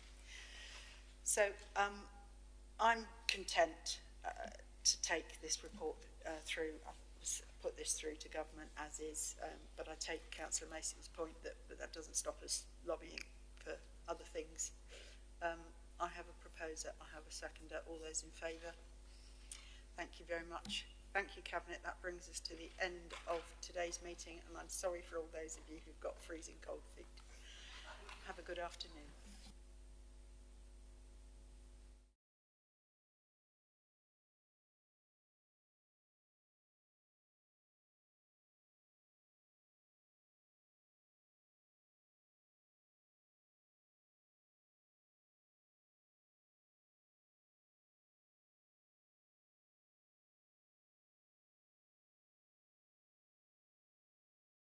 So I'm content to take this report through. I've put this through to government as is, but I take Councillor Mason's point that doesn't stop us lobbying for other things. I have a proposer, I have a seconder. All those in favour? Thank you very much. Thank you, Cabinet. That brings us to the end of today's meeting, and I'm sorry for all those of you who've got freezing cold feet. Have a good afternoon.